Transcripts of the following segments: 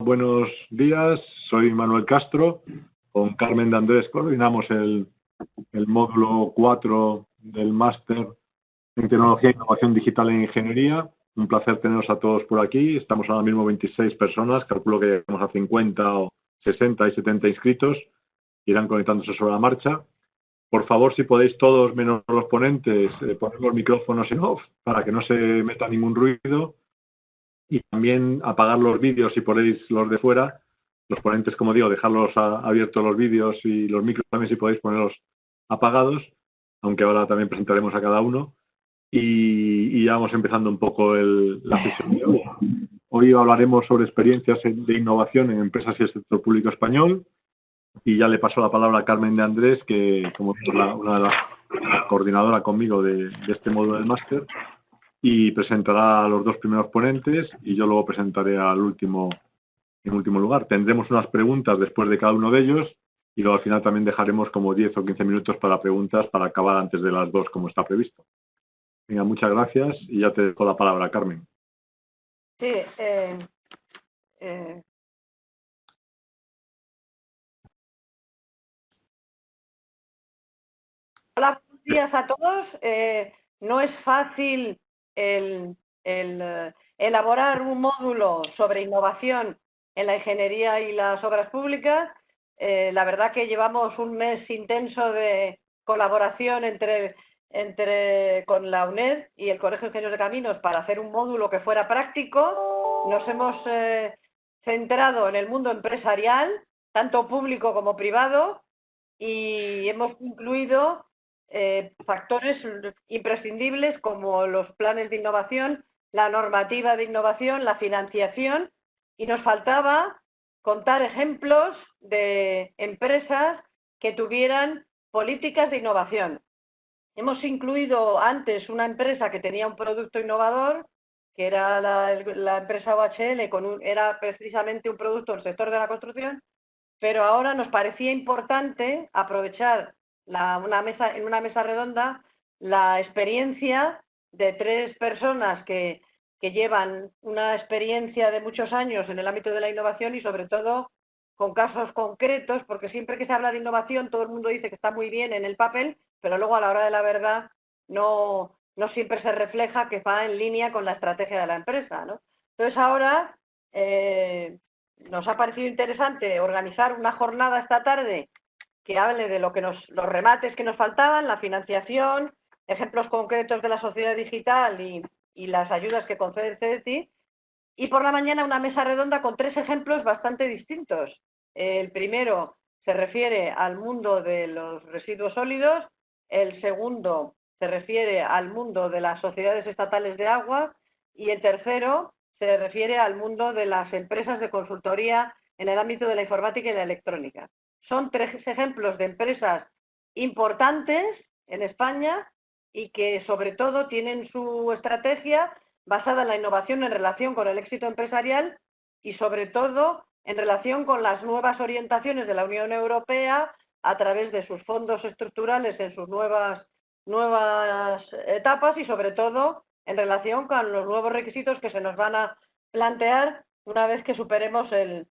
buenos días. Soy Manuel Castro. Con Carmen de Andrés coordinamos el módulo 4 del máster en Tecnología e Innovación Digital en Ingeniería. Un placer teneros a todos por aquí. Estamos ahora mismo 26 personas. Calculo que llegamos a 50 o 60 y 70 inscritos. Irán conectándose sobre la marcha. Por favor, si podéis todos, menos los ponentes, poner los micrófonos en off para que no se meta ningún ruido. Y también apagar los vídeos si podéis los de fuera. Los ponentes, como digo, dejarlos abiertos los vídeos y los micros también si podéis ponerlos apagados, aunque ahora también presentaremos a cada uno. Y ya vamos empezando un poco la sesión de hoy. Hoy hablaremos sobre experiencias de innovación en empresas y el sector público español. Y ya le paso la palabra a Carmen de Andrés, que como una de las coordinadora conmigo de este módulo del máster, y presentará a los dos primeros ponentes y yo luego presentaré al último en último lugar. Tendremos unas preguntas después de cada uno de ellos y luego al final también dejaremos como 10 o 15 minutos para preguntas para acabar antes de las 2 como está previsto. Venga, muchas gracias y ya te dejo la palabra, Carmen. Sí, hola, buenos días a todos. No es fácil elaborar un módulo sobre innovación en la ingeniería y las obras públicas. La verdad que llevamos un mes intenso de colaboración con la UNED y el Colegio de Ingenieros de Caminos para hacer un módulo que fuera práctico. Nos hemos centrado en el mundo empresarial, tanto público como privado, y hemos incluido factores imprescindibles como los planes de innovación, la normativa de innovación, la financiación, y nos faltaba contar ejemplos de empresas que tuvieran políticas de innovación. Hemos incluido antes una empresa que tenía un producto innovador, que era la empresa OHL, era precisamente un producto en el sector de la construcción, pero ahora nos parecía importante aprovechar en una mesa redonda la experiencia de 3 personas que llevan una experiencia de muchos años en el ámbito de la innovación y sobre todo con casos concretos, porque siempre que se habla de innovación todo el mundo dice que está muy bien en el papel, pero luego a la hora de la verdad no siempre se refleja que va en línea con la estrategia de la empresa, ¿no? Entonces ahora nos ha parecido interesante organizar una jornada esta tarde que hable de los remates que nos faltaban, la financiación, ejemplos concretos de la sociedad digital y las ayudas que concede el CDCI, y por la mañana una mesa redonda con 3 ejemplos bastante distintos. El primero se refiere al mundo de los residuos sólidos, el segundo se refiere al mundo de las sociedades estatales de agua y el tercero se refiere al mundo de las empresas de consultoría en el ámbito de la informática y la electrónica. Son 3 ejemplos de empresas importantes en España y que sobre todo tienen su estrategia basada en la innovación en relación con el éxito empresarial y sobre todo en relación con las nuevas orientaciones de la Unión Europea a través de sus fondos estructurales en sus nuevas etapas y sobre todo en relación con los nuevos requisitos que se nos van a plantear una vez que superemos el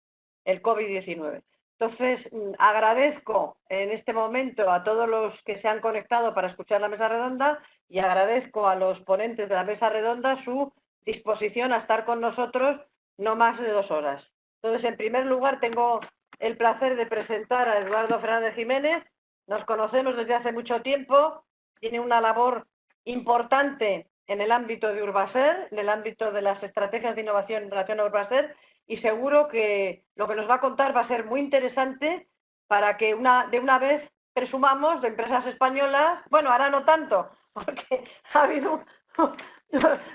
COVID-19. Entonces, agradezco en este momento a todos los que se han conectado para escuchar la mesa redonda y agradezco a los ponentes de la mesa redonda su disposición a estar con nosotros no más de 2 horas. Entonces, en primer lugar, tengo el placer de presentar a Eduardo Fernández Jiménez. Nos conocemos desde hace mucho tiempo, tiene una labor importante en el ámbito de Urbaser, en el ámbito de las estrategias de innovación en relación a Urbaser, y seguro que lo que nos va a contar va a ser muy interesante para que de una vez presumamos de empresas españolas, bueno, ahora no tanto, porque ha habido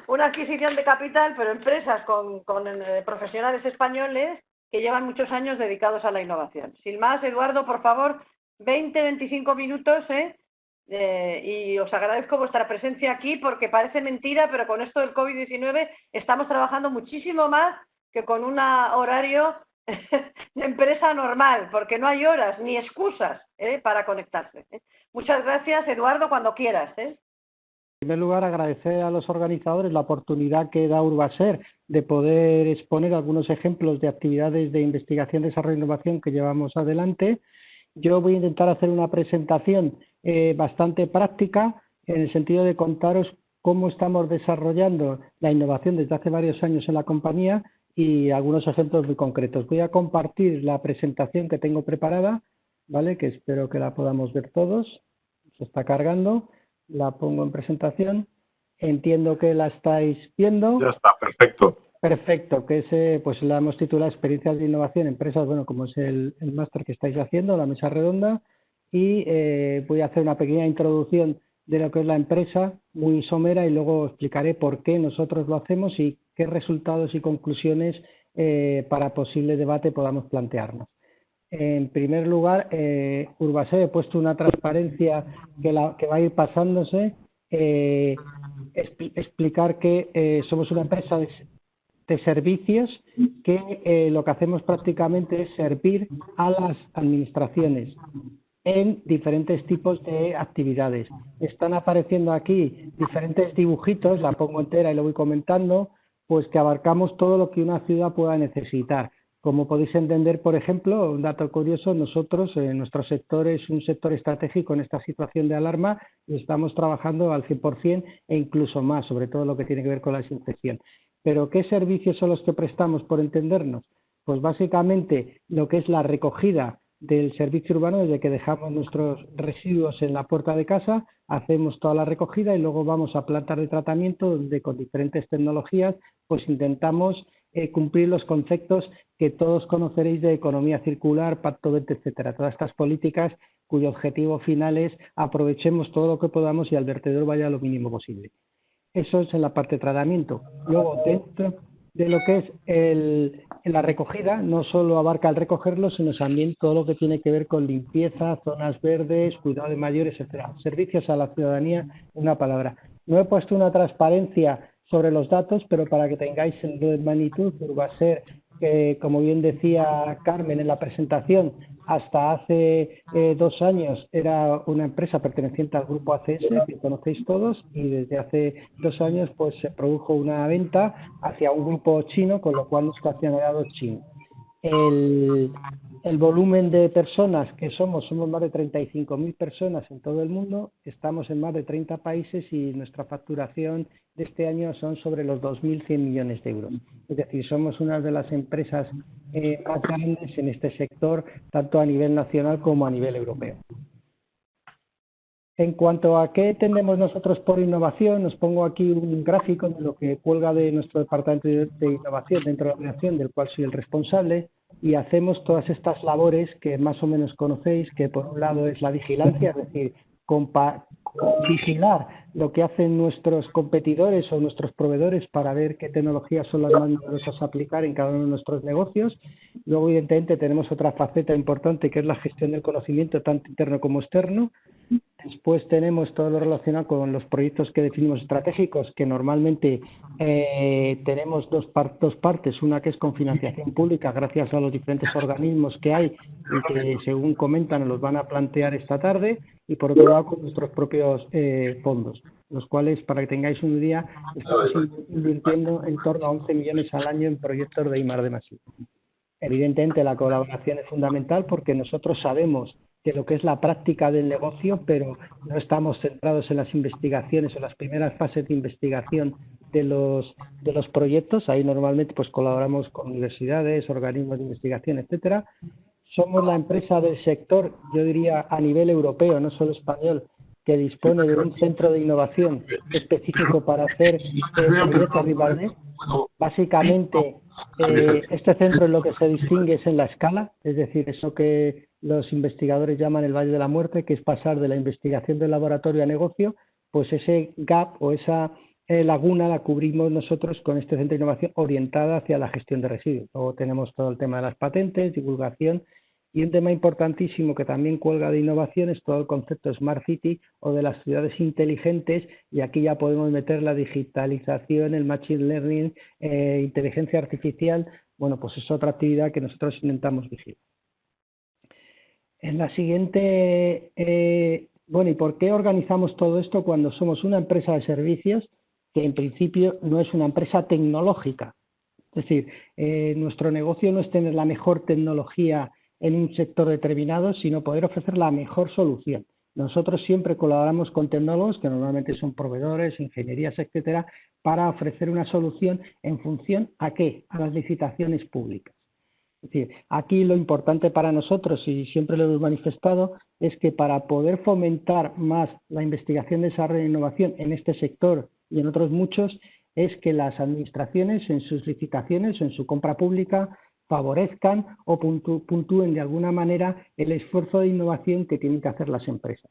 una adquisición de capital, pero empresas con profesionales españoles que llevan muchos años dedicados a la innovación. Sin más, Eduardo, por favor, 20-25 minutos, y os agradezco vuestra presencia aquí porque parece mentira, pero con esto del COVID-19 estamos trabajando muchísimo más que con un horario de empresa normal, porque no hay horas ni excusas para conectarse. Muchas gracias, Eduardo, cuando quieras. primer lugar, agradecer a los organizadores la oportunidad que da Urbaser de poder exponer algunos ejemplos de actividades de investigación, desarrollo e innovación que llevamos adelante. Yo voy a intentar hacer una presentación bastante práctica en el sentido de contaros cómo estamos desarrollando la innovación desde hace varios años en la compañía y algunos ejemplos muy concretos. Voy a compartir la presentación que tengo preparada, ¿vale? Que espero que la podamos ver todos. Se está cargando. La pongo en presentación. Entiendo que la estáis viendo. Ya está, perfecto. Perfecto, que es, pues la hemos titulado Experiencias de Innovación en Empresas, bueno, como es el máster que estáis haciendo, la mesa redonda, y voy a hacer una pequeña introducción de lo que es la empresa, muy somera, y luego explicaré por qué nosotros lo hacemos y qué resultados y conclusiones para posible debate podamos plantearnos. En primer lugar, Urbaser, he puesto una transparencia que va a ir pasándose, explicar que somos una empresa de servicios que lo que hacemos prácticamente es servir a las administraciones en diferentes tipos de actividades. Están apareciendo aquí diferentes dibujitos, la pongo entera y lo voy comentando, pues que abarcamos todo lo que una ciudad pueda necesitar. Como podéis entender, por ejemplo, un dato curioso, nosotros, nuestro sector es un sector estratégico en esta situación de alarma y estamos trabajando al 100% e incluso más, sobre todo lo que tiene que ver con la desinfección. ¿Pero qué servicios son los que prestamos, por entendernos? Pues básicamente lo que es la recogida del servicio urbano, desde que dejamos nuestros residuos en la puerta de casa, hacemos toda la recogida y luego vamos a plantas de tratamiento donde con diferentes tecnologías pues intentamos cumplir los conceptos que todos conoceréis de economía circular, Pacto Verde, etcétera. Todas estas políticas cuyo objetivo final es aprovechemos todo lo que podamos y al vertedero vaya lo mínimo posible. Eso es en la parte de tratamiento. Luego, dentro de lo que es la recogida, no solo abarca el recogerlo, sino también todo lo que tiene que ver con limpieza, zonas verdes, cuidado de mayores, etcétera. Servicios a la ciudadanía, una palabra. No he puesto una transparencia sobre los datos, pero para que tengáis en magnitud, Urbaser, como bien decía Carmen en la presentación, hasta hace 2 años era una empresa perteneciente al grupo ACS, que conocéis todos, y desde hace 2 años pues se produjo una venta hacia un grupo chino, con lo cual nos accionariado chino. El volumen de personas que somos más de 35.000 personas en todo el mundo, estamos en más de 30 países y nuestra facturación de este año son sobre los 2.100 millones de euros. Es decir, somos una de las empresas más grandes en este sector, tanto a nivel nacional como a nivel europeo. En cuanto a qué entendemos nosotros por innovación, os pongo aquí un gráfico de lo que cuelga de nuestro departamento de innovación dentro de la organización, del cual soy el responsable, y hacemos todas estas labores que más o menos conocéis, que por un lado es la vigilancia, es decir, vigilar lo que hacen nuestros competidores o nuestros proveedores para ver qué tecnologías son las más novedosas a aplicar en cada uno de nuestros negocios. Luego, evidentemente, tenemos otra faceta importante que es la gestión del conocimiento, tanto interno como externo. Después tenemos todo lo relacionado con los proyectos que definimos estratégicos, que normalmente tenemos dos partes, una que es con financiación pública, gracias a los diferentes organismos que hay y que, según comentan, nos los van a plantear esta tarde, y por otro lado con nuestros propios fondos, los cuales, para que tengáis una idea, estamos invirtiendo en torno a 11 millones al año en proyectos de I+D+I. Evidentemente, la colaboración es fundamental porque nosotros sabemos de lo que es la práctica del negocio, pero no estamos centrados en las investigaciones o las primeras fases de investigación de los proyectos. Ahí normalmente pues colaboramos con universidades, organismos de investigación, etcétera. Somos la empresa del sector, yo diría a nivel europeo, no solo español, que dispone de un centro de innovación específico para hacer proyectos de I+D. Básicamente, este centro en lo que se distingue es en la escala, es decir, eso que los investigadores llaman el Valle de la Muerte, que es pasar de la investigación del laboratorio a negocio, pues ese gap o esa laguna la cubrimos nosotros con este centro de innovación orientada hacia la gestión de residuos. Luego tenemos todo el tema de las patentes, divulgación, y un tema importantísimo que también cuelga de innovación es todo el concepto Smart City o de las ciudades inteligentes, y aquí ya podemos meter la digitalización, el Machine Learning, inteligencia artificial. Bueno, pues es otra actividad que nosotros intentamos vigilar. En la siguiente Bueno, ¿y por qué organizamos todo esto cuando somos una empresa de servicios que en principio no es una empresa tecnológica? Es decir, nuestro negocio no es tener la mejor tecnología en un sector determinado, sino poder ofrecer la mejor solución. Nosotros siempre colaboramos con tecnólogos, que normalmente son proveedores, ingenierías, etcétera, para ofrecer una solución en función ¿a qué? A las licitaciones públicas. Es decir, aquí lo importante para nosotros, y siempre lo hemos manifestado, es que para poder fomentar más la investigación, desarrollo e innovación en este sector y en otros muchos, es que las administraciones en sus licitaciones o en su compra pública favorezcan o puntúen de alguna manera el esfuerzo de innovación que tienen que hacer las empresas.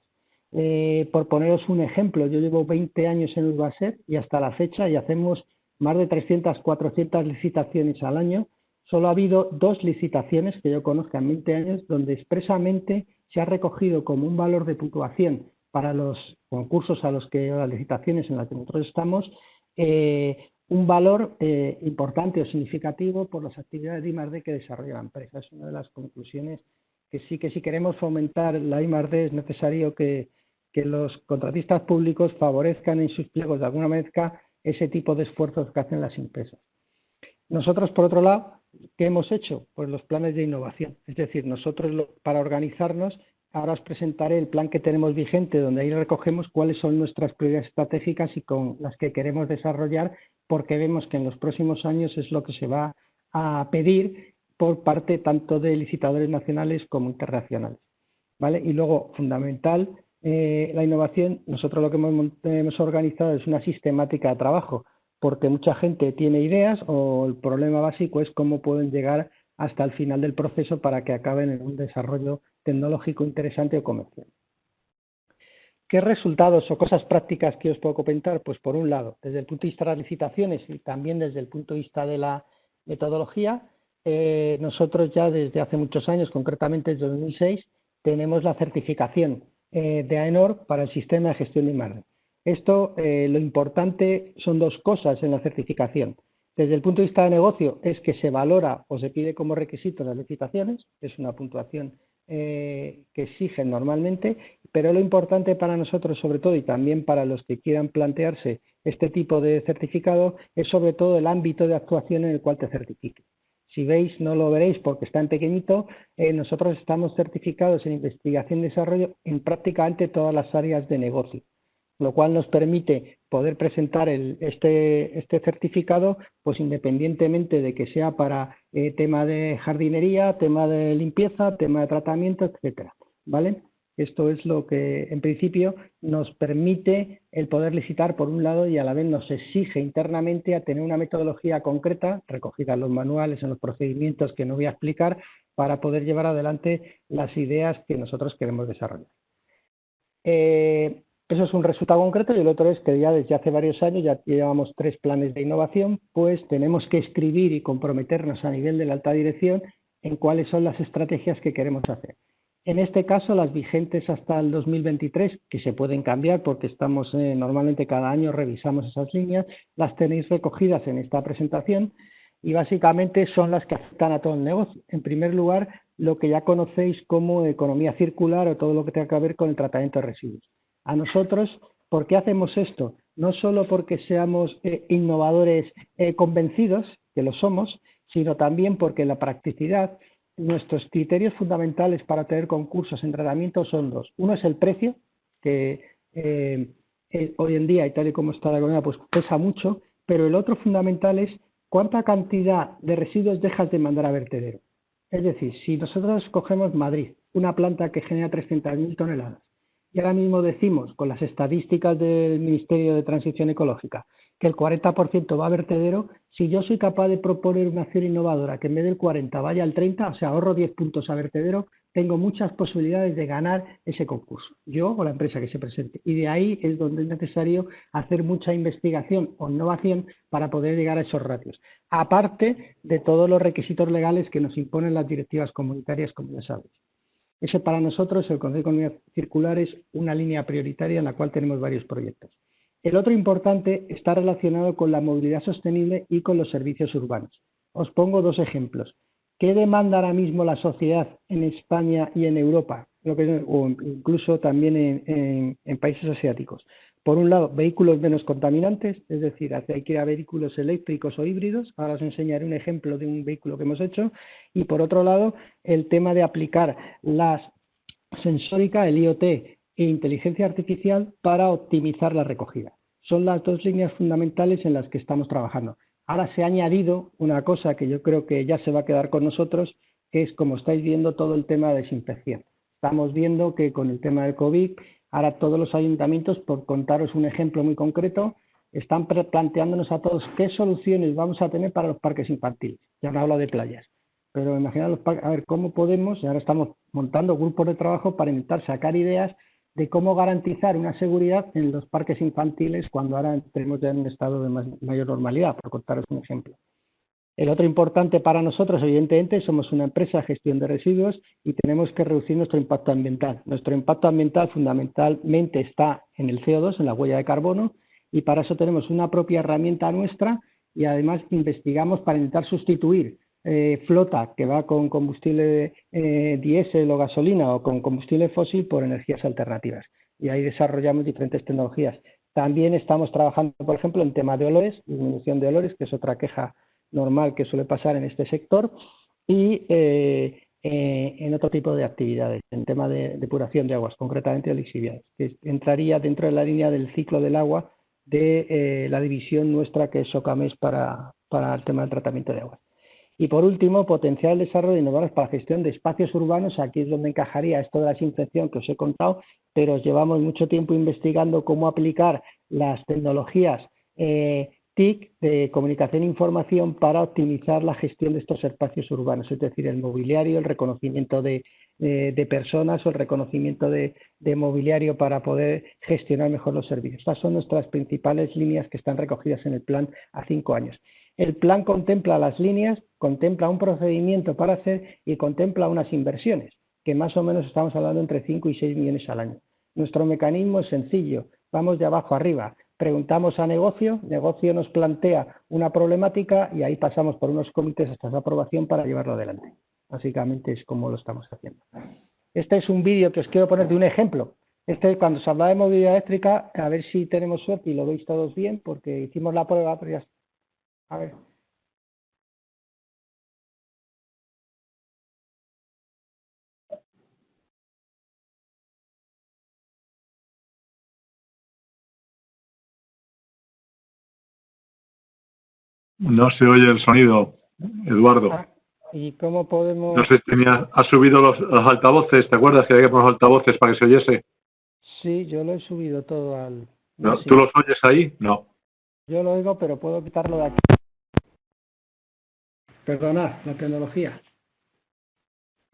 Por poneros un ejemplo, yo llevo 20 años en Urbaser y hasta la fecha y hacemos más de 300, 400 licitaciones al año. Solo ha habido 2 licitaciones que yo conozca en 20 años donde expresamente se ha recogido como un valor de puntuación para los concursos a los que las licitaciones en las que nosotros estamos, un valor importante o significativo por las actividades de I+D que desarrolla la empresa. Es una de las conclusiones que sí que si queremos fomentar la I+D es necesario que los contratistas públicos favorezcan en sus pliegos de alguna manera ese tipo de esfuerzos que hacen las empresas. Nosotros, por otro lado, ¿qué hemos hecho? Pues los planes de innovación. Es decir, nosotros para organizarnos, ahora os presentaré el plan que tenemos vigente, donde ahí recogemos cuáles son nuestras prioridades estratégicas y con las que queremos desarrollar, porque vemos que en los próximos años es lo que se va a pedir por parte tanto de licitadores nacionales como internacionales, ¿vale? Y luego, fundamental, la innovación, nosotros lo que hemos organizado es una sistemática de trabajo, porque mucha gente tiene ideas o el problema básico es cómo pueden llegar hasta el final del proceso para que acaben en un desarrollo tecnológico interesante o comercial. ¿Qué resultados o cosas prácticas que os puedo comentar? Pues por un lado, desde el punto de vista de las licitaciones y también desde el punto de vista de la metodología, nosotros ya desde hace muchos años, concretamente desde 2006, tenemos la certificación de AENOR para el sistema de gestión de I+D. Esto, lo importante son 2 cosas en la certificación. Desde el punto de vista de negocio es que se valora o se pide como requisito las licitaciones, es una puntuación que exigen normalmente, pero lo importante para nosotros sobre todo y también para los que quieran plantearse este tipo de certificado es sobre todo el ámbito de actuación en el cual te certifique. Si veis, no lo veréis porque está en pequeñito, nosotros estamos certificados en investigación y desarrollo en prácticamente todas las áreas de negocio, lo cual nos permite poder presentar este certificado, pues independientemente de que sea para tema de jardinería, tema de limpieza, tema de tratamiento, etcétera, ¿vale? Esto es lo que en principio nos permite el poder licitar por un lado y a la vez nos exige internamente a tener una metodología concreta, recogida en los manuales, en los procedimientos que no voy a explicar, para poder llevar adelante las ideas que nosotros queremos desarrollar. Eso es un resultado concreto y el otro es que ya desde hace varios años ya llevamos 3 planes de innovación, pues tenemos que escribir y comprometernos a nivel de la alta dirección en cuáles son las estrategias que queremos hacer. En este caso, las vigentes hasta el 2023, que se pueden cambiar porque estamos normalmente cada año revisamos esas líneas, las tenéis recogidas en esta presentación y básicamente son las que afectan a todo el negocio. En primer lugar, lo que ya conocéis como economía circular o todo lo que tenga que ver con el tratamiento de residuos. A nosotros, ¿por qué hacemos esto? No solo porque seamos innovadores convencidos, que lo somos, sino también porque la practicidad, nuestros criterios fundamentales para tener concursos en tratamiento son 2. Uno es el precio, que hoy en día, y tal y como está la economía, pues pesa mucho, pero el otro fundamental es cuánta cantidad de residuos dejas de mandar a vertedero. Es decir, si nosotros cogemos Madrid, una planta que genera 300.000 toneladas, y ahora mismo decimos, con las estadísticas del Ministerio de Transición Ecológica, que el 40% va a vertedero, si yo soy capaz de proponer una acción innovadora que en vez del 40 vaya al 30, o sea, ahorro 10 puntos a vertedero, tengo muchas posibilidades de ganar ese concurso, yo o la empresa que se presente. Y de ahí es donde es necesario hacer mucha investigación o innovación para poder llegar a esos ratios. Aparte de todos los requisitos legales que nos imponen las directivas comunitarias, como ya sabéis. Ese para nosotros, el concepto de economía circular, es una línea prioritaria en la cual tenemos varios proyectos. El otro importante está relacionado con la movilidad sostenible y con los servicios urbanos. Os pongo 2 ejemplos. ¿Qué demanda ahora mismo la sociedad en España y en Europa? o incluso también en países asiáticos. Por un lado, vehículos menos contaminantes, es decir, hay que ir a vehículos eléctricos o híbridos. Ahora os enseñaré un ejemplo de un vehículo que hemos hecho. Y por otro lado, el tema de aplicar la sensórica, el IoT e inteligencia artificial para optimizar la recogida. Son las dos líneas fundamentales en las que estamos trabajando. Ahora se ha añadido una cosa que yo creo que ya se va a quedar con nosotros, que es, como estáis viendo, todo el tema de desinfección. Estamos viendo que con el tema del COVID, ahora todos los ayuntamientos, por contaros un ejemplo muy concreto, están planteándonos a todos qué soluciones vamos a tener para los parques infantiles. Ya no hablo de playas, pero imaginaos, a ver cómo podemos, y ahora estamos montando grupos de trabajo para intentar sacar ideas de cómo garantizar una seguridad en los parques infantiles cuando ahora entremos ya en un estado de mayor normalidad, por contaros un ejemplo. El otro importante para nosotros, evidentemente, somos una empresa de gestión de residuos y tenemos que reducir nuestro impacto ambiental. Nuestro impacto ambiental fundamentalmente está en el CO2, en la huella de carbono, y para eso tenemos una propia herramienta nuestra y además investigamos para intentar sustituir flota que va con combustible diésel o gasolina o con combustible fósil por energías alternativas. Y ahí desarrollamos diferentes tecnologías. También estamos trabajando, por ejemplo, en tema de olores, disminución de olores, que es otra queja normal que suele pasar en este sector, y en otro tipo de actividades, en tema de depuración de aguas, concretamente de lixiviados, que entraría dentro de la línea del ciclo del agua de la división nuestra que es SOCAMES para el tema del tratamiento de aguas. Y por último, potenciar el desarrollo de innovadores para la gestión de espacios urbanos. Aquí es donde encajaría esto de la desinfección que os he contado, pero llevamos mucho tiempo investigando cómo aplicar las tecnologías TIC de comunicación e información para optimizar la gestión de estos espacios urbanos, es decir, el mobiliario, el reconocimiento de personas o el reconocimiento de mobiliario para poder gestionar mejor los servicios. Estas son nuestras principales líneas que están recogidas en el plan a 5 años. El plan contempla las líneas, contempla un procedimiento para hacer y contempla unas inversiones, que más o menos estamos hablando entre 5 y 6 millones al año. Nuestro mecanismo es sencillo, vamos de abajo arriba, preguntamos a negocio nos plantea una problemática y ahí pasamos por unos comités hasta su aprobación para llevarlo adelante. Básicamente es como lo estamos haciendo. Este es un vídeo que os quiero poner de un ejemplo. Cuando se habla de movilidad eléctrica, a ver si tenemos suerte y lo veis todos bien, porque hicimos la prueba, pero ya. A ver. No se oye el sonido, Eduardo. ¿Y cómo podemos...? No sé, has subido los altavoces, ¿te acuerdas que había que poner los altavoces para que se oyese? Sí, yo lo he subido todo al... ¿No? ¿Tú los oyes ahí? No. Yo lo oigo, pero puedo quitarlo de aquí. Perdonad, la tecnología.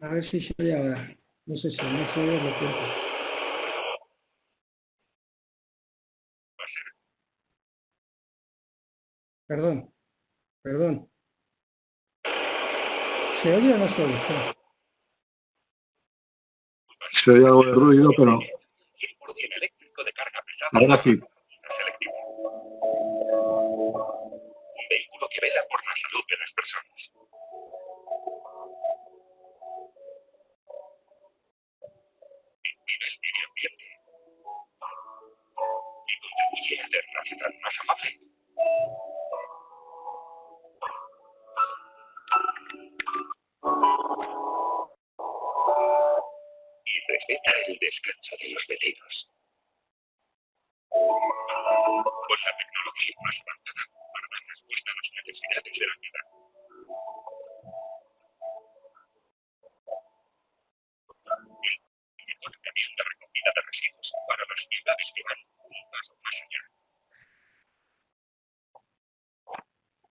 A ver si se oye ahora. No sé si no se oye lo tiempo. Perdón. ¿Se oye o no se oye? Se oye algo de ruido, pero... Ahora sí. Un vehículo que vela por la salud de las personas. Vive el medio ambiente. Y contribuye a hacer la ciudad más amable. Y respeta el descanso de los vecinos. Con la tecnología más avanzada para dar respuesta a las necesidades de la ciudad. El mejor camión de recogida de residuos para las ciudades que van un paso más allá.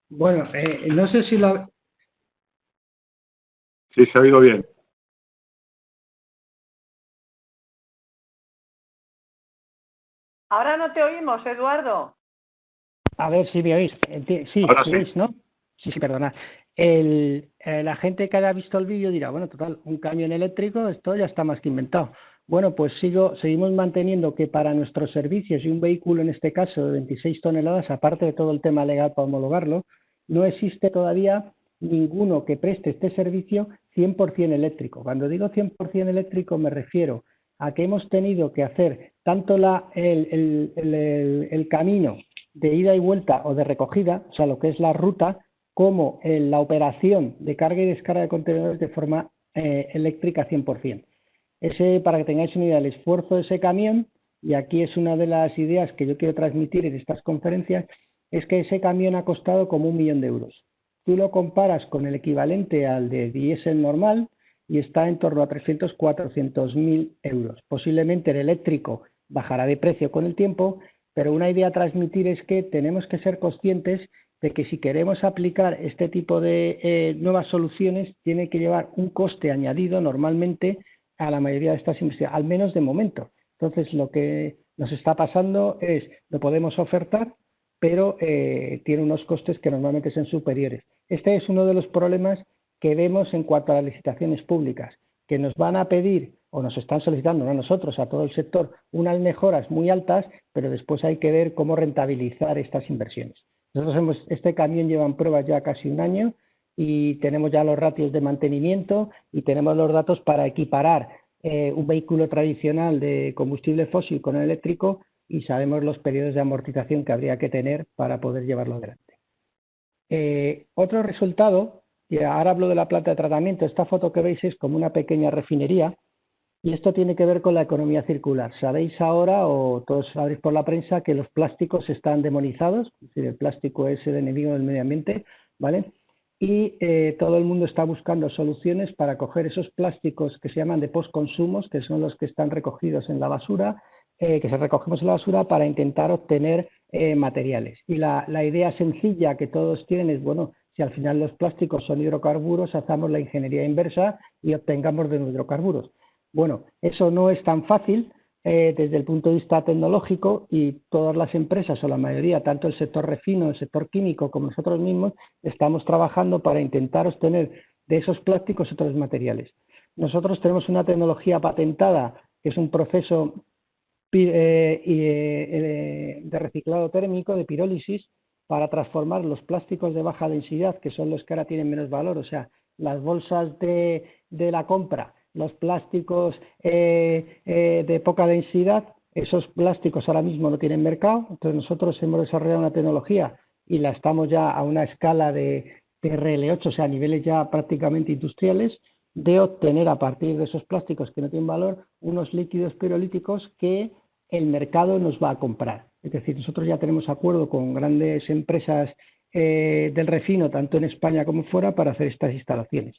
Bueno, no sé si la... Sí, se ha oído bien. Ahora no te oímos, Eduardo. A ver si me oís. Sí, Ahora ¿me sí. oís, no? Sí, perdona. La gente que haya visto el vídeo dirá, bueno, total, un camión eléctrico, esto ya está más que inventado. Bueno, pues seguimos manteniendo que para nuestros servicios y un vehículo, en este caso, de 26 toneladas, aparte de todo el tema legal para homologarlo, no existe todavía ninguno que preste este servicio 100% eléctrico. Cuando digo 100% eléctrico me refiero a que hemos tenido que hacer tanto el camino de ida y vuelta o de recogida, o sea, lo que es la ruta, como la operación de carga y descarga de contenedores de forma eléctrica 100%. Para que tengáis una idea, el esfuerzo de ese camión, y aquí es una de las ideas que yo quiero transmitir en estas conferencias, es que ese camión ha costado como 1 millón de euros. Tú lo comparas con el equivalente al de diésel normal y está en torno a 300-400.000 euros. Posiblemente el eléctrico bajará de precio con el tiempo, pero una idea a transmitir es que tenemos que ser conscientes de que si queremos aplicar este tipo de nuevas soluciones, tiene que llevar un coste añadido normalmente a la mayoría de estas inversiones, al menos de momento. Entonces, lo que nos está pasando es, lo podemos ofertar, pero tiene unos costes que normalmente son superiores. Este es uno de los problemas que vemos en cuanto a las licitaciones públicas, que nos van a pedir, o nos están solicitando, no a nosotros, a todo el sector, unas mejoras muy altas, pero después hay que ver cómo rentabilizar estas inversiones. Este camión lleva en pruebas ya casi 1 año y tenemos ya los ratios de mantenimiento y tenemos los datos para equiparar un vehículo tradicional de combustible fósil con el eléctrico y sabemos los periodos de amortización que habría que tener para poder llevarlo adelante. Otro resultado, y ahora hablo de la planta de tratamiento, esta foto que veis es como una pequeña refinería y esto tiene que ver con la economía circular. Sabéis ahora, o todos sabréis por la prensa, que los plásticos están demonizados, es decir, el plástico es el enemigo del medio ambiente, ¿vale? Y todo el mundo está buscando soluciones para coger esos plásticos que se llaman de postconsumos, que son los que están recogidos en la basura, que se recogemos en la basura para intentar obtener materiales. Y la idea sencilla que todos tienen es, bueno, si al final los plásticos son hidrocarburos, hagamos la ingeniería inversa y obtengamos de los hidrocarburos. Bueno, eso no es tan fácil desde el punto de vista tecnológico y todas las empresas o la mayoría, tanto el sector refino, el sector químico como nosotros mismos, estamos trabajando para intentar obtener de esos plásticos otros materiales. Nosotros tenemos una tecnología patentada que es un proceso de reciclado térmico, de pirólisis, para transformar los plásticos de baja densidad, que son los que ahora tienen menos valor, o sea, las bolsas de la compra, los plásticos de poca densidad, esos plásticos ahora mismo no tienen mercado, entonces nosotros hemos desarrollado una tecnología y la estamos ya a una escala de RL8, o sea, a niveles ya prácticamente industriales, de obtener a partir de esos plásticos que no tienen valor unos líquidos pirolíticos que el mercado nos va a comprar. Es decir, nosotros ya tenemos acuerdo con grandes empresas del refino, tanto en España como fuera, para hacer estas instalaciones.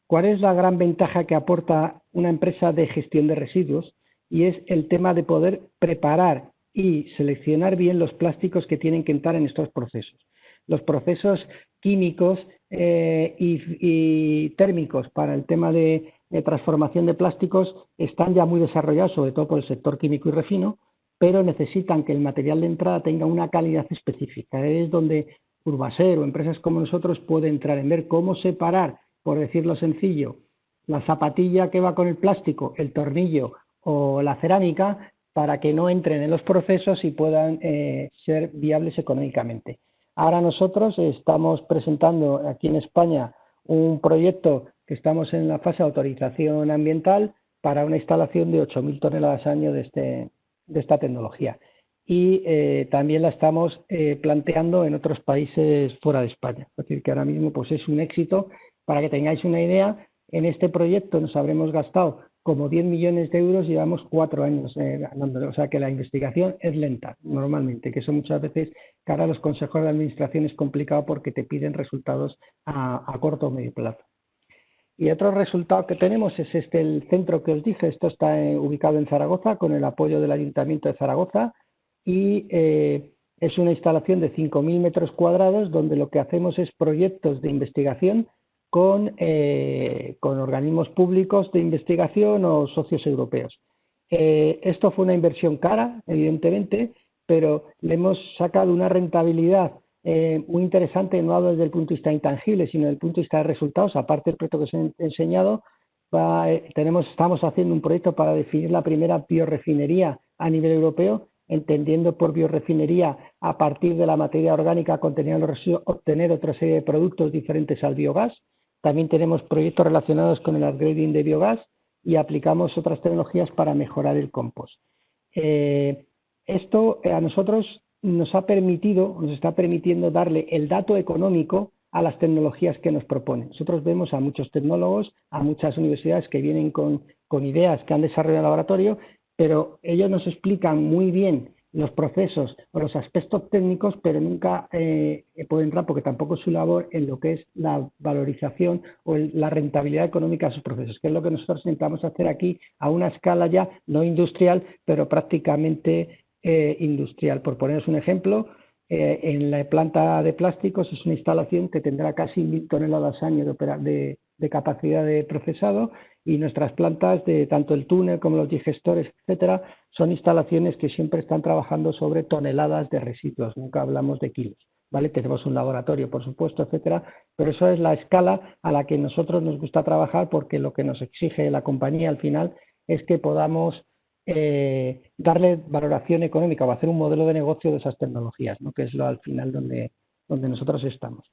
¿Cuál es la gran ventaja que aporta una empresa de gestión de residuos? Y es el tema de poder preparar y seleccionar bien los plásticos que tienen que entrar en estos procesos. Los procesos químicos y térmicos para el tema de transformación de plásticos están ya muy desarrollados, sobre todo por el sector químico y refino, pero necesitan que el material de entrada tenga una calidad específica. Es donde Urbaser o empresas como nosotros pueden entrar en ver cómo separar, por decirlo sencillo, la zapatilla que va con el plástico, el tornillo o la cerámica, para que no entren en los procesos y puedan ser viables económicamente. Ahora nosotros estamos presentando aquí en España un proyecto que estamos en la fase de autorización ambiental para una instalación de 8.000 toneladas al año de esta tecnología. Y también la estamos planteando en otros países fuera de España. Es decir, que ahora mismo pues, es un éxito. Para que tengáis una idea, en este proyecto nos habremos gastado como 10 millones de euros, llevamos 4 años ganándolo. O sea que la investigación es lenta, normalmente, que eso muchas veces, cara a los consejos de administración, es complicado porque te piden resultados a corto o medio plazo. Y otro resultado que tenemos es el centro que os dije. Esto está ubicado en Zaragoza con el apoyo del Ayuntamiento de Zaragoza y es una instalación de 5.000 metros cuadrados donde lo que hacemos es proyectos de investigación con organismos públicos de investigación o socios europeos. Esto fue una inversión cara, evidentemente, pero le hemos sacado una rentabilidad muy interesante, no hablo desde el punto de vista intangible, sino desde el punto de vista de resultados. Aparte del proyecto que os he enseñado, estamos haciendo un proyecto para definir la primera biorefinería a nivel europeo, entendiendo por biorefinería a partir de la materia orgánica contenida en los residuos obtener otra serie de productos diferentes al biogás. También tenemos proyectos relacionados con el upgrading de biogás y aplicamos otras tecnologías para mejorar el compost. Esto a nosotros nos está permitiendo darle el dato económico a las tecnologías que nos proponen. Nosotros vemos a muchos tecnólogos, a muchas universidades que vienen con ideas que han desarrollado en el laboratorio, pero ellos nos explican muy bien los procesos o los aspectos técnicos, pero nunca pueden entrar, porque tampoco es su labor, en lo que es la valorización o la rentabilidad económica de sus procesos, que es lo que nosotros intentamos hacer aquí a una escala ya no industrial, pero prácticamente industrial. Por poneros un ejemplo, en la planta de plásticos es una instalación que tendrá casi 1.000 toneladas año de capacidad de procesado, y nuestras plantas de tanto el túnel como los digestores, etcétera, son instalaciones que siempre están trabajando sobre toneladas de residuos, nunca hablamos de kilos, ¿vale? Tenemos un laboratorio, por supuesto, etcétera, pero eso es la escala a la que nosotros nos gusta trabajar, porque lo que nos exige la compañía al final es que podamos darle valoración económica o hacer un modelo de negocio de esas tecnologías, ¿no? Que es al final donde nosotros estamos.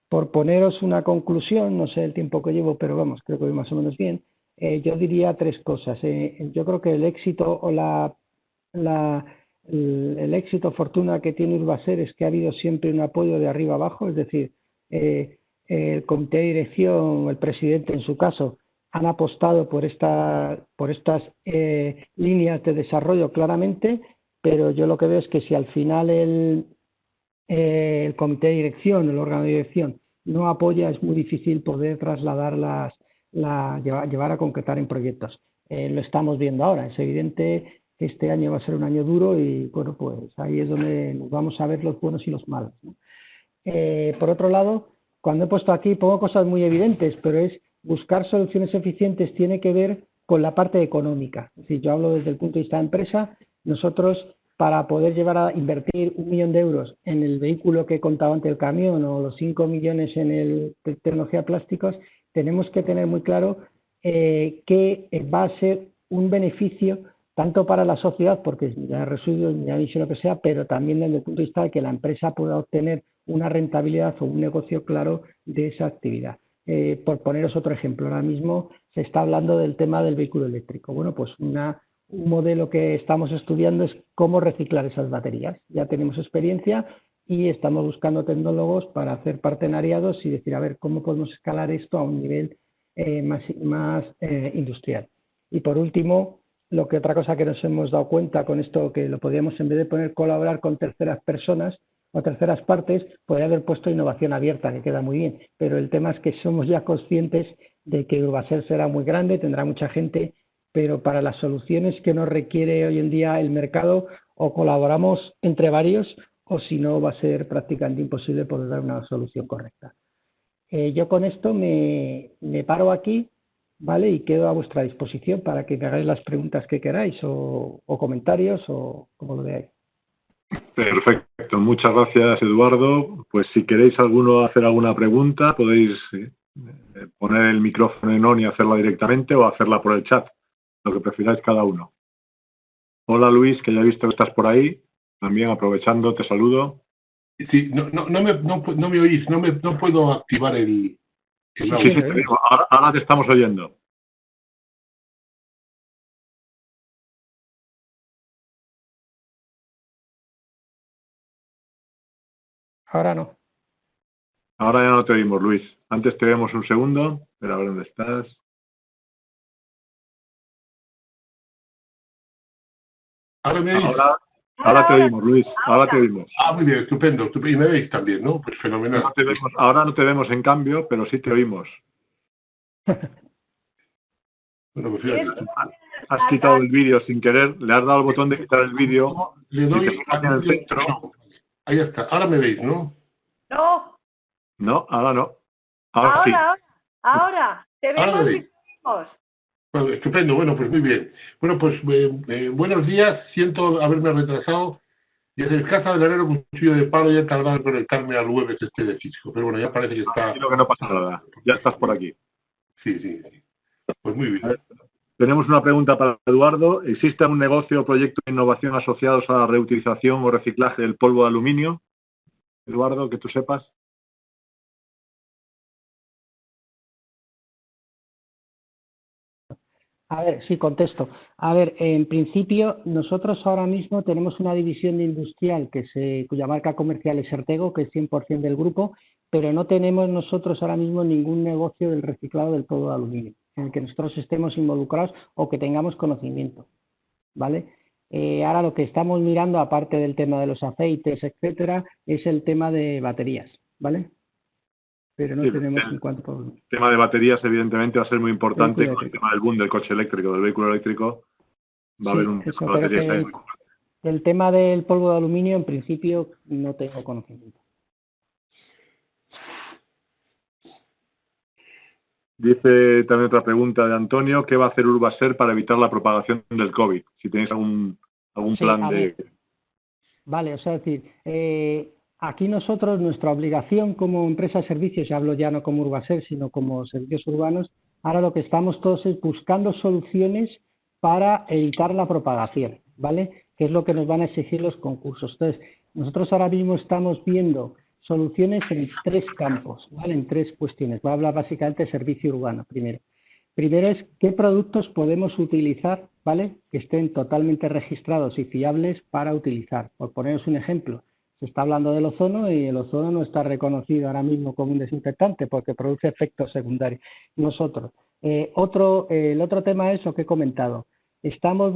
Por poneros una conclusión, no sé el tiempo que llevo, pero vamos, creo que voy más o menos bien, yo diría 3 cosas. Yo creo que el éxito o el éxito, fortuna que tiene Urbaser es que ha habido siempre un apoyo de arriba abajo, es decir, el comité de dirección, el presidente en su caso, han apostado por estas líneas de desarrollo claramente, pero yo lo que veo es que si al final el comité de dirección, el órgano de dirección, no apoya, es muy difícil poder trasladarlas, llevar a concretar en proyectos. Lo estamos viendo ahora. Es evidente que este año va a ser un año duro y, bueno, pues ahí es donde nos vamos a ver los buenos y los malos, ¿no? Por otro lado, cuando he puesto aquí, pongo cosas muy evidentes, pero es buscar soluciones eficientes, tiene que ver con la parte económica. Es decir, yo hablo desde el punto de vista de empresa. Nosotros, para poder llevar a invertir 1 millón de euros en el vehículo que he contado ante el camión, o los 5 millones en el tecnología de plásticos, tenemos que tener muy claro que va a ser un beneficio tanto para la sociedad, porque ya residuos, ya emisión, lo que sea, pero también desde el punto de vista de que la empresa pueda obtener una rentabilidad o un negocio claro de esa actividad. Por poneros otro ejemplo, ahora mismo se está hablando del tema del vehículo eléctrico. Bueno, pues un modelo que estamos estudiando es cómo reciclar esas baterías. Ya tenemos experiencia y estamos buscando tecnólogos para hacer partenariados y decir, a ver, cómo podemos escalar esto a un nivel más industrial. Y por último, otra cosa que nos hemos dado cuenta con esto, que lo podríamos, en vez de poner colaborar con terceras personas o terceras partes, podría haber puesto innovación abierta, que queda muy bien, pero el tema es que somos ya conscientes de que Urbaser será muy grande, tendrá mucha gente, pero para las soluciones que nos requiere hoy en día el mercado, o colaboramos entre varios, o si no va a ser prácticamente imposible poder dar una solución correcta. Yo con esto me paro aquí, ¿vale? Y quedo a vuestra disposición para que me hagáis las preguntas que queráis, o comentarios, o como lo veáis. Perfecto, muchas gracias, Eduardo. Pues si queréis hacer alguna pregunta, podéis poner el micrófono en on y hacerla directamente, o hacerla por el chat, lo que prefiráis cada uno. Hola Luis, que ya he visto que estás por ahí, también aprovechando, te saludo. Sí, no me oís, no puedo activar el audio. Sí, te digo, ahora te estamos oyendo. Ahora no. Ahora ya no te oímos, Luis. Antes te vemos un segundo, pero a ver dónde estás. Ahora te oímos, Luis. Ahora te oímos. Muy bien, estupendo. Y me veis también, ¿no? Pues fenomenal. Ahora no te vemos en cambio, pero sí te oímos. Bueno, pues fíjate. Has quitado el vídeo sin querer, le has dado al botón de quitar el vídeo. Le doy en el centro. Ahí está. Ahora me veis, ¿no? No. No, ahora no. Ahora sí. Ahora. Te vemos y te vemos. Bueno, estupendo. Bueno, pues muy bien. Bueno, pues buenos días. Siento haberme retrasado. Y desde el Casa del Herrero Cuchillo de Palo ya he tardado en conectarme al web de Cisco. Pero bueno, ya parece que está... Lo que no pasa nada. Ya estás por aquí. Sí. Pues muy bien. Tenemos una pregunta para Eduardo. ¿Existe algún negocio o proyecto de innovación asociados a la reutilización o reciclaje del polvo de aluminio? Eduardo, que tú sepas. A ver, sí, contesto. A ver, en principio, nosotros ahora mismo tenemos una división de industrial cuya marca comercial es Ertego, que es 100% del grupo, pero no tenemos nosotros ahora mismo ningún negocio del reciclado del polvo de aluminio en el que nosotros estemos involucrados o que tengamos conocimiento, ¿vale? Ahora lo que estamos mirando, aparte del tema de los aceites, etcétera, es el tema de baterías, ¿vale? Pero no Sí, tenemos el en cuanto a... tema de baterías, evidentemente, va a ser muy importante Vehículo con el eléctrico. tema del boom del coche eléctrico, del vehículo eléctrico. Va a haber Sí, un tema eso, de pero baterías ahí que muy importante. el tema del polvo de aluminio, en principio, no tengo conocimiento. Dice también otra pregunta de Antonio, ¿qué va a hacer Urbaser para evitar la propagación del COVID? Si tenéis algún Sí, plan a de... ver, vale, o sea, es decir, aquí nosotros, nuestra obligación como empresa de servicios, y hablo ya no como Urbaser, sino como servicios urbanos, ahora lo que estamos todos es buscando soluciones para evitar la propagación, ¿vale? Que es lo que nos van a exigir los concursos. Entonces, nosotros ahora mismo estamos viendo soluciones en 3 campos, ¿vale? En 3 cuestiones. Voy a hablar básicamente de servicio urbano primero. Primero es qué productos podemos utilizar, ¿vale? Que estén totalmente registrados y fiables para utilizar. Por poneros un ejemplo, se está hablando del ozono y el ozono no está reconocido ahora mismo como un desinfectante porque produce efectos secundarios. Nosotros. El otro tema es lo que he comentado. Estamos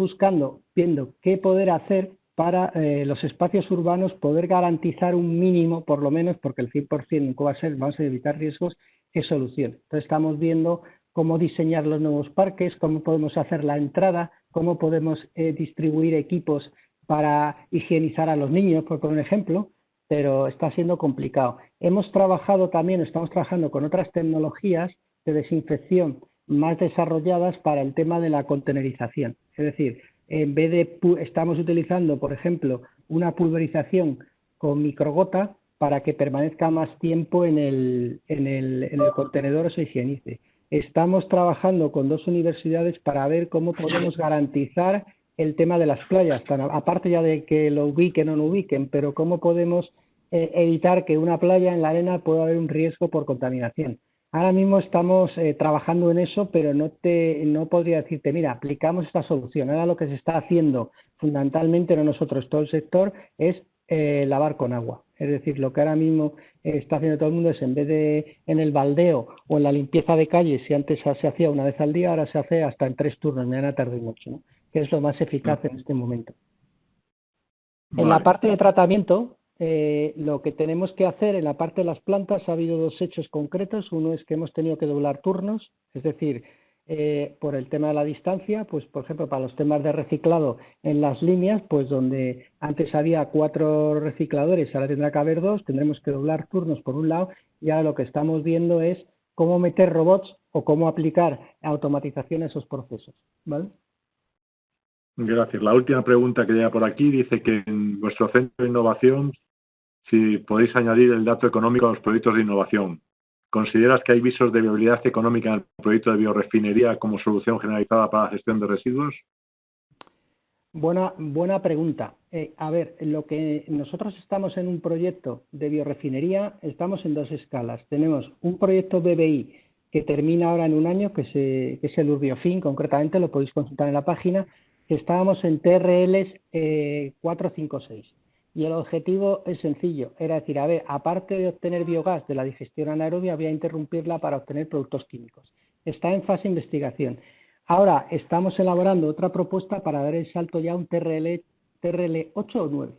viendo qué poder hacer para los espacios urbanos poder garantizar un mínimo, por lo menos, porque el 100% nunca va a ser, vamos a evitar riesgos, que solución. Entonces estamos viendo cómo diseñar los nuevos parques, cómo podemos hacer la entrada, cómo podemos distribuir equipos para higienizar a los niños, por poner un ejemplo, pero está siendo complicado. Estamos trabajando con otras tecnologías de desinfección más desarrolladas para el tema de la contenerización. Es decir, en vez de estamos utilizando, por ejemplo, una pulverización con microgota para que permanezca más tiempo en el contenedor o se higienice. Estamos trabajando con 2 universidades para ver cómo podemos garantizar el tema de las playas, aparte ya de que lo ubiquen o no ubiquen, pero cómo podemos evitar que una playa en la arena pueda haber un riesgo por contaminación. Ahora mismo estamos trabajando en eso, pero no podría decirte, mira, aplicamos esta solución. Ahora lo que se está haciendo fundamentalmente, no nosotros, todo el sector, es lavar con agua. Es decir, lo que ahora mismo está haciendo todo el mundo es, en vez de en el baldeo o en la limpieza de calles, si antes se hacía una vez al día, ahora se hace hasta en 3 turnos, mañana, tarde y noche, ¿no? Que es lo más eficaz en este momento. Vale. En la parte de tratamiento, lo que tenemos que hacer en la parte de las plantas, ha habido 2 hechos concretos. Uno es que hemos tenido que doblar turnos, es decir, por el tema de la distancia, pues por ejemplo, para los temas de reciclado en las líneas, pues donde antes había 4 recicladores, ahora tendrá que haber 2, tendremos que doblar turnos por un lado, y ahora lo que estamos viendo es cómo meter robots o cómo aplicar automatización a esos procesos, ¿vale? Gracias. La última pregunta que llega por aquí dice que en vuestro centro de innovación, si podéis añadir el dato económico a los proyectos de innovación. ¿Consideras que hay visos de viabilidad económica en el proyecto de biorefinería como solución generalizada para la gestión de residuos? Buena pregunta. A ver, lo que nosotros estamos en un proyecto de biorefinería, estamos en 2 escalas. Tenemos un proyecto BBI que termina ahora en un año, que es el Urbiofin, concretamente, lo podéis consultar en la página, que estábamos en TRLs 456. Y el objetivo es sencillo, era decir, a ver, aparte de obtener biogás de la digestión anaerobia, voy a interrumpirla para obtener productos químicos. Está en fase de investigación. Ahora estamos elaborando otra propuesta para dar el salto ya a un TRL 8 o 9.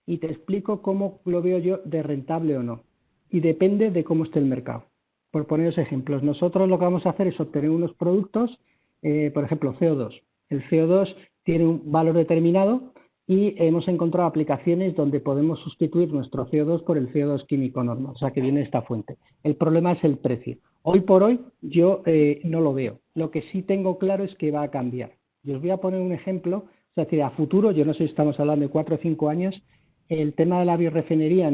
Y te explico cómo lo veo yo de rentable o no. Y depende de cómo esté el mercado. Por poneros ejemplos, nosotros lo que vamos a hacer es obtener unos productos, por ejemplo, CO2. El CO2 tiene un valor determinado y hemos encontrado aplicaciones donde podemos sustituir nuestro CO2 por el CO2 químico normal, o sea, que viene de esta fuente. El problema es el precio. Hoy por hoy yo no lo veo. Lo que sí tengo claro es que va a cambiar. Y os voy a poner un ejemplo, es decir, a futuro, yo no sé si estamos hablando de 4 o 5 años, el tema de la biorefinería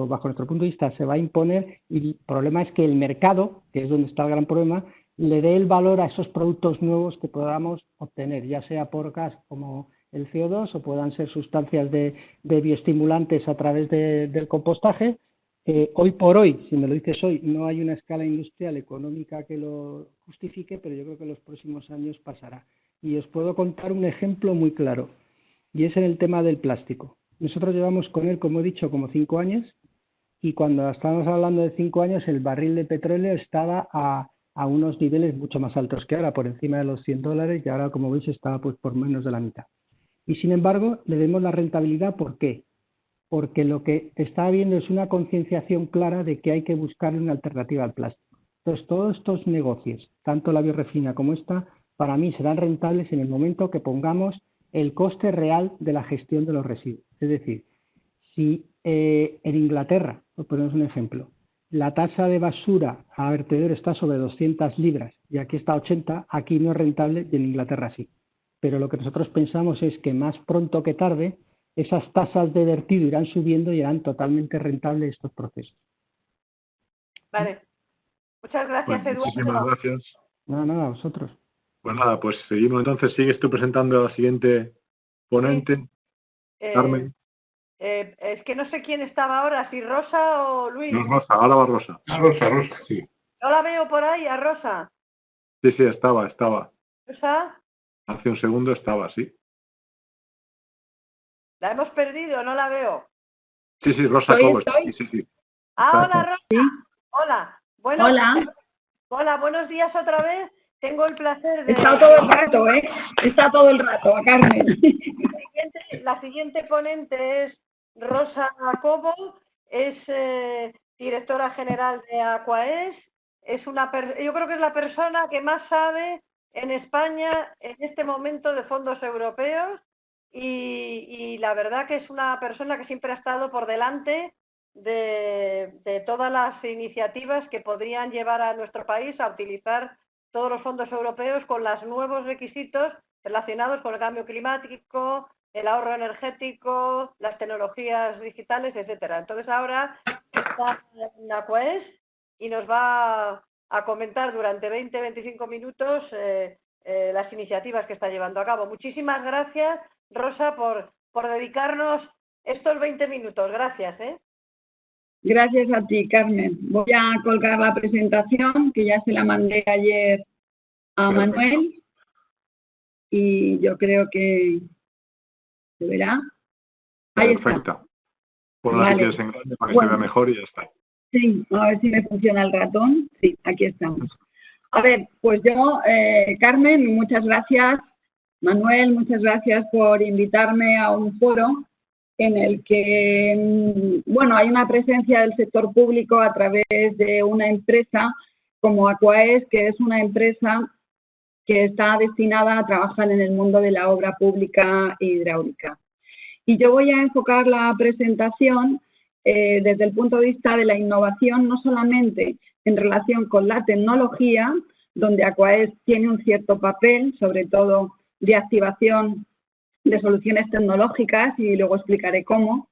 bajo nuestro punto de vista se va a imponer y el problema es que el mercado, que es donde está el gran problema, le dé el valor a esos productos nuevos que podamos obtener, ya sea por gas como el CO2 o puedan ser sustancias de bioestimulantes a través del compostaje, Hoy por hoy, si me lo dices hoy, no hay una escala industrial económica que lo justifique, pero yo creo que en los próximos años pasará. Y os puedo contar un ejemplo muy claro, y es en el tema del plástico. Nosotros llevamos con él, como he dicho, como 5 años, y cuando estábamos hablando de 5 años, el barril de petróleo estaba a unos niveles mucho más altos que ahora, por encima de los $100, y ahora, como veis, está pues por menos de la mitad. Y sin embargo, le vemos la rentabilidad. ¿Por qué? Porque lo que está habiendo es una concienciación clara de que hay que buscar una alternativa al plástico. Entonces, todos estos negocios, tanto la biorefina como esta, para mí serán rentables en el momento que pongamos el coste real de la gestión de los residuos. Es decir, si en Inglaterra, por ponernos un ejemplo, la tasa de basura a vertedero está sobre 200 libras y aquí está 80, aquí no es rentable y en Inglaterra sí. Pero lo que nosotros pensamos es que más pronto que tarde esas tasas de vertido irán subiendo y harán totalmente rentables estos procesos. Vale. Muchas gracias, Bueno, Eduardo. muchísimas gracias. Nada, a vosotros. Pues nada, pues seguimos entonces. Sigues tú presentando a la siguiente ponente, Carmen. Es que no sé quién estaba ahora, si Rosa o Luis. No, Rosa, ahora va Rosa. Rosa, sí. No la veo por ahí, a Rosa. Sí, estaba. ¿Rosa? Hace un segundo estaba, sí. ¿La hemos perdido? No la veo. Sí, Rosa Cobos. Sí. Ah, hola, Rosa. ¿Sí? Hola. Hola, buenos días otra vez. Tengo el placer de... Está todo el rato, Está todo el rato, Carmen. La siguiente ponente es Rosa Cobo, es directora general de Aquaes. Yo creo que es la persona que más sabe en España en este momento de fondos europeos y la verdad que es una persona que siempre ha estado por delante de todas las iniciativas que podrían llevar a nuestro país a utilizar todos los fondos europeos con los nuevos requisitos relacionados con el cambio climático, el ahorro energético, las tecnologías digitales, etcétera. Entonces ahora está en Aquaes y nos va a comentar durante 20-25 minutos las iniciativas que está llevando a cabo. Muchísimas gracias, Rosa, por dedicarnos estos 20 minutos. Gracias. Gracias a ti, Carmen. Voy a colgar la presentación, que ya se la mandé ayer a Manuel, y yo creo que se verá. Ahí perfecto. Está. Ponla si quieres en grande para que se vea mejor y ya está. Sí, a ver si me funciona el ratón. Sí, aquí estamos. A ver, pues yo, Carmen, muchas gracias. Manuel, muchas gracias por invitarme a un foro en el que, bueno, hay una presencia del sector público a través de una empresa como Aquaes, que es una empresa que está destinada a trabajar en el mundo de la obra pública hidráulica. Y yo voy a enfocar la presentación desde el punto de vista de la innovación, no solamente en relación con la tecnología, donde Aquaes tiene un cierto papel, sobre todo de activación de soluciones tecnológicas, y luego explicaré cómo,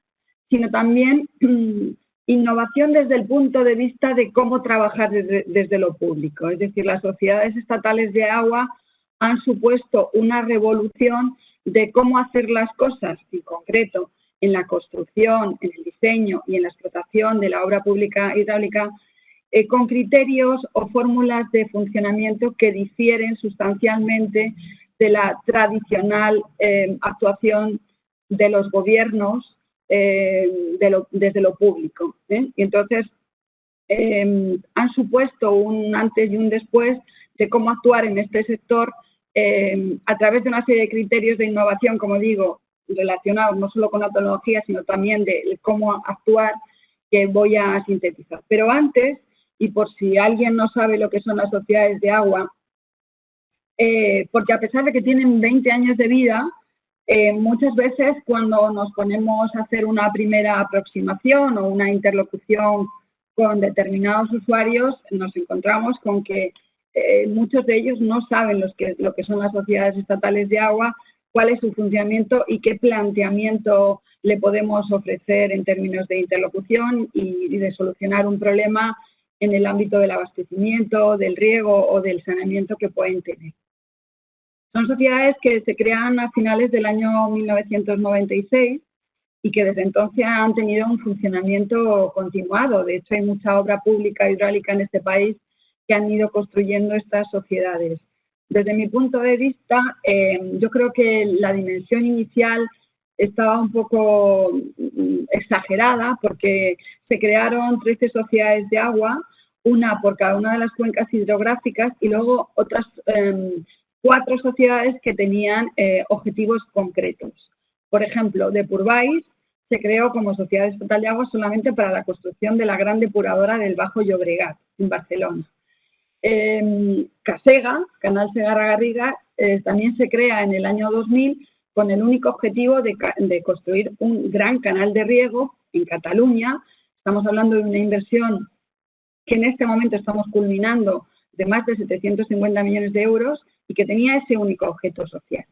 sino también innovación desde el punto de vista de cómo trabajar desde lo público. Es decir, las sociedades estatales de agua han supuesto una revolución de cómo hacer las cosas, en concreto en la construcción, en el diseño y en la explotación de la obra pública hidráulica, con criterios o fórmulas de funcionamiento que difieren sustancialmente de la tradicional actuación de los gobiernos desde lo público. Y entonces han supuesto un antes y un después de cómo actuar en este sector a través de una serie de criterios de innovación, como digo, relacionados no solo con la tecnología, sino también de cómo actuar, que voy a sintetizar. Pero antes, y por si alguien no sabe lo que son las sociedades de agua, porque a pesar de que tienen 20 años de vida, muchas veces cuando nos ponemos a hacer una primera aproximación o una interlocución con determinados usuarios, nos encontramos con que muchos de ellos no saben lo que son las sociedades estatales de agua, cuál es su funcionamiento y qué planteamiento le podemos ofrecer en términos de interlocución y de solucionar un problema en el ámbito del abastecimiento, del riego o del saneamiento que pueden tener. Son sociedades que se crean a finales del año 1996 y que desde entonces han tenido un funcionamiento continuado. De hecho, hay mucha obra pública hidráulica en este país que han ido construyendo estas sociedades. Desde mi punto de vista, yo creo que la dimensión inicial estaba un poco exagerada porque se crearon 13 sociedades de agua, una por cada una de las cuencas hidrográficas y luego otras 4 sociedades que tenían objetivos concretos. Por ejemplo, Depurbaix se creó como sociedad estatal de agua solamente para la construcción de la gran depuradora del Bajo Llobregat, en Barcelona. Casega, Canal Segarra-Garriga, también se crea en el año 2000 con el único objetivo de construir un gran canal de riego en Cataluña. Estamos hablando de una inversión que en este momento estamos culminando de más de 750 millones de euros y que tenía ese único objeto social.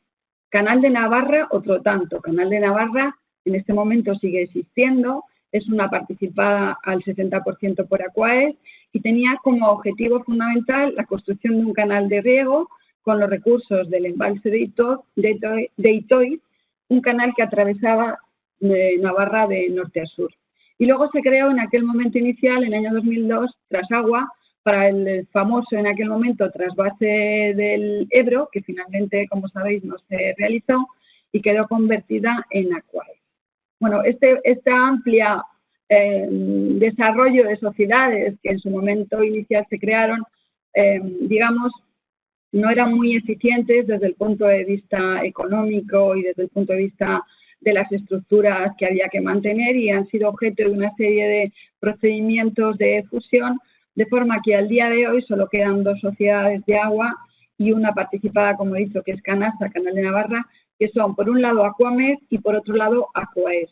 Canal de Navarra, otro tanto. Canal de Navarra en este momento sigue existiendo, es una participada al 60% por Aquaes y tenía como objetivo fundamental la construcción de un canal de riego con los recursos del embalse de Itoiz, un canal que atravesaba Navarra de norte a sur. Y luego se creó en aquel momento inicial, en el año 2002, Trasagua, para el famoso en aquel momento trasvase del Ebro, que finalmente, como sabéis, no se realizó y quedó convertida en Aquaes. Bueno, esta amplia desarrollo de sociedades que en su momento inicial se crearon, digamos, no eran muy eficientes desde el punto de vista económico y desde el punto de vista de las estructuras que había que mantener y han sido objeto de una serie de procedimientos de fusión, de forma que al día de hoy solo quedan 2 sociedades de agua y una participada, como he dicho, que es Canasa, Canal de Navarra, que son por un lado Aquamed y por otro lado Aquaes.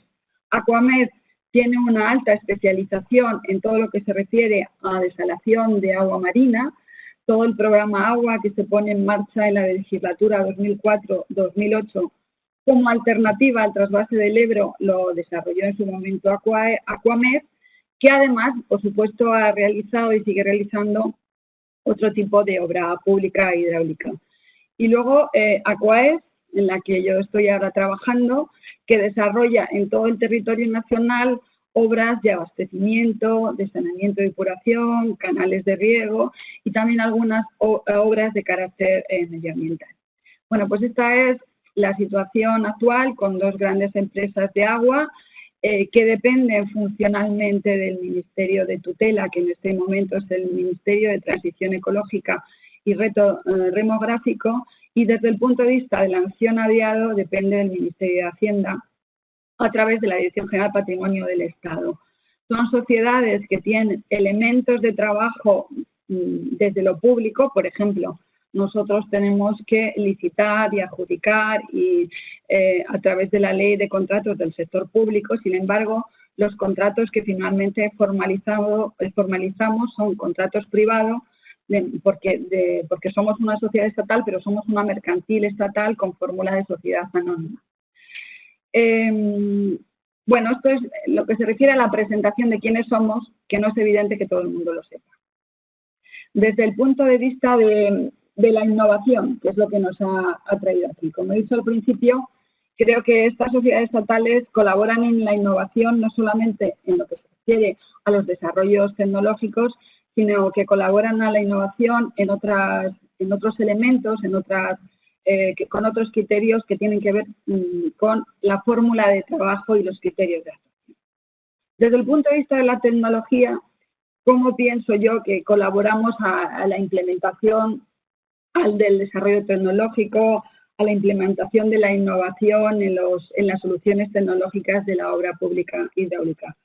Aquamed tiene una alta especialización en todo lo que se refiere a desalación de agua marina. Todo el programa agua que se pone en marcha en la legislatura 2004-2008 como alternativa al trasvase del Ebro lo desarrolló en su momento Aquamed, que además, por supuesto, ha realizado y sigue realizando otro tipo de obra pública hidráulica. Y luego Aquaes, en la que yo estoy ahora trabajando, que desarrolla en todo el territorio nacional obras de abastecimiento, de saneamiento y depuración, canales de riego y también algunas obras de carácter medioambiental. Bueno, pues esta es la situación actual con 2 grandes empresas de agua que dependen funcionalmente del Ministerio de Tutela, que en este momento es el Ministerio de Transición Ecológica y Reto Demográfico, y desde el punto de vista de la accionariado depende del Ministerio de Hacienda a través de la Dirección General de Patrimonio del Estado. Son sociedades que tienen elementos de trabajo desde lo público, por ejemplo, nosotros tenemos que licitar y adjudicar y a través de la ley de contratos del sector público. Sin embargo, los contratos que finalmente formalizamos son contratos privados porque somos una sociedad estatal, pero somos una mercantil estatal con fórmula de sociedad anónima. Bueno, esto es lo que se refiere a la presentación de quiénes somos, que no es evidente que todo el mundo lo sepa. Desde el punto de vista de la innovación, que es lo que nos ha traído aquí. Como he dicho al principio, creo que estas sociedades estatales colaboran en la innovación no solamente en lo que se refiere a los desarrollos tecnológicos, sino que colaboran a la innovación en otros elementos, con otros criterios que tienen que ver con la fórmula de trabajo y los criterios de actuación. Desde el punto de vista de la tecnología, ¿cómo pienso yo que colaboramos a la implementación del desarrollo tecnológico, a la implementación de la innovación en las soluciones tecnológicas de la obra pública hidráulica?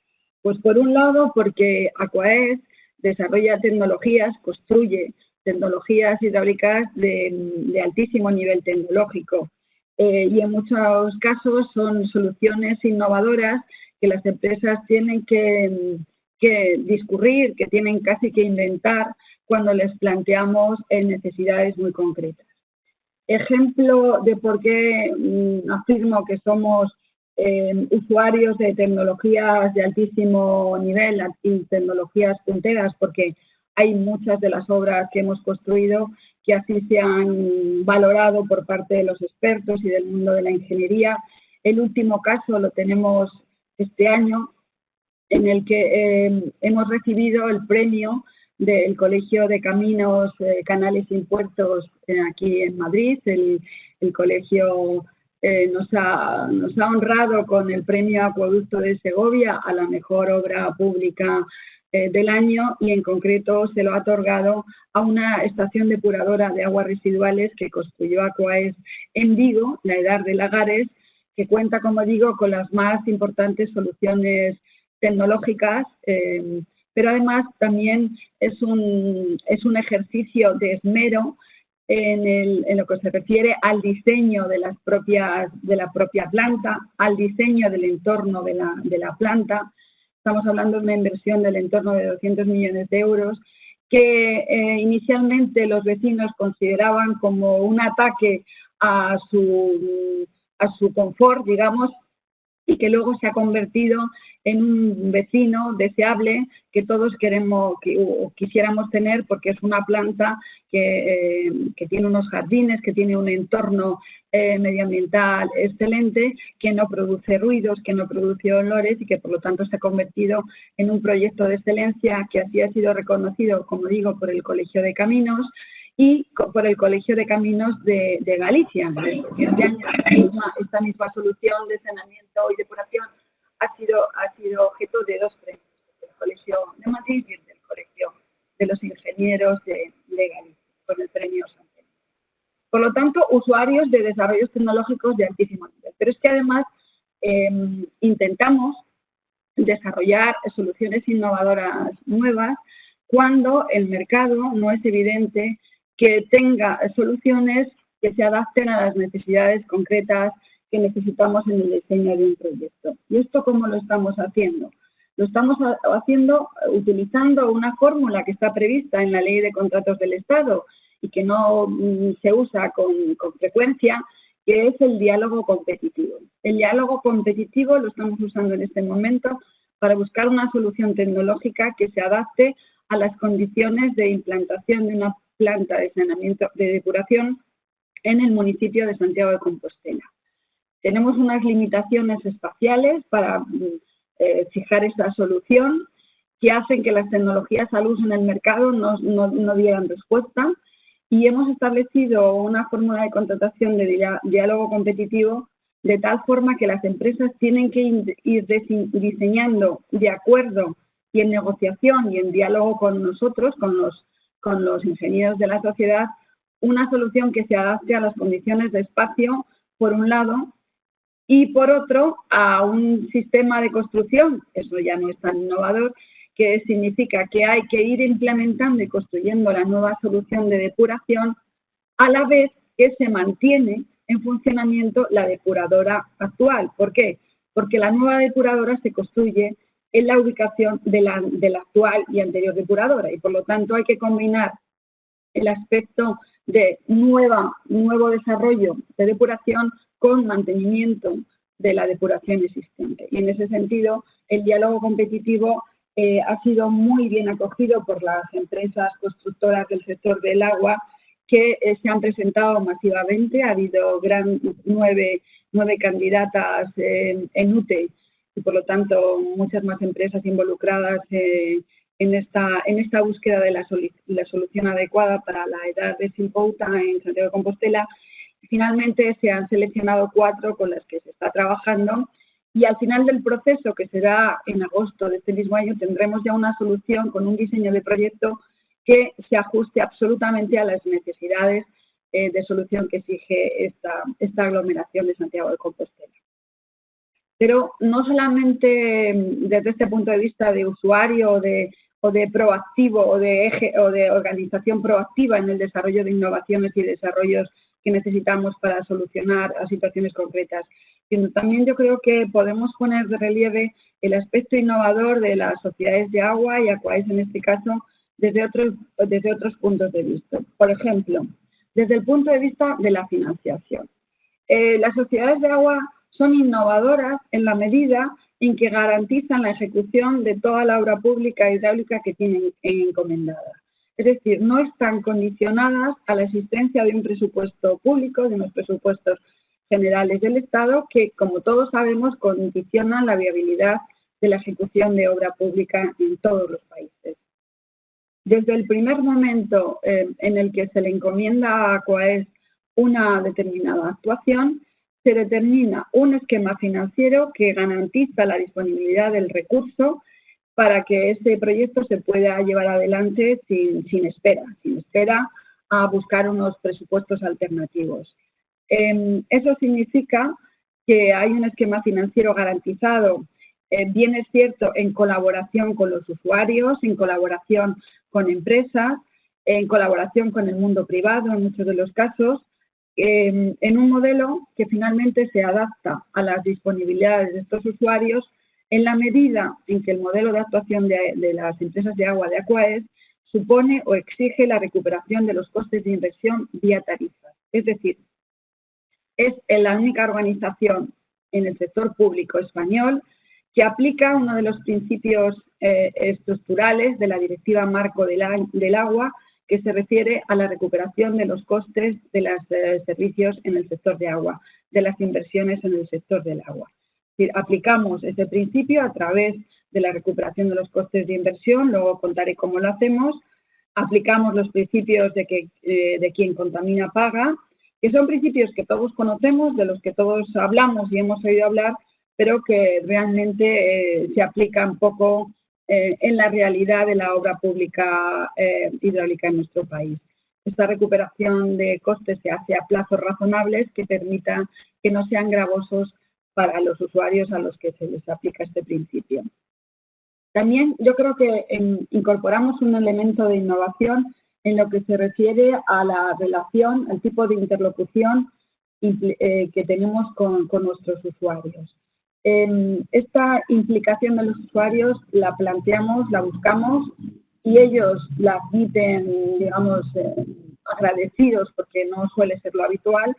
Pues por un lado, porque Aquaes desarrolla tecnologías, construye tecnologías hidráulicas de altísimo nivel tecnológico y en muchos casos son soluciones innovadoras que las empresas tienen que discurrir, que tienen casi que inventar cuando les planteamos necesidades muy concretas. Ejemplo de por qué afirmo que somos usuarios de tecnologías de altísimo nivel y tecnologías punteras, porque hay muchas de las obras que hemos construido que así se han valorado por parte de los expertos y del mundo de la ingeniería. El último caso lo tenemos este año, en el que hemos recibido el premio del Colegio de Caminos, Canales y Puertos aquí en Madrid. El colegio nos ha honrado con el premio Acueducto de Segovia a la mejor obra pública del año, y en concreto se lo ha otorgado a una estación depuradora de aguas residuales que construyó Aquaes en Vigo, la Edar de Lagares, que cuenta, como digo, con las más importantes soluciones tecnológicas, pero además también es un ejercicio de esmero en lo que se refiere al diseño de la propia planta, al diseño del entorno de la planta. Estamos hablando de una inversión del entorno de 200 millones de euros que inicialmente los vecinos consideraban como un ataque a su confort, digamos, y que luego se ha convertido en un vecino deseable que todos queremos o quisiéramos tener, porque es una planta que tiene unos jardines, que tiene un entorno medioambiental excelente, que no produce ruidos, que no produce olores y que por lo tanto se ha convertido en un proyecto de excelencia que así ha sido reconocido, como digo, por el Colegio de Caminos y por el Colegio de Caminos de Galicia. Esta misma solución de saneamiento y depuración ha sido objeto de dos premios, del Colegio de Madrid y del Colegio de los Ingenieros de Galicia, con el premio Santé. Por lo tanto, usuarios de desarrollos tecnológicos de altísimo nivel. Pero es que además intentamos desarrollar soluciones innovadoras nuevas cuando el mercado no es evidente que tenga soluciones que se adapten a las necesidades concretas que necesitamos en el diseño de un proyecto. ¿Y esto cómo lo estamos haciendo? Lo estamos haciendo utilizando una fórmula que está prevista en la Ley de Contratos del Estado y que no se usa con frecuencia, que es el diálogo competitivo. El diálogo competitivo lo estamos usando en este momento para buscar una solución tecnológica que se adapte a las condiciones de implantación de una planta de saneamiento de depuración en el municipio de Santiago de Compostela. Tenemos unas limitaciones espaciales para fijar esta solución que hacen que las tecnologías al uso en el mercado no dieran respuesta, y hemos establecido una fórmula de contratación de diálogo competitivo de tal forma que las empresas tienen que ir diseñando de acuerdo y en negociación y en diálogo con nosotros, con los ingenieros de la sociedad, una solución que se adapte a las condiciones de espacio, por un lado, y por otro, a un sistema de construcción, eso ya no es tan innovador, que significa que hay que ir implementando y construyendo la nueva solución de depuración a la vez que se mantiene en funcionamiento la depuradora actual. ¿Por qué? Porque la nueva depuradora se construye en la ubicación de la actual y anterior depuradora, y por lo tanto hay que combinar el aspecto de nuevo desarrollo de depuración con mantenimiento de la depuración existente. Y en ese sentido, el diálogo competitivo ha sido muy bien acogido por las empresas constructoras del sector del agua que se han presentado masivamente. Ha habido 9 candidatas en UTE y, por lo tanto, muchas más empresas involucradas en esta búsqueda de la solución adecuada para la edad de Silbouta en Santiago de Compostela. Finalmente se han seleccionado 4 con las que se está trabajando, y al final del proceso, que será en agosto de este mismo año, tendremos ya una solución con un diseño de proyecto que se ajuste absolutamente a las necesidades de solución que exige esta aglomeración de Santiago de Compostela. Pero no solamente desde este punto de vista de usuario o de proactivo o de organización proactiva en el desarrollo de innovaciones y desarrollos que necesitamos para solucionar a situaciones concretas, sino también yo creo que podemos poner de relieve el aspecto innovador de las sociedades de agua y Aquaes en este caso desde otros puntos de vista. Por ejemplo, desde el punto de vista de la financiación. Las sociedades de agua son innovadoras en la medida en que garantizan la ejecución de toda la obra pública hidráulica que tienen encomendada. Es decir, no están condicionadas a la existencia de un presupuesto público, de unos presupuestos generales del Estado que, como todos sabemos, condicionan la viabilidad de la ejecución de obra pública en todos los países. Desde el primer momento en el que se le encomienda a ACOAES una determinada actuación, se determina un esquema financiero que garantiza la disponibilidad del recurso para que ese proyecto se pueda llevar adelante sin espera a buscar unos presupuestos alternativos. Eso significa que hay un esquema financiero garantizado, bien es cierto, en colaboración con los usuarios, en colaboración con empresas, en colaboración con el mundo privado en muchos de los casos, en un modelo que finalmente se adapta a las disponibilidades de estos usuarios en la medida en que el modelo de actuación de las empresas de agua de ACOAES supone o exige la recuperación de los costes de inversión vía tarifas. Es decir, es la única organización en el sector público español que aplica uno de los principios estructurales de la Directiva Marco del Agua, que se refiere a la recuperación de los costes de los servicios en el sector de agua, de las inversiones en el sector del agua. Es decir, aplicamos ese principio a través de la recuperación de los costes de inversión, luego contaré cómo lo hacemos. Aplicamos los principios de quien contamina paga, que son principios que todos conocemos, de los que todos hablamos y hemos oído hablar, pero que realmente se aplican poco en la realidad de la obra pública hidráulica en nuestro país. Esta recuperación de costes se hace a plazos razonables que permitan que no sean gravosos para los usuarios a los que se les aplica este principio. También yo creo que incorporamos un elemento de innovación en lo que se refiere a la relación, al tipo de interlocución que tenemos con nuestros usuarios. Esta implicación de los usuarios la planteamos, la buscamos y ellos la admiten, digamos, agradecidos, porque no suele ser lo habitual,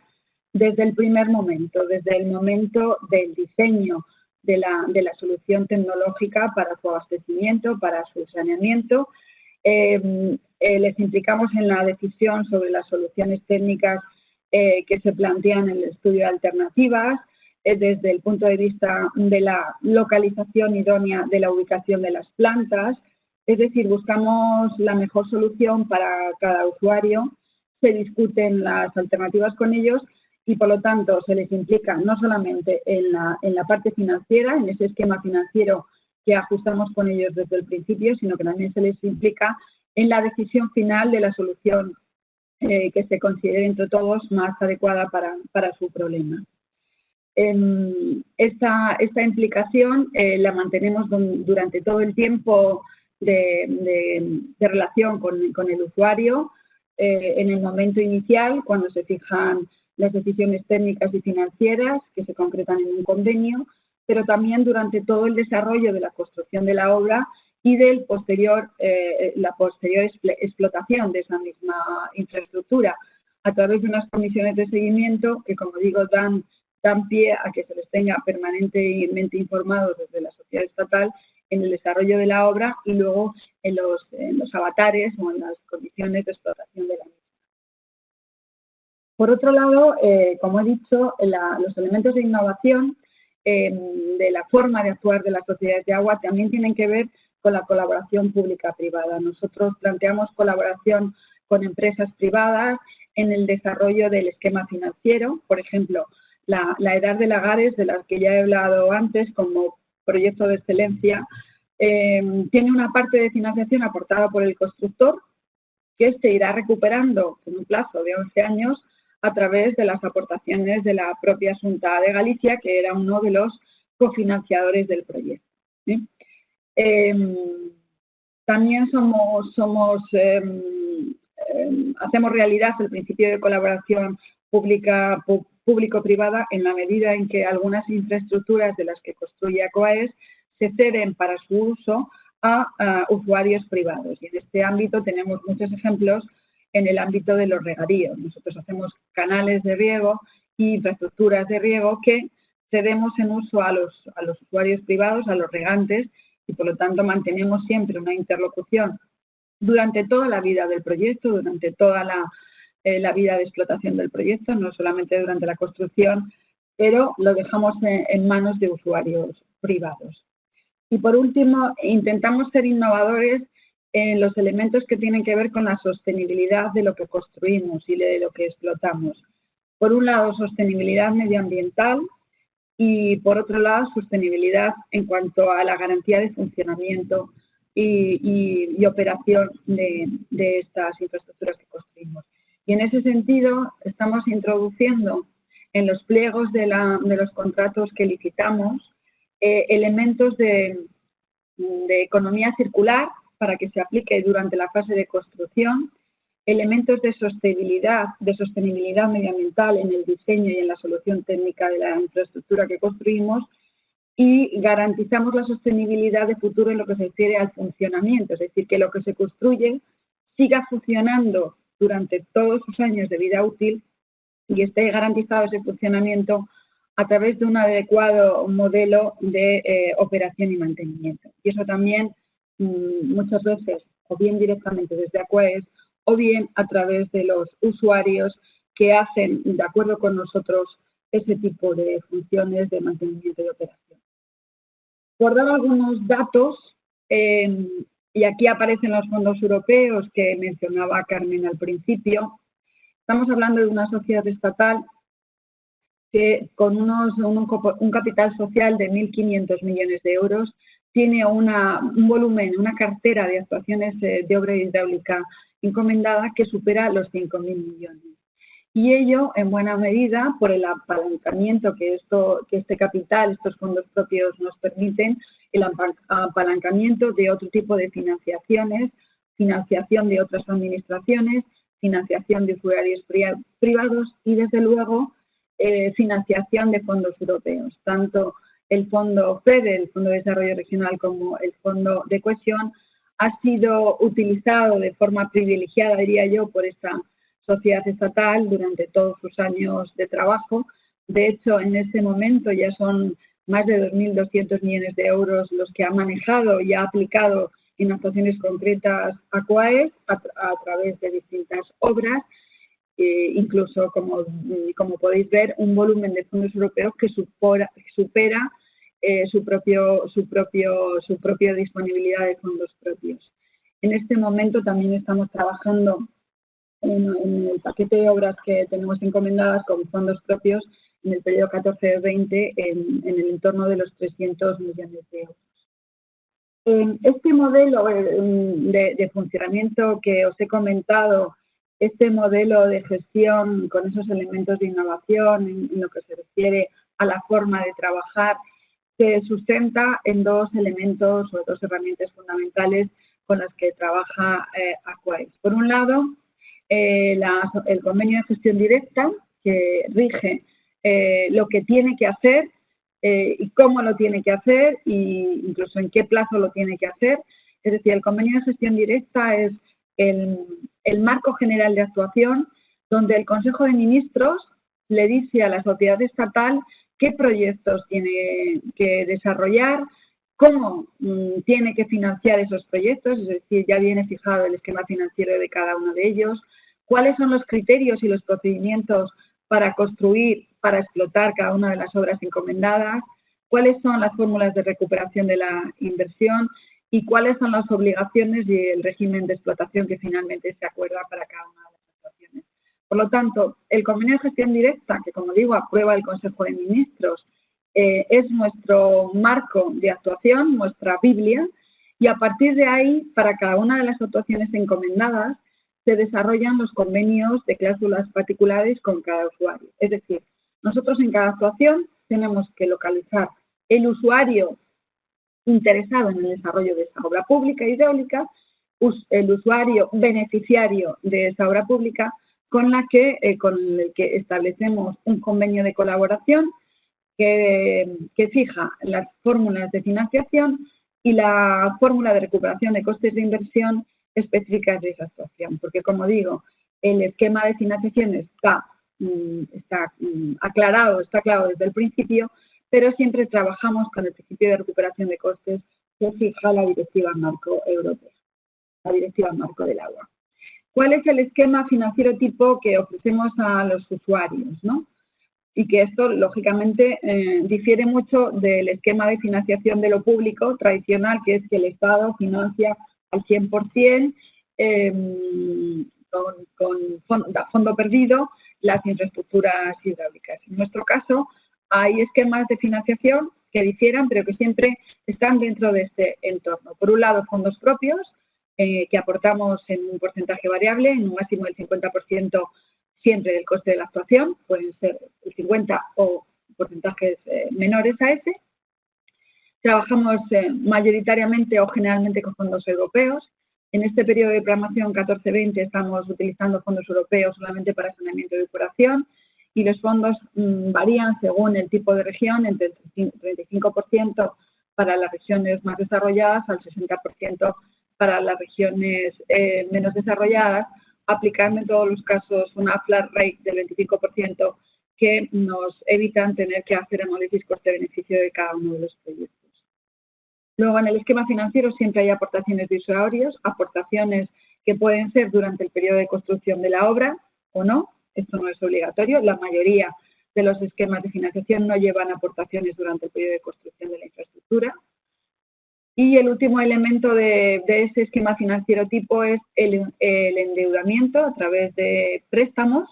desde el primer momento, desde el momento del diseño de la solución tecnológica para su abastecimiento, para su saneamiento. Les implicamos en la decisión sobre las soluciones técnicas que se plantean en el estudio de alternativas, desde el punto de vista de la localización idónea de la ubicación de las plantas, es decir, buscamos la mejor solución para cada usuario, se discuten las alternativas con ellos y, por lo tanto, se les implica no solamente en la parte financiera, en ese esquema financiero que ajustamos con ellos desde el principio, sino que también se les implica en la decisión final de la solución que se considere entre todos más adecuada para su problema. Esta implicación la mantenemos durante todo el tiempo de relación con el usuario, en el momento inicial, cuando se fijan las decisiones técnicas y financieras que se concretan en un convenio, pero también durante todo el desarrollo de la construcción de la obra y la posterior explotación de esa misma infraestructura, a través de unas comisiones de seguimiento que, como digo, dan pie a que se les tenga permanentemente informados desde la sociedad estatal en el desarrollo de la obra y luego en los avatares o en las condiciones de explotación de la misma. Por otro lado, como he dicho, los elementos de innovación de la forma de actuar de las sociedades de agua también tienen que ver con la colaboración pública-privada. Nosotros planteamos colaboración con empresas privadas en el desarrollo del esquema financiero. Por ejemplo, la Edar de Lagares, de la que ya he hablado antes como proyecto de excelencia, tiene una parte de financiación aportada por el constructor que se irá recuperando en un plazo de 11 años a través de las aportaciones de la propia Xunta de Galicia, que era uno de los cofinanciadores del proyecto. También hacemos realidad el principio de colaboración público-privada en la medida en que algunas infraestructuras de las que construye ACOAES se ceden para su uso a usuarios privados. Y en este ámbito tenemos muchos ejemplos en el ámbito de los regadíos. Nosotros hacemos canales de riego y infraestructuras de riego que cedemos en uso a los usuarios privados, a los regantes, y por lo tanto mantenemos siempre una interlocución durante toda la vida del proyecto, durante toda la vida de explotación del proyecto, no solamente durante la construcción, pero lo dejamos en manos de usuarios privados. Y por último, intentamos ser innovadores en los elementos que tienen que ver con la sostenibilidad de lo que construimos y de lo que explotamos. Por un lado, sostenibilidad medioambiental y, por otro lado, sostenibilidad en cuanto a la garantía de funcionamiento y operación de estas infraestructuras que construimos. Y en ese sentido, estamos introduciendo en los pliegos de los contratos que licitamos elementos de economía circular para que se aplique durante la fase de construcción, elementos de sostenibilidad medioambiental en el diseño y en la solución técnica de la infraestructura que construimos, y garantizamos la sostenibilidad de futuro en lo que se refiere al funcionamiento, es decir, que lo que se construye siga funcionando durante todos sus años de vida útil y esté garantizado ese funcionamiento a través de un adecuado modelo de operación y mantenimiento. Y eso también muchas veces, o bien directamente desde AQUAES, o bien a través de los usuarios que hacen, de acuerdo con nosotros, ese tipo de funciones de mantenimiento y operación. Por dar algunos datos, y aquí aparecen los fondos europeos que mencionaba Carmen al principio, estamos hablando de una sociedad estatal que con un capital social de 1.500 millones de euros tiene un volumen, una cartera de actuaciones de obra hidráulica encomendada que supera los 5.000 millones. Y ello, en buena medida, por el apalancamiento que este capital, estos fondos propios nos permiten, el apalancamiento de otro tipo de financiaciones, financiación de otras administraciones, financiación de usuarios privados y, desde luego, financiación de fondos europeos. Tanto el Fondo FEDE, el Fondo de Desarrollo Regional, como el Fondo de Cohesión, ha sido utilizado de forma privilegiada, diría yo, por esta sociedad estatal durante todos sus años de trabajo. De hecho, en ese momento ya son más de 2.200 millones de euros los que ha manejado y ha aplicado en actuaciones concretas AQUAES a través de distintas obras, incluso, como podéis ver, un volumen de fondos europeos que supera su propia disponibilidad de fondos propios. En este momento también estamos trabajando en el paquete de obras que tenemos encomendadas con fondos propios en el periodo 14-20 en el entorno de los 300 millones de euros. Este modelo de funcionamiento que os he comentado, este modelo de gestión con esos elementos de innovación en lo que se refiere a la forma de trabajar, se sustenta en dos elementos o dos herramientas fundamentales con las que trabaja AQUAES. Por un lado, el convenio de gestión directa, que rige lo que tiene que hacer y cómo lo tiene que hacer e incluso en qué plazo lo tiene que hacer. Es decir, el convenio de gestión directa es el marco general de actuación donde el Consejo de Ministros le dice a la sociedad estatal qué proyectos tiene que desarrollar, cómo tiene que financiar esos proyectos, es decir, ya viene fijado el esquema financiero de cada uno de ellos, cuáles son los criterios y los procedimientos para construir, para explotar cada una de las obras encomendadas, cuáles son las fórmulas de recuperación de la inversión y cuáles son las obligaciones y el régimen de explotación que finalmente se acuerda para cada una de las actuaciones. Por lo tanto, el convenio de gestión directa, que como digo aprueba el Consejo de Ministros, es nuestro marco de actuación, nuestra Biblia, y a partir de ahí, para cada una de las actuaciones encomendadas, se desarrollan los convenios de cláusulas particulares con cada usuario. Es decir, nosotros en cada actuación tenemos que localizar el usuario interesado en el desarrollo de esa obra pública hidráulica, el usuario beneficiario de esa obra pública, con el que establecemos un convenio de colaboración que fija las fórmulas de financiación y la fórmula de recuperación de costes de inversión específicas de esa actuación. Porque, como digo, el esquema de financiación está aclarado, está claro desde el principio, pero siempre trabajamos con el principio de recuperación de costes que fija la Directiva Marco Europea, la Directiva Marco del Agua. ¿Cuál es el esquema financiero tipo que ofrecemos a los usuarios, ¿no? Y que esto, lógicamente, difiere mucho del esquema de financiación de lo público tradicional, que es que el Estado financia al 100% a fondo perdido las infraestructuras hidráulicas. En nuestro caso, hay esquemas de financiación que difieran, pero que siempre están dentro de este entorno. Por un lado, fondos propios, que aportamos en un porcentaje variable, en un máximo del 50% siempre del coste de la actuación, pueden ser el 50 o porcentajes menores a ese. Trabajamos mayoritariamente o generalmente con fondos europeos. En este periodo de programación 14-20 estamos utilizando fondos europeos solamente para saneamiento y depuración, y los fondos varían según el tipo de región, entre el 35% para las regiones más desarrolladas al 60% para las regiones menos desarrolladas, aplicando en todos los casos una flat rate del 25% que nos evitan tener que hacer análisis coste-beneficio de cada uno de los proyectos. Luego, en el esquema financiero siempre hay aportaciones de usuarios, aportaciones que pueden ser durante el periodo de construcción de la obra o no. Esto no es obligatorio. La mayoría de los esquemas de financiación no llevan aportaciones durante el periodo de construcción de la infraestructura. Y el último elemento de ese esquema financiero tipo es el endeudamiento a través de préstamos,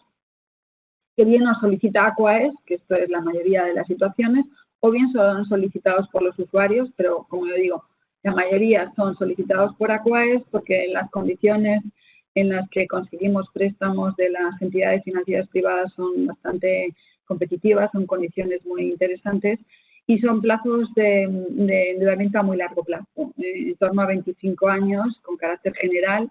que bien nos solicita Aquaes, que esto es la mayoría de las situaciones, o bien son solicitados por los usuarios, pero como yo digo, la mayoría son solicitados por Aquaes porque las condiciones en las que conseguimos préstamos de las entidades financieras privadas son bastante competitivas, son condiciones muy interesantes y son plazos de endeudamiento a muy largo plazo, en torno a 25 años con carácter general.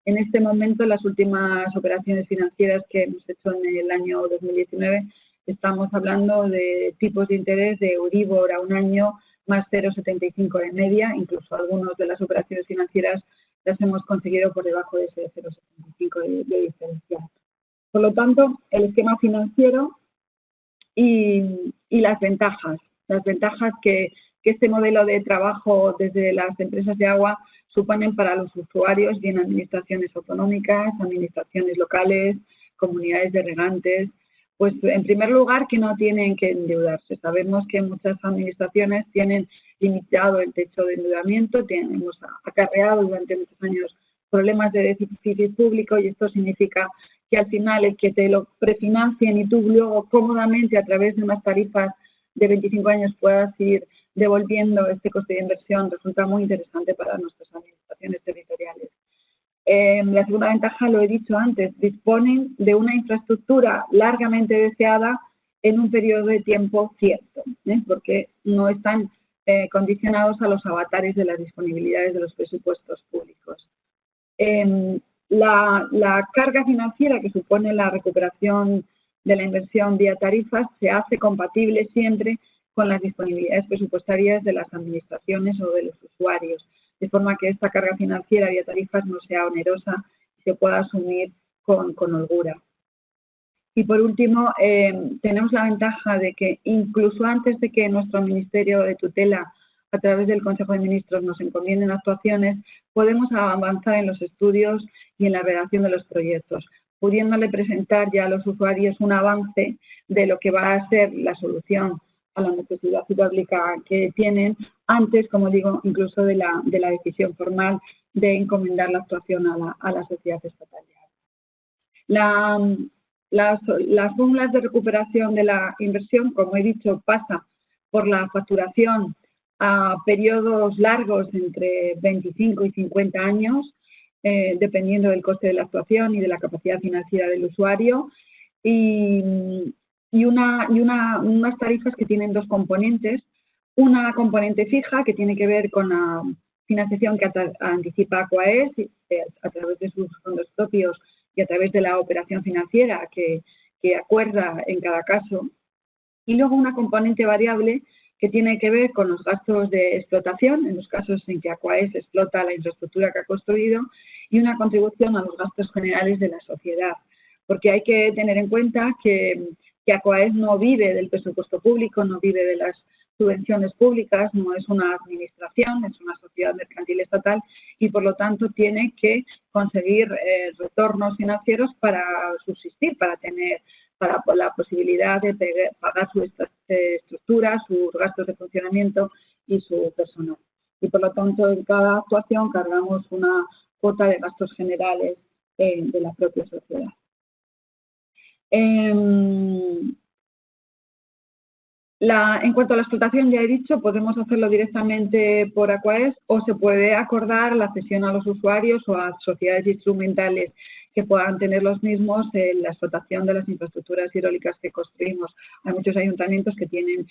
En este momento, las últimas operaciones financieras que hemos hecho en el año 2019, estamos hablando de tipos de interés de Euribor a un año más 0,75 de media, incluso algunas de las operaciones financieras las hemos conseguido por debajo de ese 0,75 de diferencial. Por lo tanto, el esquema financiero y las ventajas que este modelo de trabajo desde las empresas de agua suponen para los usuarios y en administraciones autonómicas, administraciones locales, comunidades de regantes. Pues, en primer lugar, que no tienen que endeudarse. Sabemos que muchas administraciones tienen limitado el techo de endeudamiento, hemos acarreado durante muchos años problemas de déficit público y esto significa que al final el que te lo prefinancien y tú luego cómodamente a través de unas tarifas de 25 años puedas ir devolviendo este coste de inversión resulta muy interesante para nuestras administraciones territoriales. La segunda ventaja, lo he dicho antes, disponen de una infraestructura largamente deseada en un periodo de tiempo cierto, porque no están condicionados a los avatares de las disponibilidades de los presupuestos públicos. La carga financiera que supone la recuperación de la inversión vía tarifas se hace compatible siempre con las disponibilidades presupuestarias de las administraciones o de los usuarios, de forma que esta carga financiera vía tarifas no sea onerosa y se pueda asumir con holgura. Y por último, tenemos la ventaja de que incluso antes de que nuestro Ministerio de Tutela, a través del Consejo de Ministros, nos encomienden actuaciones, podemos avanzar en los estudios y en la redacción de los proyectos, pudiéndole presentar ya a los usuarios un avance de lo que va a ser la solución a la necesidad hidráulica que tienen antes, como digo, incluso de la decisión formal de encomendar la actuación a la sociedad estatal. Las fórmulas de recuperación de la inversión, como he dicho, pasa por la facturación a periodos largos entre 25 y 50 años, dependiendo del coste de la actuación y de la capacidad financiera del usuario, y unas tarifas que tienen dos componentes. Una componente fija que tiene que ver con la financiación que anticipa Aquaes a través de sus fondos propios y a través de la operación financiera que acuerda en cada caso. Y luego una componente variable que tiene que ver con los gastos de explotación, en los casos en que Aquaes explota la infraestructura que ha construido, y una contribución a los gastos generales de la sociedad. Porque hay que tener en cuenta que Aquaes no vive del presupuesto público, no vive de las subvenciones públicas, no es una administración, es una sociedad mercantil estatal y por lo tanto tiene que conseguir retornos financieros para subsistir, para la posibilidad de pagar su estructura, sus gastos de funcionamiento y su personal. Y por lo tanto en cada actuación cargamos una cuota de gastos generales de la propia sociedad. En cuanto a la explotación, ya he dicho, podemos hacerlo directamente por Aquaes o se puede acordar la cesión a los usuarios o a sociedades instrumentales que puedan tener los mismos en la explotación de las infraestructuras hidráulicas que construimos. Hay muchos ayuntamientos que tienen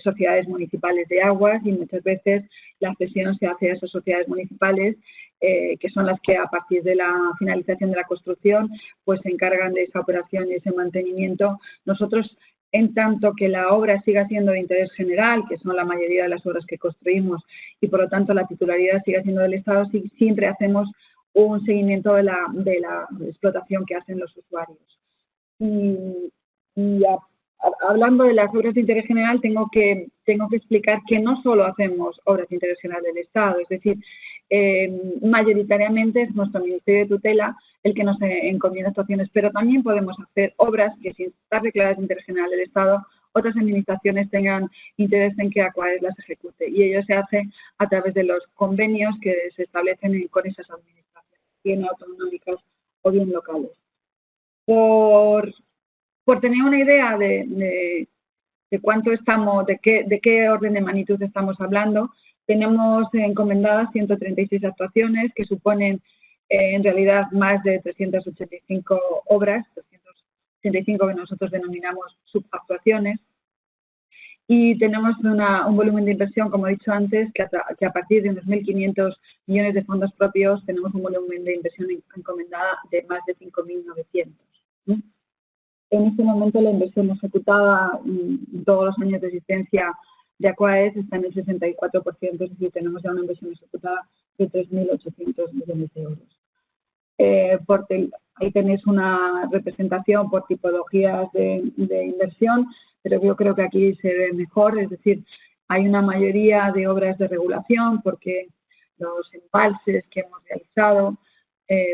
sociedades municipales de aguas y muchas veces la cesión se hace a esas sociedades municipales que son las que a partir de la finalización de la construcción pues se encargan de esa operación y ese mantenimiento. Nosotros, en tanto que la obra siga siendo de interés general, que son la mayoría de las obras que construimos, y por lo tanto la titularidad siga siendo del Estado, siempre hacemos un seguimiento de la explotación que hacen los usuarios. Hablando de las obras de interés general, tengo que explicar que no solo hacemos obras de interés general del Estado, es decir, mayoritariamente es nuestro Ministerio de Tutela el que nos encomienda actuaciones, pero también podemos hacer obras que sin estar declaradas de interés general del Estado, otras administraciones tengan interés en que Aquaes las ejecute y ello se hace a través de los convenios que se establecen con esas administraciones, bien autonómicas o bien locales. Por tener una idea de cuánto estamos, de qué orden de magnitud estamos hablando, tenemos encomendadas 136 actuaciones que suponen en realidad más de 385 obras, 385 que nosotros denominamos subactuaciones. Y tenemos un volumen de inversión, como he dicho antes, que a partir de unos 1.500 millones de fondos propios tenemos un volumen de inversión encomendada de más de 5.900. En este momento la inversión ejecutada en todos los años de existencia de Aquaes está en el 64%, es decir, tenemos ya una inversión ejecutada de 3.800 millones de euros. Ahí tenéis una representación por tipologías de inversión, pero yo creo que aquí se ve mejor, es decir, hay una mayoría de obras de regulación porque los embalses que hemos realizado,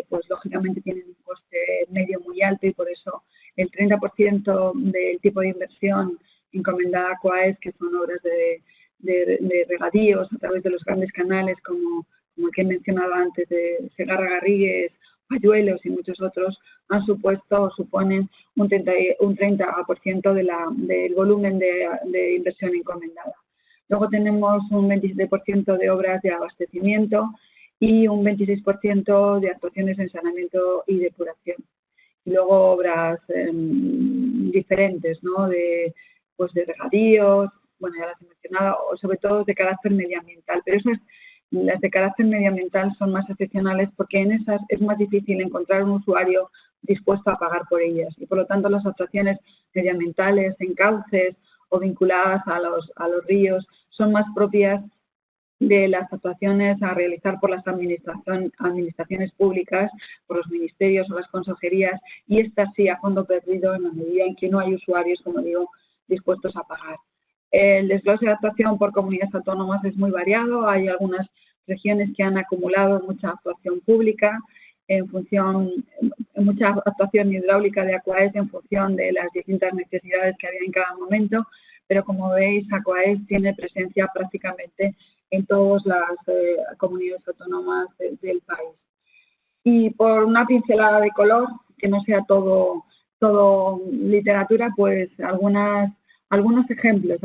pues lógicamente tienen un coste medio muy alto y por eso el 30% del tipo de inversión encomendada a Aquaes, que son obras de regadíos a través de los grandes canales como el que he mencionado antes de Segarra-Garrigues, Payuelos y muchos otros, han supuesto o suponen un 30% del volumen de inversión encomendada. Luego tenemos un 27% de obras de abastecimiento y un 26% de actuaciones en saneamiento y depuración. Y luego obras diferentes, ¿no? De regadíos, bueno, ya las he mencionado, o sobre todo de carácter medioambiental, pero las de carácter medioambiental son más excepcionales porque en esas es más difícil encontrar un usuario dispuesto a pagar por ellas y por lo tanto las actuaciones medioambientales en cauces o vinculadas a los ríos son más propias de las actuaciones a realizar por las administraciones públicas, por los ministerios o las consejerías y estas sí a fondo perdido en la medida en que no hay usuarios, como digo, dispuestos a pagar. El desglose de actuación por comunidades autónomas es muy variado. Hay algunas regiones que han acumulado mucha actuación pública, mucha actuación hidráulica de Aquaes en función de las distintas necesidades que había en cada momento, pero como veis, Aquaes tiene presencia prácticamente en todas las comunidades autónomas del país. Y por una pincelada de color, que no sea todo literatura, pues algunos ejemplos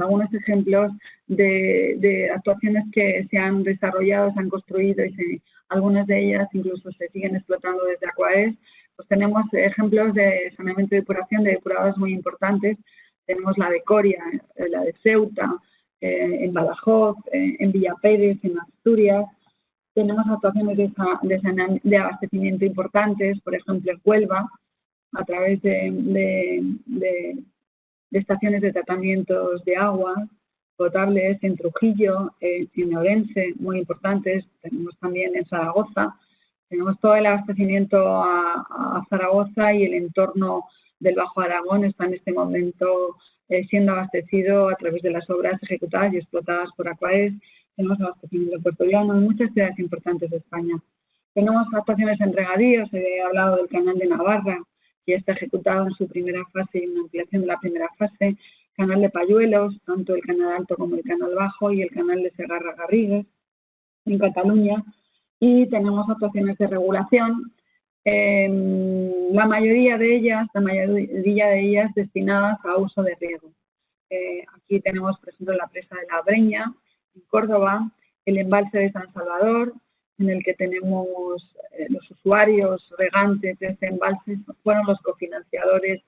de actuaciones que se han desarrollado, se han construido y algunas de ellas incluso se siguen explotando desde Aquaes. Pues tenemos ejemplos de saneamiento y depuración de depuradores muy importantes. Tenemos la de Coria, la de Ceuta, en Badajoz, en Villapérez, en Asturias. Tenemos actuaciones de abastecimiento importantes, por ejemplo en Huelva, a través de estaciones de tratamientos de agua potables, en Trujillo, en Orense, muy importantes. Tenemos también en Zaragoza. Tenemos todo el abastecimiento a Zaragoza y el entorno del Bajo Aragón está en este momento siendo abastecido a través de las obras ejecutadas y explotadas por Aquaes. Tenemos abastecimiento de Puerto Llano en muchas ciudades importantes de España. Tenemos actuaciones en regadíos, he hablado del canal de Navarra, que ya está ejecutado en su primera fase y una ampliación de la primera fase, canal de Payuelos, tanto el canal alto como el canal bajo, y el canal de Segarra-Garrigues en Cataluña, y tenemos actuaciones de regulación, la mayoría de ellas destinadas a uso de riego. Aquí tenemos, por ejemplo, la presa de la Breña, en Córdoba, el embalse de San Salvador, en el que tenemos los usuarios regantes de este embalse, fueron los cofinanciadores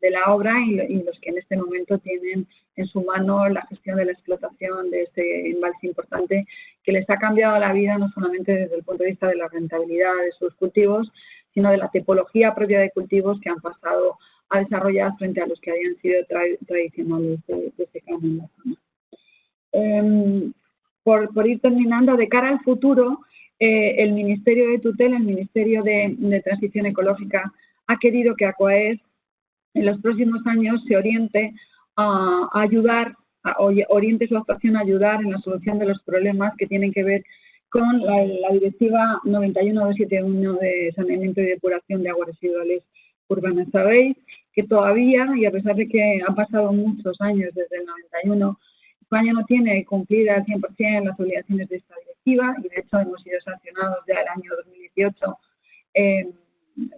de la obra y los que en este momento tienen en su mano la gestión de la explotación de este embalse importante, que les ha cambiado la vida no solamente desde el punto de vista de la rentabilidad de sus cultivos, sino de la tipología propia de cultivos que han pasado a desarrollar frente a los que habían sido tradicionales de secano en la zona. Por ir terminando, de cara al futuro, el Ministerio de Tutela, el Ministerio de Transición Ecológica, ha querido que Aquaes en los próximos años se oriente a ayudar, oriente su actuación a ayudar en la solución de los problemas que tienen que ver con la Directiva 91/271 de saneamiento y depuración de aguas residuales urbanas. Sabéis que todavía, y a pesar de que han pasado muchos años desde el 91, España no tiene cumplidas al 100% las obligaciones de esta directiva, y de hecho hemos sido sancionados ya el año 2018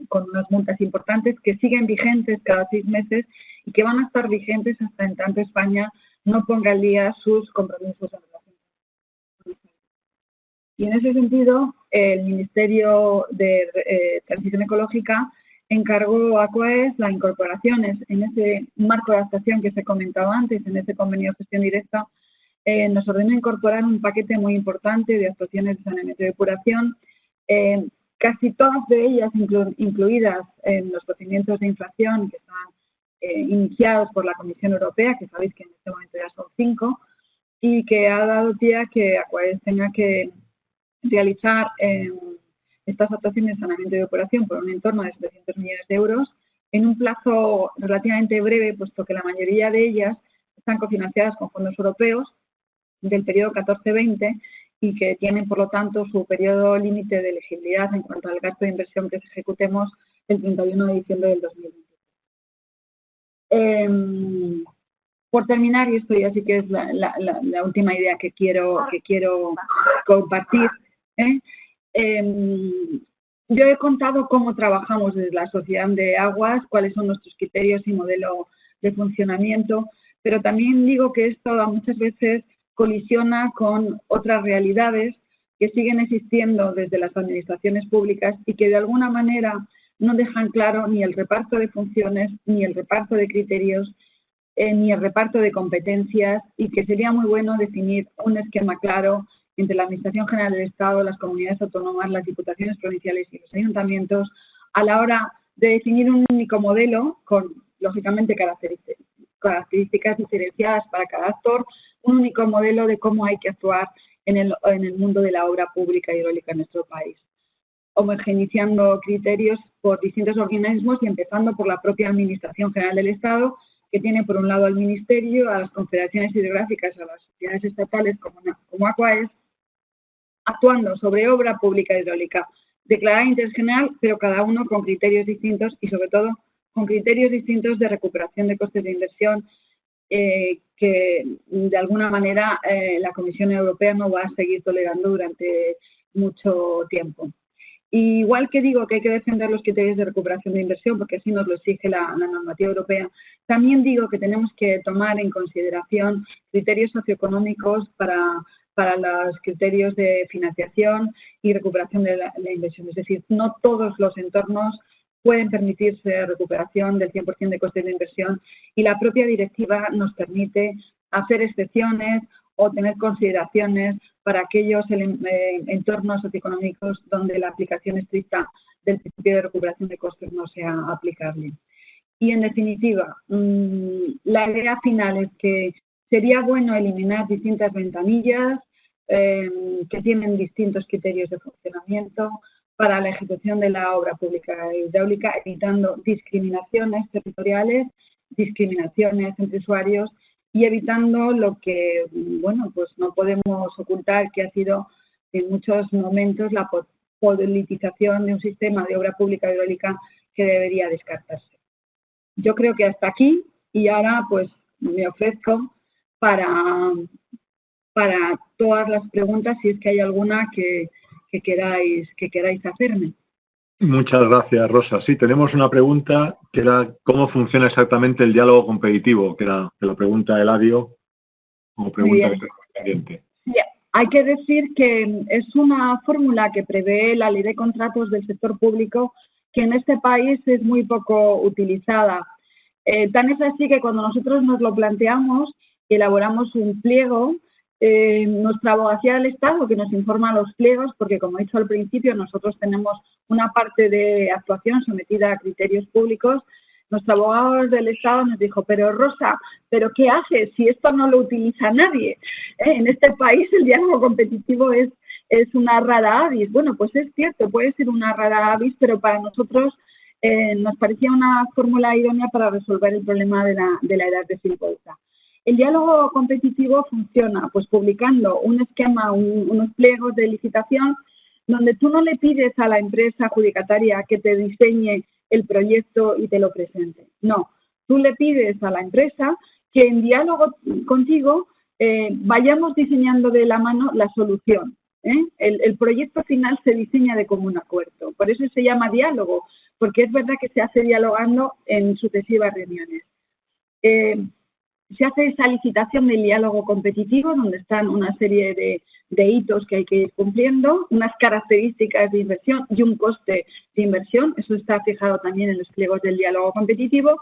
con unas multas importantes que siguen vigentes cada 6 meses y que van a estar vigentes hasta en tanto España no ponga al día sus compromisos en relación con esto. Y en ese sentido, el Ministerio de Transición Ecológica encargó a Aquaes la incorporación en ese marco de actuación que se comentaba antes, en ese convenio de gestión directa, nos ordenó incorporar un paquete muy importante de actuaciones de saneamiento y depuración, casi todas de ellas incluidas en los procedimientos de infracción que están iniciados por la Comisión Europea, que sabéis que en este momento ya son 5, y que ha dado pie a que Aquaes tenga que realizar estas actuaciones de saneamiento y depuración por un entorno de 700 millones de euros en un plazo relativamente breve, puesto que la mayoría de ellas están cofinanciadas con fondos europeos del periodo 14-20 y que tienen, por lo tanto, su periodo límite de elegibilidad en cuanto al gasto de inversión que ejecutemos el 31 de diciembre del 2020. Por terminar, y esto ya sí que es la última idea que quiero compartir, yo he contado cómo trabajamos desde la Sociedad de Aguas, cuáles son nuestros criterios y modelo de funcionamiento, pero también digo que esto muchas veces colisiona con otras realidades que siguen existiendo desde las administraciones públicas y que de alguna manera no dejan claro ni el reparto de funciones, ni el reparto de criterios, ni el reparto de competencias, y que sería muy bueno definir un esquema claro entre la Administración General del Estado, las comunidades autónomas, las diputaciones provinciales y los ayuntamientos a la hora de definir un único modelo con, lógicamente, características diferenciadas para cada actor, un único modelo de cómo hay que actuar en el mundo de la obra pública hidráulica en nuestro país, homogeneizando criterios por distintos organismos y empezando por la propia Administración General del Estado, que tiene por un lado al Ministerio, a las confederaciones hidrográficas, a las sociedades estatales como Aquaes, actuando sobre obra pública hidráulica declarada de interés general, pero cada uno con criterios distintos y sobre todo con criterios distintos de recuperación de costes de inversión que de alguna manera la Comisión Europea no va a seguir tolerando durante mucho tiempo. Y igual que digo que hay que defender los criterios de recuperación de inversión, porque así nos lo exige la normativa europea, también digo que tenemos que tomar en consideración criterios socioeconómicos para los criterios de financiación y recuperación de la inversión. Es decir, no todos los entornos pueden permitirse recuperación del 100% de costes de inversión, y la propia directiva nos permite hacer excepciones o tener consideraciones para aquellos entornos socioeconómicos donde la aplicación estricta del principio de recuperación de costes no sea aplicable. Y en definitiva, la idea final es que sería bueno eliminar distintas ventanillas que tienen distintos criterios de funcionamiento, para la ejecución de la obra pública hidráulica, evitando discriminaciones territoriales, discriminaciones entre usuarios y evitando lo que, bueno, pues no podemos ocultar, que ha sido en muchos momentos la politización de un sistema de obra pública hidráulica que debería descartarse. Yo creo que hasta aquí, y ahora pues me ofrezco para todas las preguntas, si es que hay alguna que queráis hacerme. Muchas gracias, Rosa. Sí, tenemos una pregunta que era ¿cómo funciona exactamente el diálogo competitivo? Que era la pregunta Eladio como pregunta que tenemos pendiente. Sí, hay que decir que es una fórmula que prevé la Ley de Contratos del Sector Público, que en este país es muy poco utilizada. Tan es así que cuando nosotros nos lo planteamos y elaboramos un pliego, nuestra abogacía del Estado, que nos informa los pliegos, porque como he dicho al principio, nosotros tenemos una parte de actuación sometida a criterios públicos, nuestro abogado del Estado nos dijo, pero Rosa, ¿pero qué haces si esto no lo utiliza nadie? En este país el diálogo competitivo es una rara avis. Bueno, pues es cierto, puede ser una rara avis, pero para nosotros nos parecía una fórmula idónea para resolver el problema de la edad de bolsa. El diálogo competitivo funciona pues publicando un esquema, unos pliegos de licitación donde tú no le pides a la empresa adjudicataria que te diseñe el proyecto y te lo presente. No, tú le pides a la empresa que en diálogo contigo vayamos diseñando de la mano la solución. El proyecto final se diseña de común acuerdo. Por eso se llama diálogo, porque es verdad que se hace dialogando en sucesivas reuniones. Se hace esa licitación del diálogo competitivo, donde están una serie de hitos que hay que ir cumpliendo, unas características de inversión y un coste de inversión. Eso está fijado también en los pliegos del diálogo competitivo.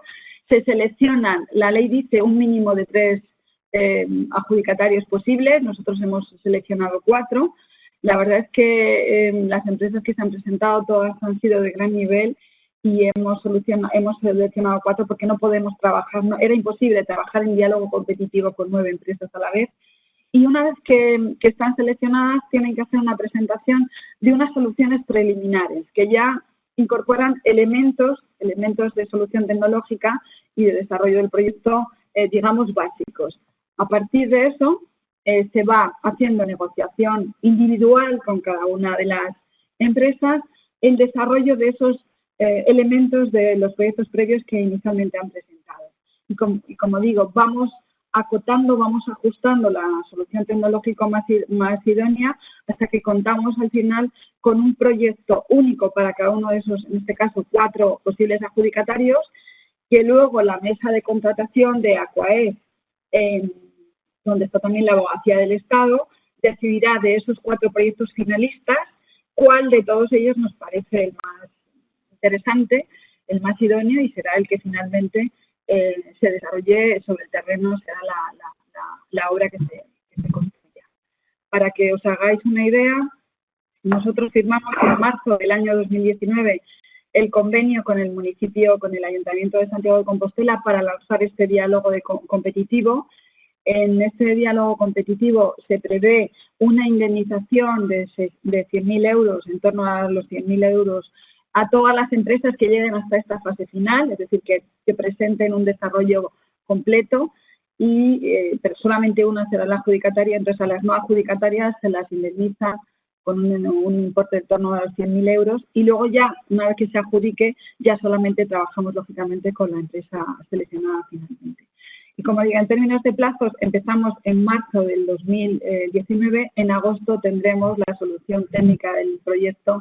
Se seleccionan, la ley dice, un mínimo de 3 adjudicatarios posibles. Nosotros hemos seleccionado 4. La verdad es que las empresas que se han presentado todas han sido de gran nivel y hemos seleccionado 4 porque no podemos trabajar, era imposible trabajar en diálogo competitivo con 9 empresas a la vez. Y una vez que están seleccionadas, tienen que hacer una presentación de unas soluciones preliminares que ya incorporan elementos de solución tecnológica y de desarrollo del proyecto, digamos, básicos. A partir de eso, se va haciendo negociación individual con cada una de las empresas, el desarrollo de esos elementos de los proyectos previos que inicialmente han presentado. Y como digo, vamos acotando, vamos ajustando la solución tecnológica más idónea hasta que contamos al final con un proyecto único para cada uno de esos, en este caso, 4 posibles adjudicatarios, que luego la mesa de contratación de Aquae, donde está también la abogacía del Estado, decidirá de esos 4 proyectos finalistas cuál de todos ellos nos parece el más interesante, el más idóneo, y será el que finalmente se desarrolle sobre el terreno, será la obra que se construya. Para que os hagáis una idea, nosotros firmamos en marzo del año 2019 el convenio con el municipio, con el Ayuntamiento de Santiago de Compostela para lanzar este diálogo competitivo. En este diálogo competitivo se prevé una indemnización de 100.000 euros, en torno a los 100.000 euros, a todas las empresas que lleguen hasta esta fase final, es decir, que presenten un desarrollo completo, pero solamente una será la adjudicataria. Entonces, a las no adjudicatarias se las indemniza con un importe en torno a los 100.000 euros, y luego ya, una vez que se adjudique, ya solamente trabajamos, lógicamente, con la empresa seleccionada finalmente. Y como digo, en términos de plazos, empezamos en marzo del 2019, en agosto tendremos la solución técnica del proyecto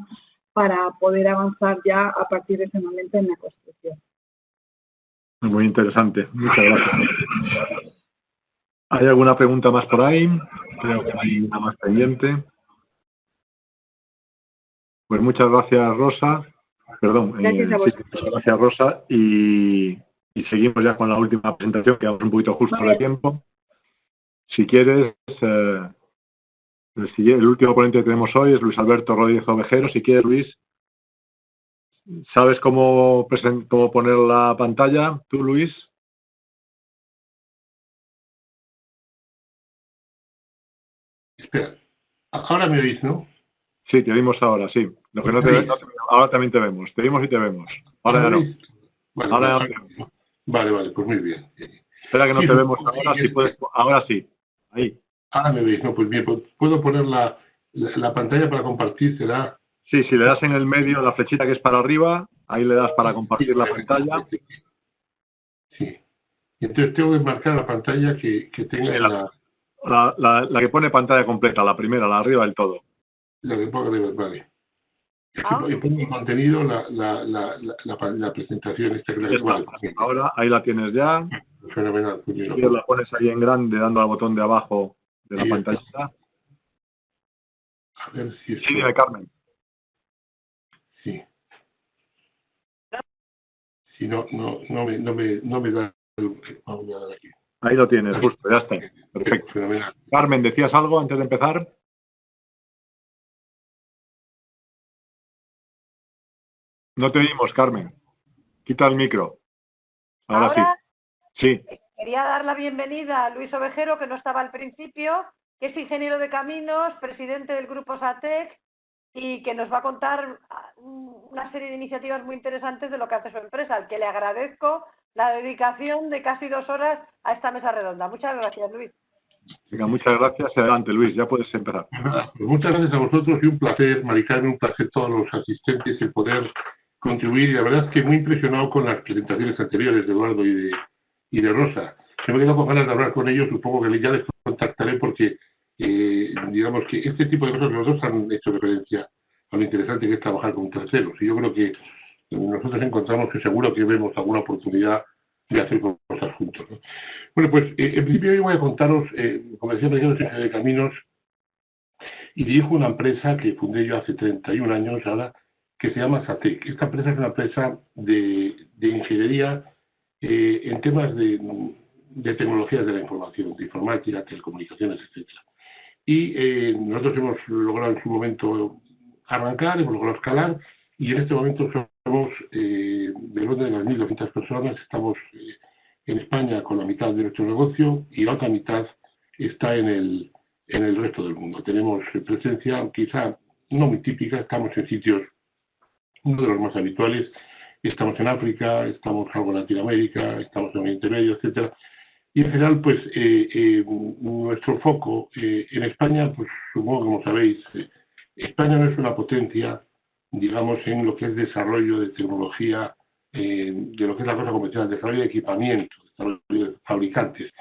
para poder avanzar ya a partir de ese momento en la construcción. Muy interesante, muchas gracias. ¿Hay alguna pregunta más por ahí? Creo que hay una más pendiente. Pues muchas gracias, Rosa. Perdón, gracias a vosotros. muchas gracias, Rosa. Y seguimos ya con la última presentación, que vamos un poquito justo de tiempo. Si quieres, el último ponente que tenemos hoy es Luis Alberto Rodríguez Ovejero. Si quieres, Luis, ¿sabes cómo poner la pantalla? ¿Tú, Luis? Espera, ahora me oís, ¿no? Sí, te vimos ahora, sí. Lo que ahora también te vemos. Te vimos y te vemos. Ahora ya no. Vale, Ahora ya vale, no. vale, pues muy bien. Espera que no Sí, te vemos sí, ahora, si puedes. Ahora sí. Ahí. Ahora me veis, no, pues bien, pues puedo poner la pantalla para compartir, será. Sí, si le das en el medio la flechita que es para arriba, ahí le das para compartir la pantalla. Sí. Y entonces tengo que marcar la pantalla que tenga la que pone pantalla completa, la primera, la de arriba del todo. la que ponga arriba, vale. Y pongo el contenido, la presentación esta que la Vale. Ahora ahí la tienes ya. Fenomenal. Pues Y la pones ahí en grande dando al botón de abajo de la pantalla. A ver si esto... Sí, dime, Carmen. Sí. Si no me da... Vamos a dar aquí. Ahí lo tienes, justo, ya está. Perfecto. Fenomenal. Carmen, ¿decías algo antes de empezar? No te oímos, Carmen. Quita el micro. Ahora sí. Sí. Quería dar la bienvenida a Luis Ovejero, que no estaba al principio, que es ingeniero de caminos, presidente del grupo SATEC y que nos va a contar una serie de iniciativas muy interesantes de lo que hace su empresa, al que le agradezco la dedicación de casi 2 horas a esta mesa redonda. Muchas gracias, Luis. Venga, muchas gracias. Adelante, Luis, ya puedes empezar. Pues muchas gracias a vosotros y un placer, Mari Carmen, un placer todos los asistentes el poder contribuir. Y la verdad es que muy impresionado con las presentaciones anteriores de Eduardo y de Rosa. Se me he quedado con ganas de hablar con ellos, supongo que ya les contactaré porque digamos que este tipo de cosas, los dos han hecho referencia a lo interesante que es trabajar con terceros. Y yo creo que nosotros encontramos que seguro que vemos alguna oportunidad de hacer cosas juntos, ¿no? Bueno, pues en principio yo voy a contaros, como decía, soy ingeniero de caminos y dirijo una empresa que fundé yo hace 31 años ahora, que se llama SATEC. Esta empresa es una empresa de ingeniería en temas de tecnologías de la información, de informática, telecomunicaciones, etc. Y nosotros hemos logrado en su momento arrancar, hemos logrado escalar, y en este momento somos del orden de las 1.200 personas. Estamos en España con la mitad de nuestro negocio y la otra mitad está en el resto del mundo. Tenemos presencia quizá no muy típica, estamos en sitios uno de los más habituales, estamos en África, estamos algo en Latinoamérica, estamos en Oriente Medio, etcétera. Y en general, pues nuestro foco en España, pues supongo que como sabéis, España no es una potencia, digamos, en lo que es desarrollo de tecnología, de lo que es la cosa convencional, desarrollo de equipamiento, desarrollo de fabricantes,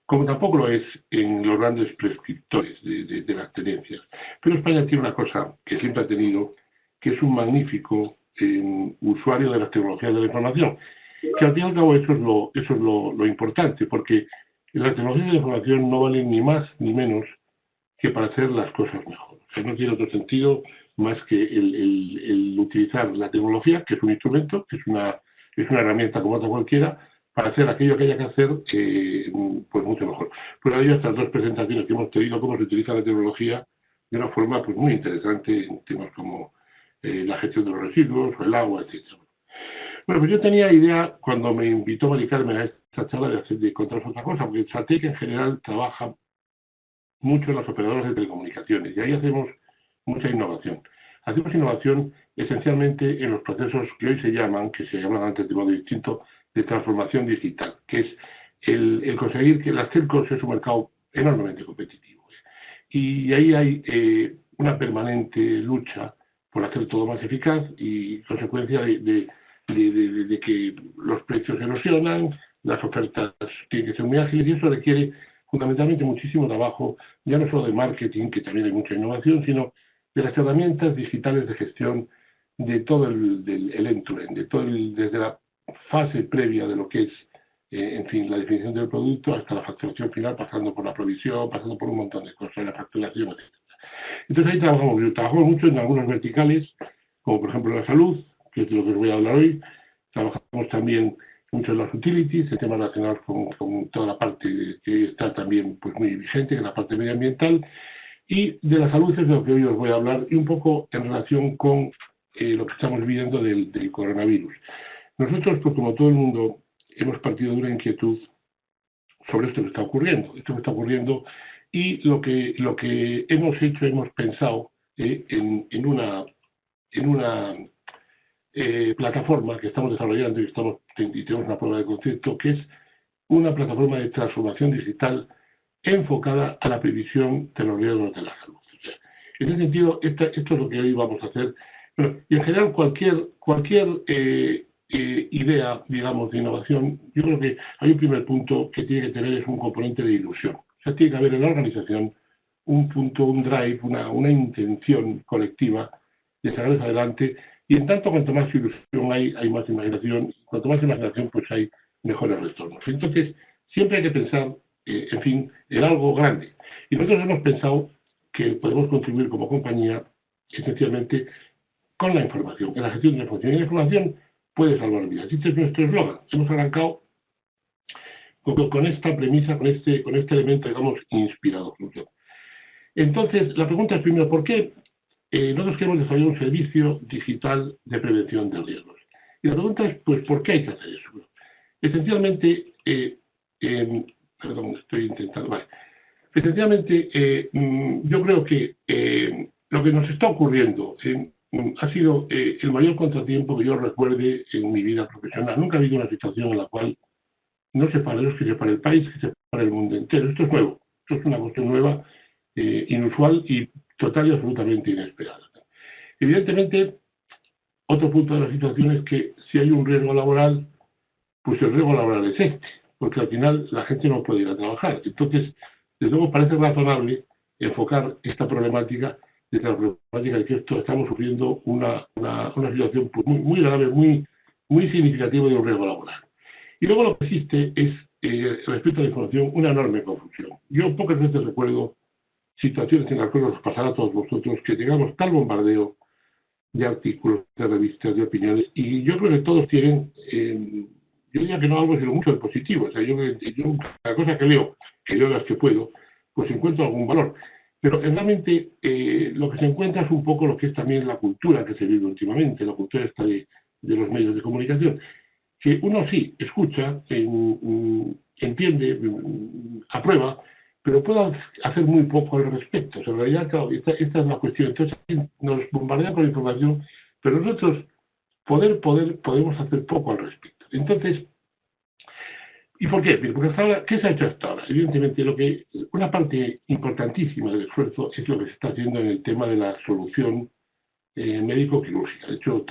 como tampoco lo es en los grandes prescriptores de las tenencias. Pero España tiene una cosa que siempre ha tenido, que es un magnífico usuario de las tecnologías de la información, que al fin y al cabo eso es lo importante, porque las tecnologías de la información no valen ni más ni menos que para hacer las cosas mejor. O sea, no tiene otro sentido más que el utilizar la tecnología, que es un instrumento, que es una herramienta como otra cualquiera, para hacer aquello que haya que hacer, pues mucho mejor. Por ello, estas dos presentaciones que hemos tenido, cómo se utiliza la tecnología de una forma pues muy interesante en temas como la gestión de los residuos, o el agua, etc. Bueno, pues yo tenía idea, cuando me invitó Mari Carmen a esta charla, de contaros otra cosa, porque SATEC en general trabaja mucho en las operadoras de telecomunicaciones y ahí hacemos mucha innovación. Hacemos innovación esencialmente en los procesos que hoy se llaman, que se llaman antes de modo distinto, de transformación digital, que es el conseguir que las telcos es un mercado enormemente competitivo. Y ahí hay una permanente lucha por hacer todo más eficaz y consecuencia de que los precios erosionan, las ofertas tienen que ser muy ágiles y eso requiere fundamentalmente muchísimo trabajo, ya no solo de marketing, que también hay mucha innovación, sino de las herramientas digitales de gestión de todo el end-to-end, desde la fase previa de lo que es, en fin, la definición del producto hasta la facturación final, pasando por la provisión, pasando por un montón de cosas, la facturación, etc. Entonces ahí trabajamos mucho en algunos verticales, como por ejemplo la salud, que es de lo que os voy a hablar hoy. Trabajamos también mucho en las utilities, el tema relacionado con toda la parte que está también pues muy vigente, que es la parte medioambiental, y de la salud es de lo que hoy os voy a hablar, y un poco en relación con lo que estamos viviendo del coronavirus. Nosotros, pues como todo el mundo, hemos partido de una inquietud sobre esto que está ocurriendo, y lo que hemos hecho, hemos pensado, en una plataforma que estamos desarrollando y tenemos una prueba de concepto, que es una plataforma de transformación digital enfocada a la previsión de los riesgos de la salud. O sea, en ese sentido, esto es lo que hoy vamos a hacer. Bueno, y en general, cualquier idea, digamos, de innovación, yo creo que hay un primer punto que tiene que tener, es un componente de ilusión. O sea, tiene que haber en la organización un punto, un drive, una intención colectiva de sacarles adelante, y en tanto cuanto más ilusión hay más imaginación, cuanto más imaginación pues hay mejores retornos. Entonces, siempre hay que pensar, en fin, en algo grande. Y nosotros hemos pensado que podemos contribuir como compañía, esencialmente, con la información, en la gestión de la información. Y la información puede salvar vidas. Este es nuestro eslogan. Hemos arrancado con esta premisa, con este elemento, digamos, inspirador. Entonces, la pregunta es primero, ¿por qué nosotros queremos desarrollar un servicio digital de prevención de riesgos? Y la pregunta es, pues, ¿por qué hay que hacer eso? Bueno, esencialmente, perdón, estoy intentando, vale. Esencialmente, yo creo que lo que nos está ocurriendo ha sido el mayor contratiempo que yo recuerde en mi vida profesional. Nunca ha habido una situación en la cual no se para Dios, que se para el país, que se para el mundo entero. Esto es nuevo, esto es una cuestión nueva, inusual y total y absolutamente inesperada. Evidentemente, otro punto de la situación es que si hay un riesgo laboral, pues el riesgo laboral es este, porque al final la gente no puede ir a trabajar. Entonces, desde luego parece razonable enfocar esta problemática desde la problemática de que estamos sufriendo una situación pues, muy grave, muy significativa de un riesgo laboral. Y luego lo que existe es, respecto a la información, una enorme confusión. Yo pocas veces recuerdo situaciones en las cuales os pasará a todos vosotros que tengamos tal bombardeo de artículos, de revistas, de opiniones, y yo creo que todos tienen, yo diría que no algo, sino mucho de positivo. O sea, yo la cosa que leo, las que puedo, pues encuentro algún valor. Pero realmente lo que se encuentra es un poco lo que es también la cultura que se vive últimamente, la cultura esta de los medios de comunicación, que uno sí escucha, entiende, aprueba, pero puede hacer muy poco al respecto. O sea, en realidad, claro, esta es la cuestión. Entonces nos bombardean con información, pero nosotros podemos hacer poco al respecto. Entonces, ¿y por qué? Porque hasta ahora, ¿qué se ha hecho hasta ahora? Evidentemente, una parte importantísima del esfuerzo es lo que se está haciendo en el tema de la solución médico-quirúrgica. De hecho,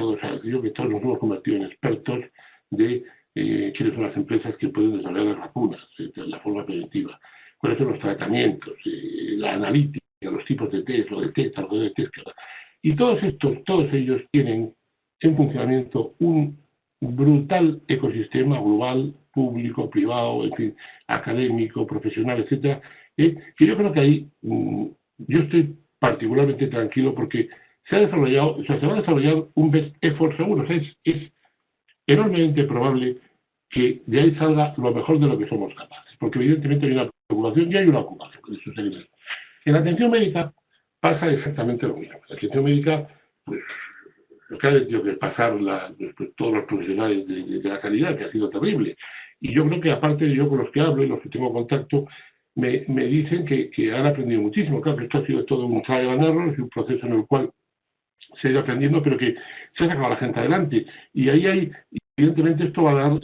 yo que todos nos hemos convertido en expertos de quiénes son las empresas que pueden desarrollar las vacunas de la forma preventiva, cuáles son los tratamientos, la analítica, los tipos de test, lo de test, algo de test. Y todos ellos tienen en funcionamiento un brutal ecosistema global, público, privado, en fin, académico, profesional, etcétera, que yo creo que ahí yo estoy particularmente tranquilo porque se va a desarrollar un best effort seguro. O sea, es enormemente probable que de ahí salga lo mejor de lo que somos capaces, porque evidentemente hay una preocupación y hay una ocupación de sus elementos. En la atención médica pasa exactamente lo mismo. La atención médica, pues, lo que ha tenido que pasar pues, todos los profesionales de la sanidad, que ha sido terrible. Y yo creo que aparte de yo con los que hablo y los que tengo contacto, me dicen que han aprendido muchísimo. Claro que esto ha sido todo un trial and error, es un proceso en el cual se ha ido aprendiendo, pero que se ha sacado a la gente adelante. Y ahí evidentemente esto va a dar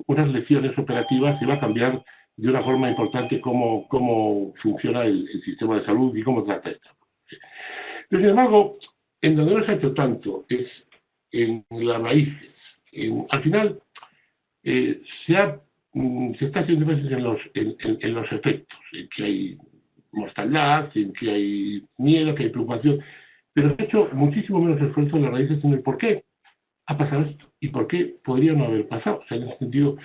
unas lecciones operativas y va a cambiar de una forma importante cómo funciona el sistema de salud y cómo trata esto. Pero sin embargo, en donde no se ha hecho tanto es en las raíces. Al final, se está haciendo énfasis en los efectos, en que hay mortandad, en que hay miedo, que hay preocupación, pero se ha hecho muchísimo menos esfuerzo en las raíces en el por qué ha pasado esto y por qué podría no haber pasado. O sea, en ese sentido,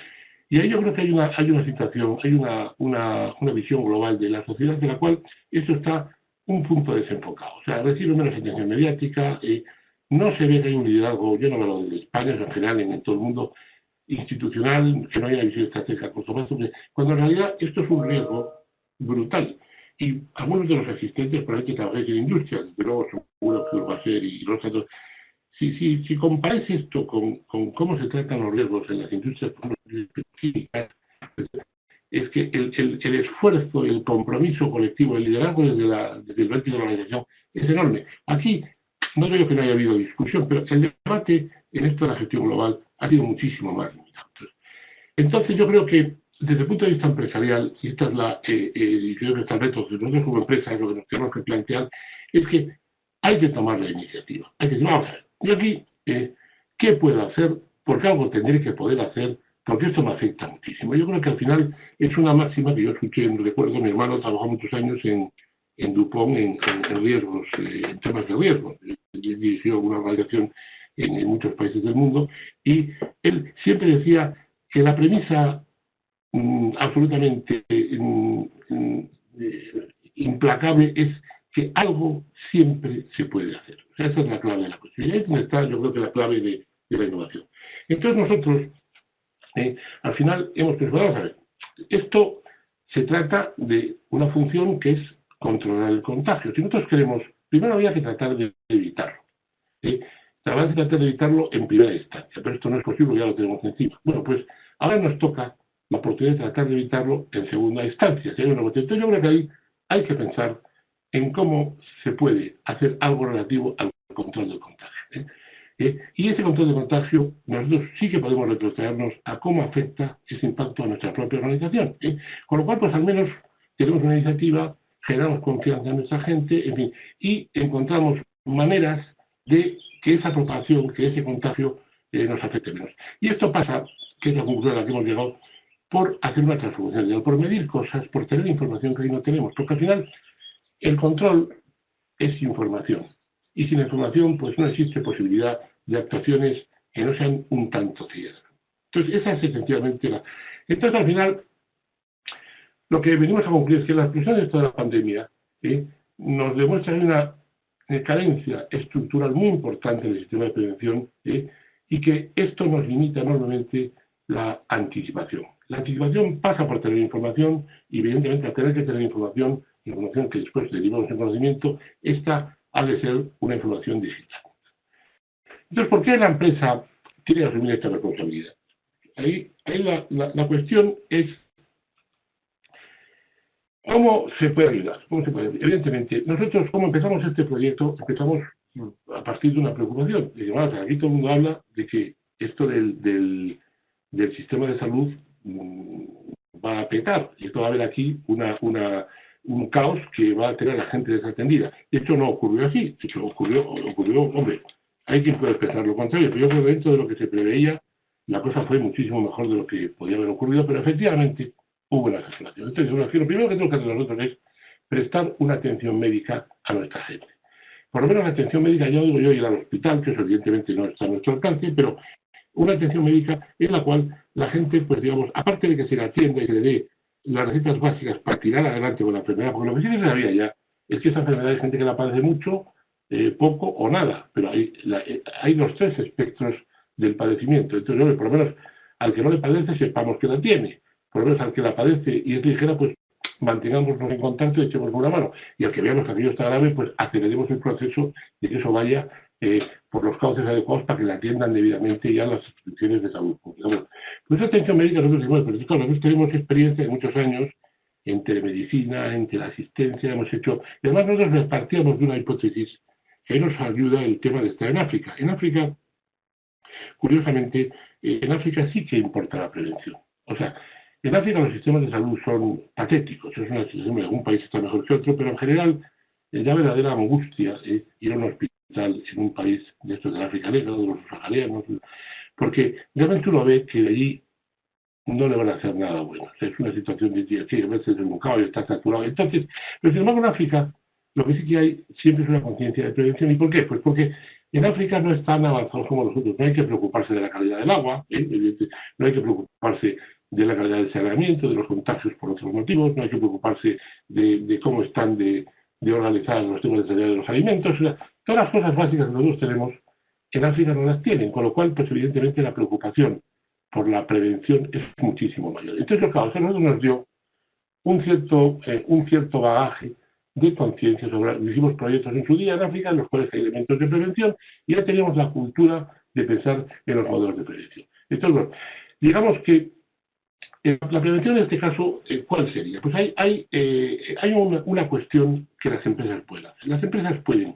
y ahí yo creo que hay una situación, hay una visión global de la sociedad de la cual esto está un punto desenfocado. O sea, recibe menos atención mediática, no se ve que hay un liderazgo, yo no hablo de España, en general, en todo el mundo institucional, que no haya una visión estratégica, por supuesto, cuando en realidad esto es un riesgo brutal. Y algunos de los asistentes probablemente trabajáis en industria, desde luego seguro que lo va a hacer y los otros. Si comparáis esto con cómo se tratan los riesgos en las industrias químicas, es que el esfuerzo, el compromiso colectivo, el liderazgo desde el vértice de la organización es enorme. Aquí no digo que no haya habido discusión, pero el debate en esto de la gestión global ha sido muchísimo más limitado. Entonces yo creo que desde el punto de vista empresarial, y esta es y creo que está el reto que nosotros como empresa es lo que nos tenemos que plantear, es que hay que tomar la iniciativa. Hay que decir, vamos a ver, yo aquí, ¿qué puedo hacer? Porque algo tendré que poder hacer, porque esto me afecta muchísimo. Yo creo que al final es una máxima que yo escuché, recuerdo, mi hermano trabajó muchos años en DuPont en riesgos, en temas de riesgos. Dirigió una organización en muchos países del mundo, y él siempre decía que la premisa absolutamente implacable es que algo siempre se puede hacer. O sea, esa es la clave de la cuestión. Y ahí es donde está, yo creo que la clave de la innovación. Entonces nosotros, al final, hemos pensado, vamos a ver, esto se trata de una función que es controlar el contagio. Si nosotros queremos, primero había que tratar de evitarlo. Tratar de evitarlo en primera instancia, pero esto no es posible, ya lo tenemos encima. Bueno, pues ahora nos toca la oportunidad de tratar de evitarlo en segunda instancia. Entonces yo creo que ahí hay que pensar en cómo se puede hacer algo relativo al control del contagio. Y ese control de contagio, nosotros sí que podemos retrotraernos a cómo afecta ese impacto a nuestra propia organización. Con lo cual, pues al menos tenemos una iniciativa, generamos confianza en nuestra gente, en fin, y encontramos maneras de que esa propagación, que ese contagio nos afecte menos. Y esto pasa, que es la conclusión a la que hemos llegado, por hacer una transformación, por medir cosas, por tener información que hoy no tenemos, porque al final el control es información, y sin información pues no existe posibilidad de actuaciones que no sean un tanto ciegas. Entonces esa es esencialmente la... Entonces al final lo que venimos a concluir es que la explosión de toda la pandemia nos demuestra una carencia estructural muy importante en el sistema de prevención, y que esto nos limita enormemente la anticipación. La anticipación pasa por tener información, y evidentemente al tener que tener información que después derivamos en conocimiento, esta ha de ser una información digital. Entonces, ¿por qué la empresa tiene que asumir esta responsabilidad? Ahí la cuestión es ¿cómo se puede ayudar? ¿Cómo se puede? Evidentemente, nosotros, como empezamos este proyecto, empezamos a partir de una preocupación. Aquí todo el mundo habla de que esto del sistema de salud va a petar, y esto va a haber aquí un caos que va a tener a la gente desatendida. Esto no ocurrió así, de hecho ocurrió, hombre, hay quien puede pensar lo contrario, pero yo creo que dentro de lo que se preveía, la cosa fue muchísimo mejor de lo que podía haber ocurrido, pero efectivamente hubo una exageración. Entonces, lo primero que tenemos que hacer nosotros es prestar una atención médica a nuestra gente. Por lo menos la atención médica, ya digo yo, ir al hospital, que eso evidentemente no está a nuestro alcance, pero una atención médica en la cual la gente, pues digamos, aparte de que se le atienda y se le dé las recetas básicas para tirar adelante con la enfermedad, porque lo que sí que se sabía ya es que esa enfermedad hay gente que la padece mucho, poco o nada, pero hay los tres espectros del padecimiento. Entonces, por lo menos al que no le padece, sepamos que la tiene. Por lo menos al que la padece y es ligera, pues mantengámonos en contacto y echemos una mano. Y al que veamos que aquello está grave, pues aceleremos el proceso de que eso vaya por los cauces adecuados para que la atiendan debidamente ya las instituciones de salud pública. Pues esa atención médica nosotros decimos, pero claro, nosotros tenemos experiencia de muchos años en telemedicina, en teleasistencia, hemos hecho... Y además nosotros partíamos de una hipótesis que nos ayuda el tema de estar en África. En África, curiosamente, en África sí que importa la prevención. O sea, en África los sistemas de salud son patéticos. Es una situación, algún país está mejor que otro, pero en general la verdadera angustia ir a un hospital en un país de estos de África Negra, de los saharianos, porque realmente uno ve que de allí no le van a hacer nada bueno. O sea, es una situación de día que a veces el caballo está saturado. Entonces, pero sin embargo en África lo que sí que hay siempre es una conciencia de prevención. ¿Y por qué? Pues porque en África no están avanzados como nosotros. No hay que preocuparse de la calidad del agua, no hay que preocuparse de la calidad del saneamiento, de los contagios por otros motivos, no hay que preocuparse de cómo están de organizados los temas de calidad de los alimentos. O sea, todas las cosas básicas que nosotros tenemos, en África no las tienen, con lo cual, pues evidentemente la preocupación por la prevención es muchísimo mayor. Entonces, lo que a nosotros nos dio un cierto bagaje de conciencia sobre... Hicimos proyectos en su día en África, en los cuales hay elementos de prevención, y ya teníamos la cultura de pensar en los modelos de prevención. Entonces, bueno, digamos que La prevención en este caso, ¿cuál sería? Pues hay una cuestión que las empresas pueden hacer. Las empresas pueden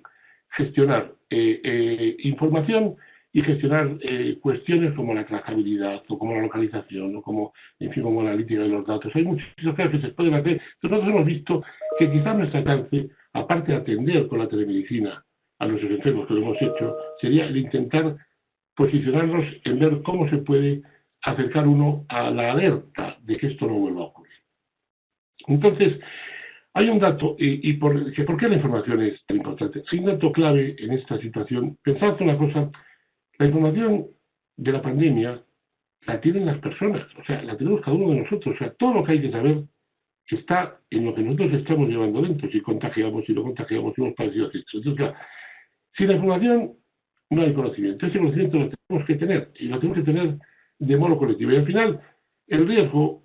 gestionar información y gestionar cuestiones como la trazabilidad o como la localización o como, en fin, como la analítica de los datos. Hay muchísimas cosas que se pueden hacer. Nosotros hemos visto que quizás nuestro alcance, aparte de atender con la telemedicina a nuestros enfermos, que lo hemos hecho, sería el intentar posicionarnos en ver cómo se puede acercar uno a la alerta de que esto no vuelva a ocurrir. Entonces, hay un dato, ¿por qué la información es tan importante? Hay un dato clave en esta situación. Pensad una cosa, la información de la pandemia la tienen las personas, o sea, la tenemos cada uno de nosotros, o sea, todo lo que hay que saber está en lo que nosotros estamos llevando dentro, si contagiamos, si no contagiamos, si hemos padecido esto. Entonces, claro, sin la información no hay conocimiento. Ese conocimiento lo tenemos que tener, y lo tenemos que tener de modo colectivo. Y al final, el riesgo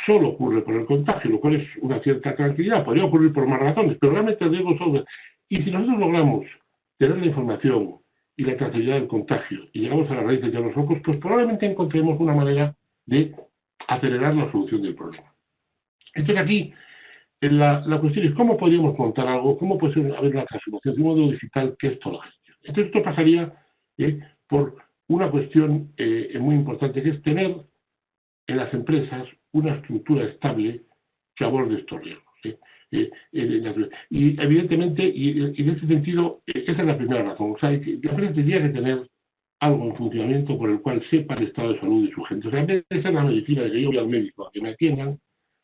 solo ocurre por el contagio, lo cual es una cierta tranquilidad. Podría ocurrir por más razones, pero realmente el riesgo solo... Y si nosotros logramos tener la información y la trazabilidad del contagio y llegamos a las raíces de los focos, pues probablemente encontremos una manera de acelerar la solución del problema. Entonces aquí la cuestión es cómo podríamos montar algo, cómo puede haber una transformación de un modelo digital que esto lo gestione. Entonces esto pasaría por una cuestión muy importante, que es tener en las empresas una estructura estable que aborde estos riesgos. Y evidentemente, y en ese sentido, esa es la primera razón. O sea, la empresa tendría que tener algo en funcionamiento por el cual sepa el estado de salud de su gente. O sea, en vez de ser la medicina de que yo voy al médico a que me atiendan,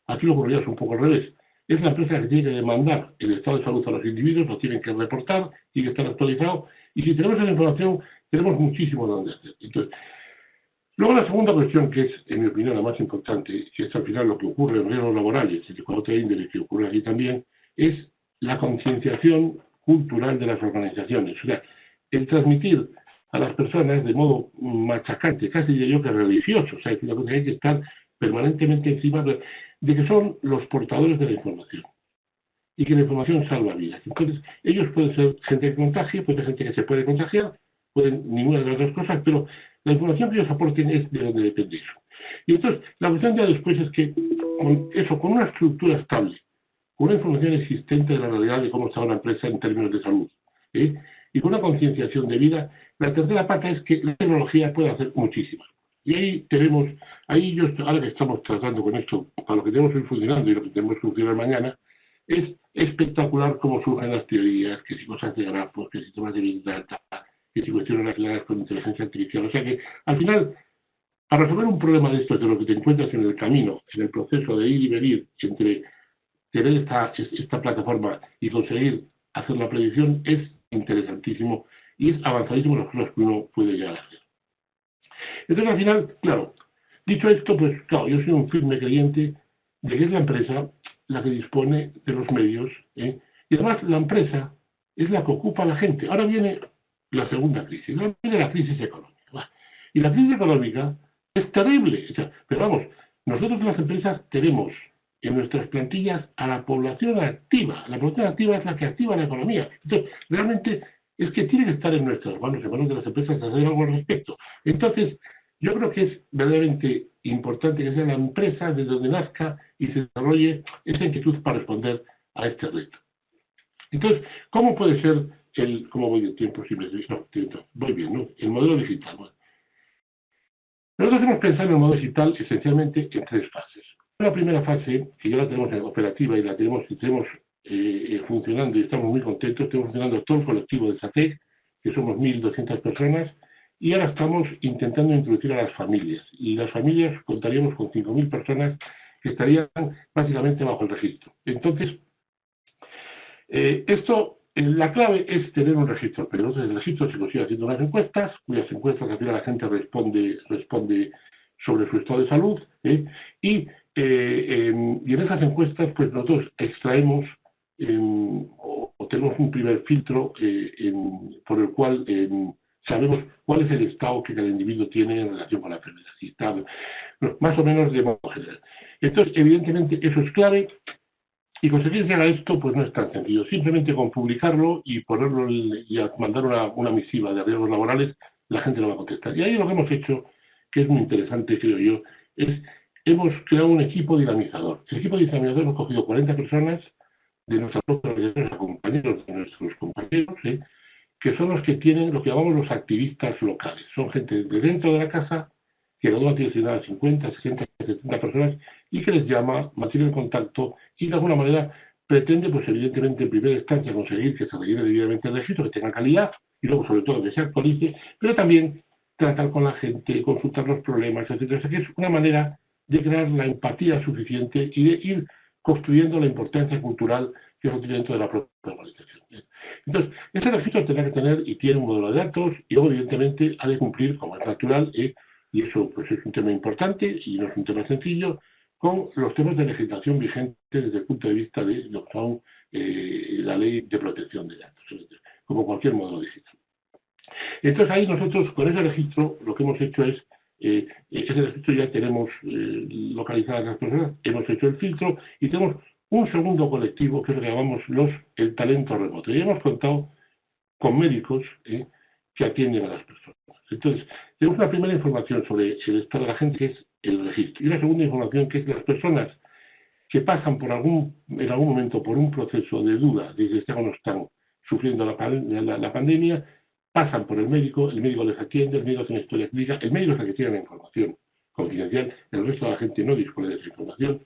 aquí lo ocurriría un poco al revés. Es la empresa que tiene que demandar el estado de salud a los individuos, lo tienen que reportar, tiene que estar actualizado, y si tenemos esa información, tenemos muchísimo donde hacer. Entonces, luego la segunda cuestión, que es, en mi opinión, la más importante, que es al final lo que ocurre en riesgos laborales, el cuadro de índole que ocurre aquí también, es la concienciación cultural de las organizaciones. O sea, el transmitir a las personas de modo machacante, casi diría yo que religioso, o sea, es una cosa que hay que estar permanentemente encima de que son los portadores de la información y que la información salva vidas. Entonces, ellos pueden ser gente que contagie, puede ser gente que se puede contagiar, pueden ninguna de las dos cosas, pero la información que ellos aporten es de donde depende eso. Y entonces, la cuestión ya después es que con una estructura estable, con una información existente de la realidad de cómo está una empresa en términos de salud, y con una concienciación de vida, la tercera pata es que la tecnología puede hacer muchísimas. Y ahora que estamos tratando con esto, para lo que tenemos que ir funcionando y lo que tenemos que funcionar mañana, es espectacular cómo surgen las teorías, que si cosas de grafos, que si temas de Big Data, que si cuestiones relacionadas con inteligencia artificial. O sea que, al final, para resolver un problema de esto, de lo que te encuentras en el camino, en el proceso de ir y venir entre tener esta plataforma y conseguir hacer la predicción, es interesantísimo y es avanzadísimo las cosas que uno puede llegar a hacer. Entonces, al final, claro, dicho esto, pues claro, yo soy un firme creyente de que es la empresa la que dispone de los medios, y además la empresa es la que ocupa a la gente. Ahora viene la segunda crisis, ahora viene la crisis económica. Y la crisis económica es terrible, pero vamos, nosotros las empresas tenemos en nuestras plantillas a la población activa. La población activa es la que activa la economía. Entonces, realmente es que tiene que estar en nuestras manos, en manos de las empresas, hacer algo al respecto. Entonces, yo creo que es verdaderamente importante que sea la empresa desde donde nazca y se desarrolle esa inquietud para responder a este reto. Entonces, ¿cómo puede ser cómo voy de tiempo? Voy bien, ¿no? El modelo digital. Bueno. Nosotros hemos pensado en el modelo digital esencialmente en tres fases. La primera fase, que ya la tenemos operativa y la tenemos funcionando y estamos muy contentos, estamos funcionando todo el colectivo de SATEC, que somos 1.200 personas, y ahora estamos intentando introducir a las familias. Y las familias contaríamos con 5.000 personas que estarían básicamente bajo el registro. Entonces, la clave es tener un registro, pero entonces el registro se consigue haciendo unas encuestas, cuyas encuestas al final la gente responde sobre su estado de salud, y en esas encuestas pues nosotros extraemos o tenemos un primer filtro por el cual sabemos cuál es el estado que cada individuo tiene en relación con la enfermedad, si está más o menos de modo general. Entonces, evidentemente, eso es clave. Y conseguir llegar a esto pues no es tan sencillo. Simplemente con publicarlo y ponerlo y mandar una misiva de riesgos laborales, la gente lo va a contestar. Y ahí lo que hemos hecho, que es muy interesante, creo yo, es hemos creado un equipo dinamizador. El equipo dinamizador hemos cogido 40 personas de nuestras propias organizaciones, compañeros de nuestros compañeros, que son los que tienen lo que llamamos los activistas locales. Son gente de dentro de la casa que no tiene nada 50, 60, 70 personas y que les llama, mantiene el contacto y de alguna manera pretende, pues evidentemente en primera instancia conseguir que se rellene debidamente el registro, que tenga calidad y luego sobre todo que se actualice, pero también tratar con la gente, consultar los problemas, etcétera. O sea que es una manera de crear la empatía suficiente y de ir construyendo la importancia cultural que eso tiene dentro de la propia organización. Entonces, ese registro tendrá que tener y tiene un modelo de datos y luego evidentemente ha de cumplir, como es natural, y eso pues es un tema importante y no es un tema sencillo, con los temas de legislación vigente desde el punto de vista de lo que son la ley de protección de datos, como cualquier modelo digital. Entonces ahí nosotros con ese registro lo que hemos hecho es, ese registro ya tenemos localizadas las personas, hemos hecho el filtro y tenemos un segundo colectivo que es lo que llamamos el talento remoto. Y hemos contado con médicos que atienden a las personas. Entonces, tenemos una primera información sobre el estado de la gente, que es el registro, y una segunda información, que es las personas que pasan en algún momento por un proceso de duda, desde cuando están sufriendo la pandemia, pasan por el médico les atiende, el médico hace una historia clínica, el médico es el que tiene la información confidencial, el resto de la gente no dispone de esa información,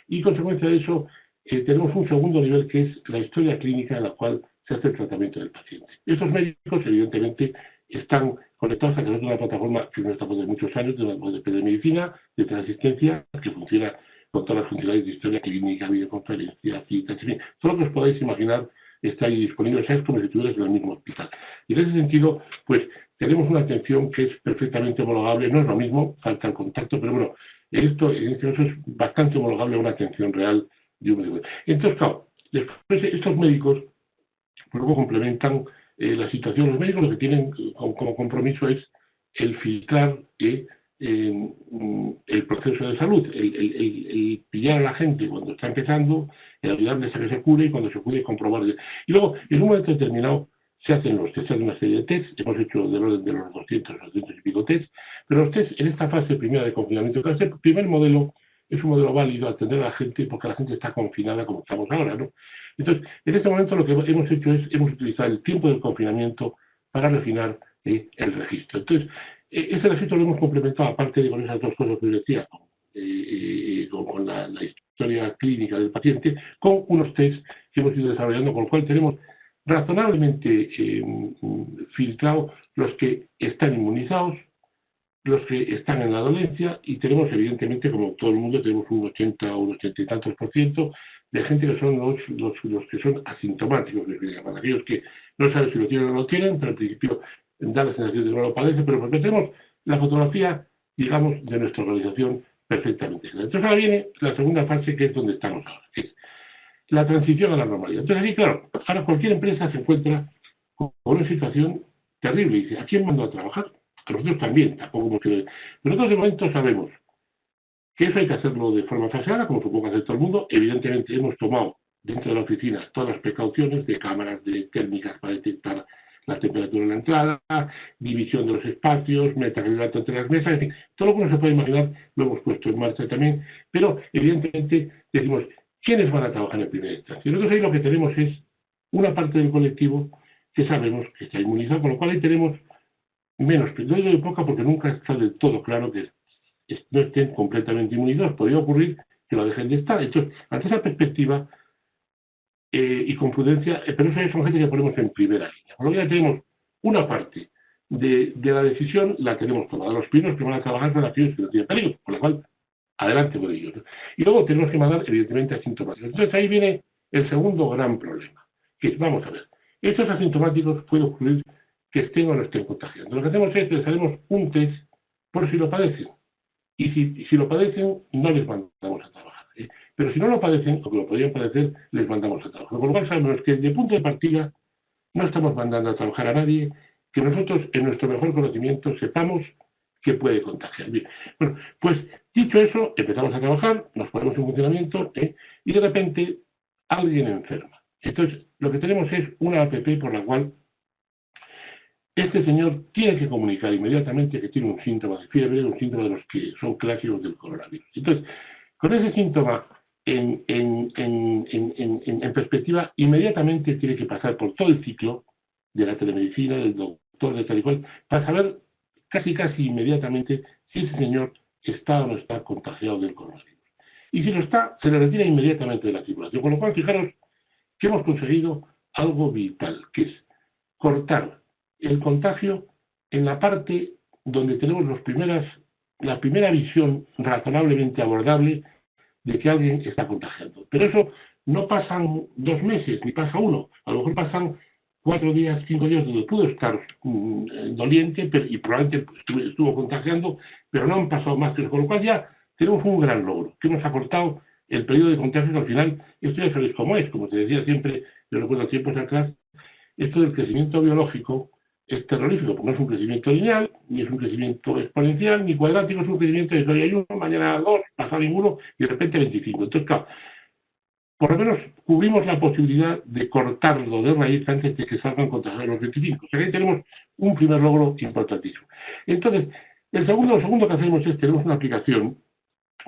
y consecuencia de eso, tenemos un segundo nivel que es la historia clínica en la cual se hace el tratamiento del paciente. Estos médicos, evidentemente, están conectados a través de una plataforma que no estamos de muchos años, de la telemedicina, de teleasistencia, que funciona con todas las funcionalidades de historia clínica, videoconferencia, citas, en fin, todo lo que os podáis imaginar está ahí disponible, es como si estuvieras en el mismo hospital. Y en ese sentido, pues tenemos una atención que es perfectamente homologable, no es lo mismo, falta el contacto, pero bueno, en este caso es bastante homologable a una atención real de un médico. Entonces, claro, después estos médicos luego complementan la situación. Los médicos lo que tienen como compromiso es el filtrar el proceso de salud, el pillar a la gente cuando está empezando, el ayudarles a que se cure y cuando se cure comprobar. Y luego, en un momento determinado, se hacen una serie de tests, hemos hecho del orden de los 200 y pico tests, pero los tests en esta fase primera de confinamiento, que este primer modelo es un modelo válido atender a la gente porque la gente está confinada como estamos ahora, ¿no? Entonces, en este momento lo que hemos hecho es, hemos utilizado el tiempo del confinamiento para refinar el registro. Entonces, ese registro lo hemos complementado, aparte de con esas dos cosas que os decía, con la historia clínica del paciente, con unos tests que hemos ido desarrollando, con lo cual tenemos razonablemente filtrados los que están inmunizados, los que están en la dolencia, y tenemos evidentemente, como todo el mundo, tenemos un 80 o un 80 y tantos % de gente que son los que son asintomáticos, aquellos que no saben si lo tienen o no lo tienen, pero al principio da la sensación de que no lo padece, pero porque tenemos la fotografía, digamos, de nuestra organización perfectamente clara. Entonces ahora viene la segunda fase, que es donde estamos ahora, que es la transición a la normalidad. Entonces aquí, claro, ahora cualquier empresa se encuentra con una situación terrible y dice, ¿a quién mando a trabajar? A nosotros también, tampoco hemos querido. Pero nosotros de momento sabemos que eso hay que hacerlo de forma faseada, como supongo que hace todo el mundo. Evidentemente hemos tomado dentro de la oficina todas las precauciones de cámaras, de técnicas para detectar la temperatura en la entrada, división de los espacios, metacrilato entre las mesas, en fin, todo lo que uno se puede imaginar lo hemos puesto en marcha también, pero evidentemente decimos, ¿quiénes van a trabajar en primera instancia? Y nosotros ahí lo que tenemos es una parte del colectivo que sabemos que está inmunizado, con lo cual ahí tenemos menos, pero no digo poca porque nunca está del todo claro que no estén completamente inmunizados. Podría ocurrir que lo dejen de estar. Entonces, ante esa perspectiva y con prudencia, pero eso son gente que ponemos en primera línea. Por lo que ya tenemos una parte de la decisión, la tenemos tomada. Los primeros que van a trabajar son aquellos que no tienen peligro, con lo cual, adelante con ellos, ¿no? Y luego tenemos que mandar, evidentemente, asintomáticos. Entonces, ahí viene el segundo gran problema, que es, vamos a ver, estos asintomáticos puede ocurrir que estén o no estén contagiando. Lo que hacemos es que les haremos un test por si lo padecen. Y si lo padecen, no les mandamos a trabajar. Pero si no lo padecen, o que lo podrían padecer, les mandamos a trabajar. Por lo cual sabemos que de punto de partida no estamos mandando a trabajar a nadie, que nosotros, en nuestro mejor conocimiento, sepamos que puede contagiar. Bien. Bueno, pues dicho eso, empezamos a trabajar, nos ponemos en funcionamiento, y de repente alguien enferma. Entonces, lo que tenemos es una app por la cual este señor tiene que comunicar inmediatamente que tiene un síntoma de fiebre, un síntoma de los que son clásicos del coronavirus. Entonces, con ese síntoma en perspectiva, inmediatamente tiene que pasar por todo el ciclo de la telemedicina, del doctor, de tal y cual, para saber casi inmediatamente si ese señor está o no está contagiado del coronavirus. Y si lo está, se le retira inmediatamente de la circulación. Con lo cual, fijaros que hemos conseguido algo vital, que es cortar el contagio en la parte donde tenemos la primera visión razonablemente abordable de que alguien está contagiando. Pero eso no pasan 2 meses, ni pasa 1. A lo mejor pasan 4 días, 5 días donde pudo estar doliente y probablemente estuvo contagiando, pero no han pasado más que eso. Con lo cual ya tenemos un gran logro, que hemos acortado el periodo de contagio, que al final esto ya sabéis cómo es, como te decía siempre, yo recuerdo tiempos atrás, esto del crecimiento biológico es terrorífico, porque no es un crecimiento lineal, ni es un crecimiento exponencial, ni cuadrático, es un crecimiento de hoy hay 1, mañana 2, pasado ninguno, y de repente 25. Entonces, claro, por lo menos cubrimos la posibilidad de cortarlo de raíz antes de que salgan contagiados los 25. O sea que ahí tenemos un primer logro importantísimo. Entonces, lo segundo que hacemos es, tenemos una aplicación,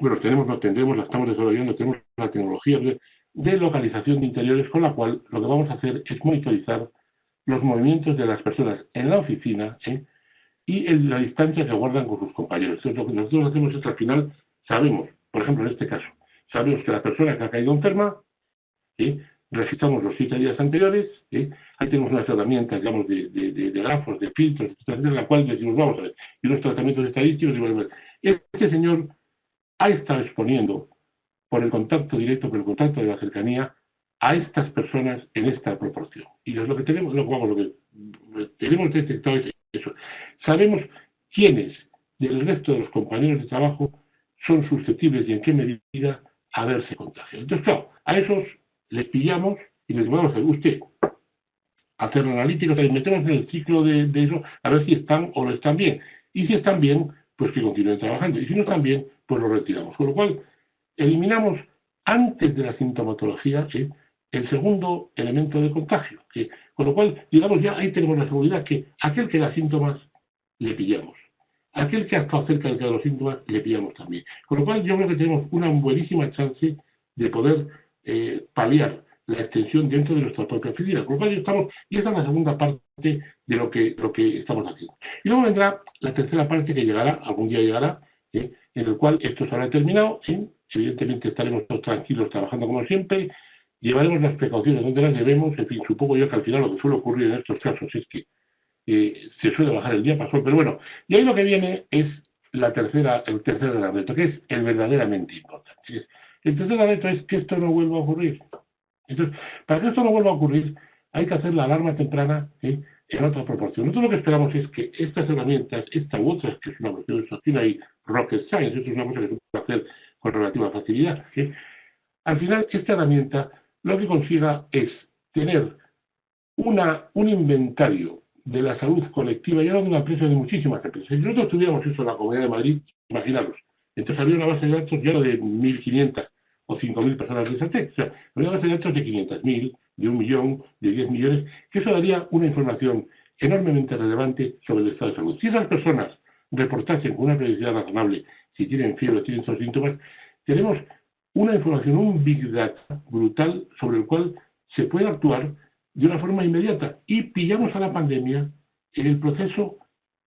bueno, no tendremos, la estamos desarrollando, tenemos la tecnología de localización de interiores, con la cual lo que vamos a hacer es monitorizar los movimientos de las personas en la oficina y la distancia que guardan con sus compañeros. Entonces, lo que nosotros hacemos es que al final sabemos, por ejemplo, en este caso, sabemos que la persona que ha caído enferma, registramos los 7 días anteriores, ahí tenemos unas herramientas, digamos, de grafos, de filtros, en la cual decimos, vamos a ver, y unos tratamientos estadísticos, y bueno, este señor ha estado exponiendo por el contacto directo, por el contacto de la cercanía, a estas personas en esta proporción. Y es lo que tenemos, lo que tenemos detectado es eso. Sabemos quiénes del resto de los compañeros de trabajo son susceptibles y en qué medida a verse contagiados. Entonces, claro, a esos les pillamos y les vamos a hacer usted hacer analíticos, metemos en el ciclo de eso, a ver si están o no están bien. Y si están bien, pues que continúen trabajando. Y si no están bien, pues lo retiramos. Con lo cual, eliminamos antes de la sintomatología el segundo elemento de contagio. Con lo cual, digamos, ya ahí tenemos la seguridad que aquel que da síntomas, le pillamos. Aquel que ha estado cerca de los síntomas, le pillamos también. Con lo cual, yo creo que tenemos una buenísima chance de poder paliar la extensión dentro de nuestra propia oficina. Con lo cual, y esta es la segunda parte de lo que estamos haciendo. Y luego vendrá la tercera parte que llegará, algún día llegará, en el cual esto se habrá terminado. Evidentemente estaremos todos tranquilos trabajando como siempre, llevaremos las precauciones donde las debemos, en fin, supongo yo que al final lo que suele ocurrir en estos casos es que se suele bajar el diapasón, pero bueno, y ahí lo que viene es el tercer gran reto, que es el verdaderamente importante. El tercer gran reto es que esto no vuelva a ocurrir. Entonces, para que esto no vuelva a ocurrir, hay que hacer la alarma temprana en otra proporción. Nosotros lo que esperamos es que estas herramientas, esta u otras, que es una cuestión de aquí no hay rocket science, esto es una cosa que se puede hacer con relativa facilidad. Al final, esta herramienta lo que consiga es tener un inventario de la salud colectiva, ya no de una empresa, de muchísimas empresas. Si nosotros tuviéramos eso en la Comunidad de Madrid, imaginaros, entonces habría una base de datos ya no de 1.500 o 5.000 personas de esa. O sea, habría una base de datos de 500.000, de 1 millón, de 10 millones, que eso daría una información enormemente relevante sobre el estado de salud. Si esas personas reportasen con una periodicidad razonable, si tienen fiebre, tienen esos síntomas, tenemos una información, un big data brutal sobre el cual se puede actuar de una forma inmediata y pillamos a la pandemia en el proceso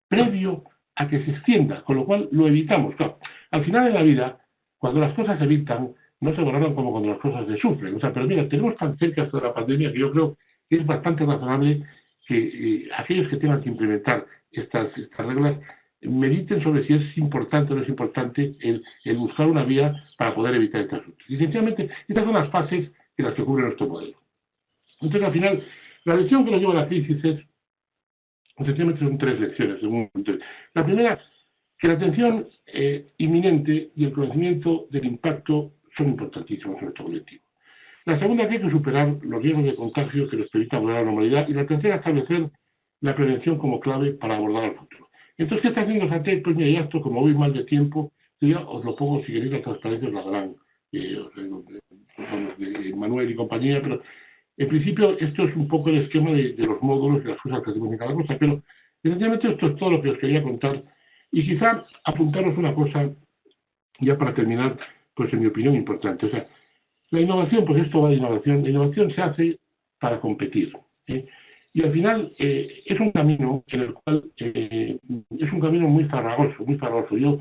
previo a que se extienda, con lo cual lo evitamos. Claro, al final de la vida, cuando las cosas se evitan, no se valoran como cuando las cosas se sufren. O sea, pero mira, tenemos tan cerca de la pandemia que yo creo que es bastante razonable que aquellos que tengan que implementar estas reglas mediten sobre si es importante o no es importante el buscar una vía para poder evitar estas cosas. Y sencillamente, estas son las fases en las que cubre nuestro modelo. Entonces, al final, la lección que nos lleva a la crisis es, esencialmente son 3 lecciones. La primera, que la atención inminente y el conocimiento del impacto son importantísimos en nuestro colectivo. La segunda, que hay que superar los riesgos de contagio que nos permita volver a la normalidad. Y la tercera, establecer la prevención como clave para abordar el futuro. Entonces, ¿qué está haciendo SATEC? Pues mira, ya esto, como voy mal de tiempo, ya os lo pongo, si queréis, la transparencia os la darán Manuel y compañía, pero en principio esto es un poco el esquema de los módulos y las cosas que hacemos en cada cosa, pero Esencialmente esto es todo lo que os quería contar y quizá apuntaros una cosa, ya para terminar, pues en mi opinión importante. O sea, la innovación, pues esto va de innovación. La innovación se hace para competir, ¿eh? Y al final es un camino en el cual es un camino muy farragoso, muy farragoso. Yo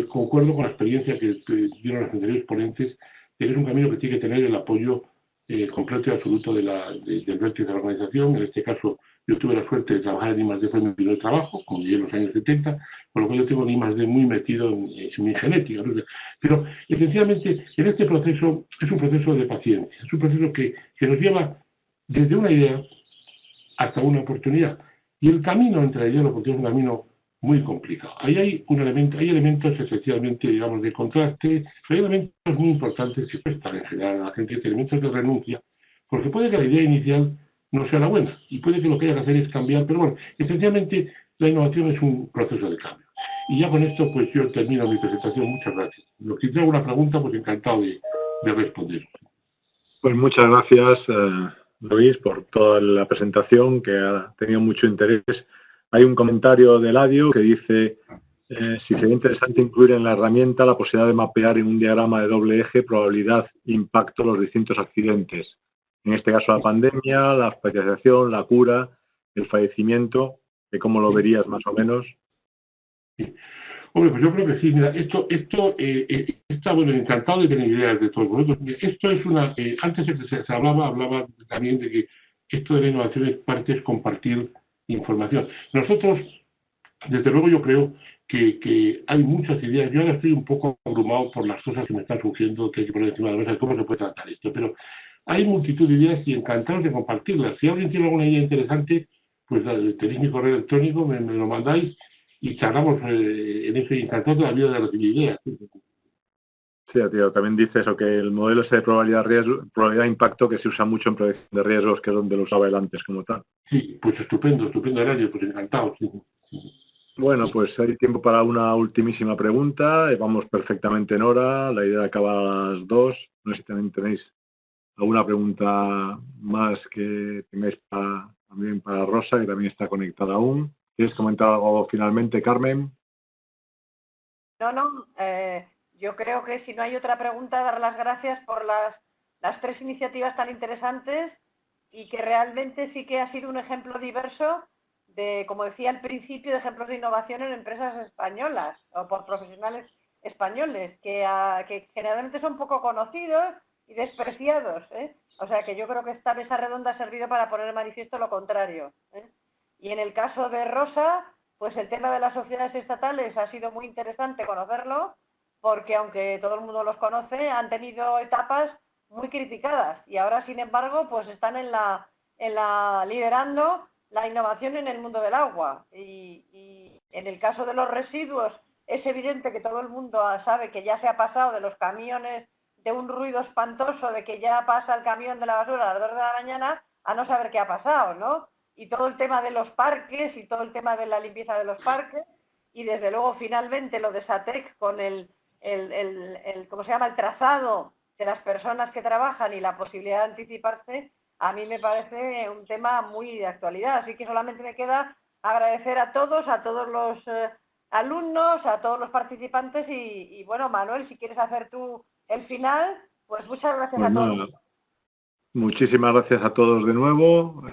concuerdo con la experiencia que dieron los anteriores ponentes, que es un camino que tiene que tener el apoyo completo y absoluto del vértice de la organización. En este caso, yo tuve la suerte de trabajar en I+D, fue mi primer trabajo, como llegué en los años 70, con lo cual yo tengo el I+D muy metido en mi genética, ¿no? Pero esencialmente en este proceso es un proceso de paciencia, es un proceso que nos lleva desde una idea hasta una oportunidad. Y el camino entre la idea y la oportunidad es un camino muy complicado. Ahí hay elementos esencialmente, digamos, de contraste, pero hay elementos muy importantes que cuestan en general a la gente, elementos de renuncia, porque puede que la idea inicial no sea la buena, y puede que lo que haya que hacer es cambiar, pero bueno, esencialmente la innovación es un proceso de cambio. Y ya con esto, pues yo termino mi presentación. Muchas gracias. Si tengo alguna pregunta, pues encantado de responder. Pues muchas gracias, Luis, por toda la presentación, que ha tenido mucho interés. Hay un comentario de Eladio que dice si sería interesante incluir en la herramienta la posibilidad de mapear en un diagrama de doble eje probabilidad, impacto, los distintos accidentes. En este caso, la pandemia, la hospitalización, la cura, el fallecimiento, de cómo lo verías más o menos. Sí. Hombre, pues yo creo que sí. Mira, esto está, bueno, encantado de tener ideas de todos vosotros. Esto es una... antes se hablaba también de que esto de la innovación es parte, es compartir información. Nosotros, desde luego, yo creo que hay muchas ideas. Yo ahora estoy un poco abrumado por las cosas que me están surgiendo, que hay que poner encima de la mesa, cómo se puede tratar esto. Pero hay multitud de ideas y encantados de compartirlas. Si alguien tiene alguna idea interesante, pues tenéis mi correo electrónico, me lo mandáis y charlamos en eso, y encantado de la vida de recibir ideas. Sí, tío, también dice eso, que el modelo ese de probabilidad de impacto que se usa mucho en predicción de riesgos, que es donde lo usaba él antes como tal. Sí, pues estupendo, horario, pues encantado. Sí. Bueno, pues hay tiempo para una ultimísima pregunta. Vamos perfectamente en hora. La idea acaba a las 2. No sé si también tenéis alguna pregunta más que tengáis también para Rosa, que también está conectada aún. ¿Quieres comentar algo finalmente, Carmen? No, yo creo que si no hay otra pregunta, dar las gracias por las tres iniciativas tan interesantes y que realmente sí que ha sido un ejemplo diverso de, como decía al principio, de ejemplos de innovación en empresas españolas o por profesionales españoles, que generalmente son poco conocidos y despreciados, ¿eh? O sea que yo creo que esta mesa redonda ha servido para poner en manifiesto lo contrario, ¿eh? Y en el caso de Rosa, pues el tema de las sociedades estatales ha sido muy interesante conocerlo, porque aunque todo el mundo los conoce, han tenido etapas muy criticadas y ahora, sin embargo, pues están liderando la innovación en el mundo del agua. Y en el caso de los residuos, es evidente que todo el mundo sabe que ya se ha pasado de los camiones, de un ruido espantoso de que ya pasa el camión de la basura a las 2 de la mañana, a no saber qué ha pasado, ¿no? Y todo el tema de los parques y todo el tema de la limpieza de los parques y desde luego finalmente lo de SATEC con ¿cómo se llama?, el trazado de las personas que trabajan y la posibilidad de anticiparse, a mí me parece un tema muy de actualidad. Así que solamente me queda agradecer a todos los alumnos, a todos los participantes y bueno, Manuel, si quieres hacer tú el final, pues muchas gracias a todos. Muchísimas gracias a todos de nuevo.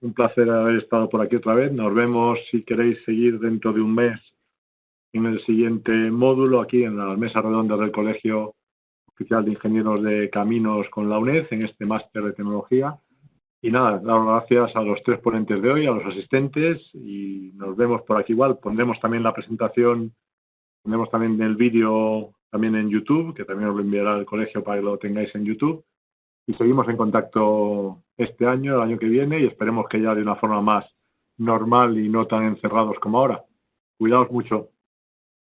Un placer haber estado por aquí otra vez. Nos vemos, si queréis seguir, dentro de un mes en el siguiente módulo, aquí en las mesas redondas del Colegio Oficial de Ingenieros de Caminos con la UNED, en este máster de tecnología. Y nada, dar gracias a los tres ponentes de hoy, a los asistentes, y nos vemos por aquí igual. Pondremos también la presentación, pondremos también el vídeo también en YouTube, que también os lo enviará el colegio para que lo tengáis en YouTube. Y seguimos en contacto este año, el año que viene, y esperemos que ya de una forma más normal y no tan encerrados como ahora. Cuidaos mucho.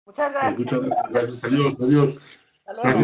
Muchas gracias. Muchas gracias. Adiós. Hasta luego.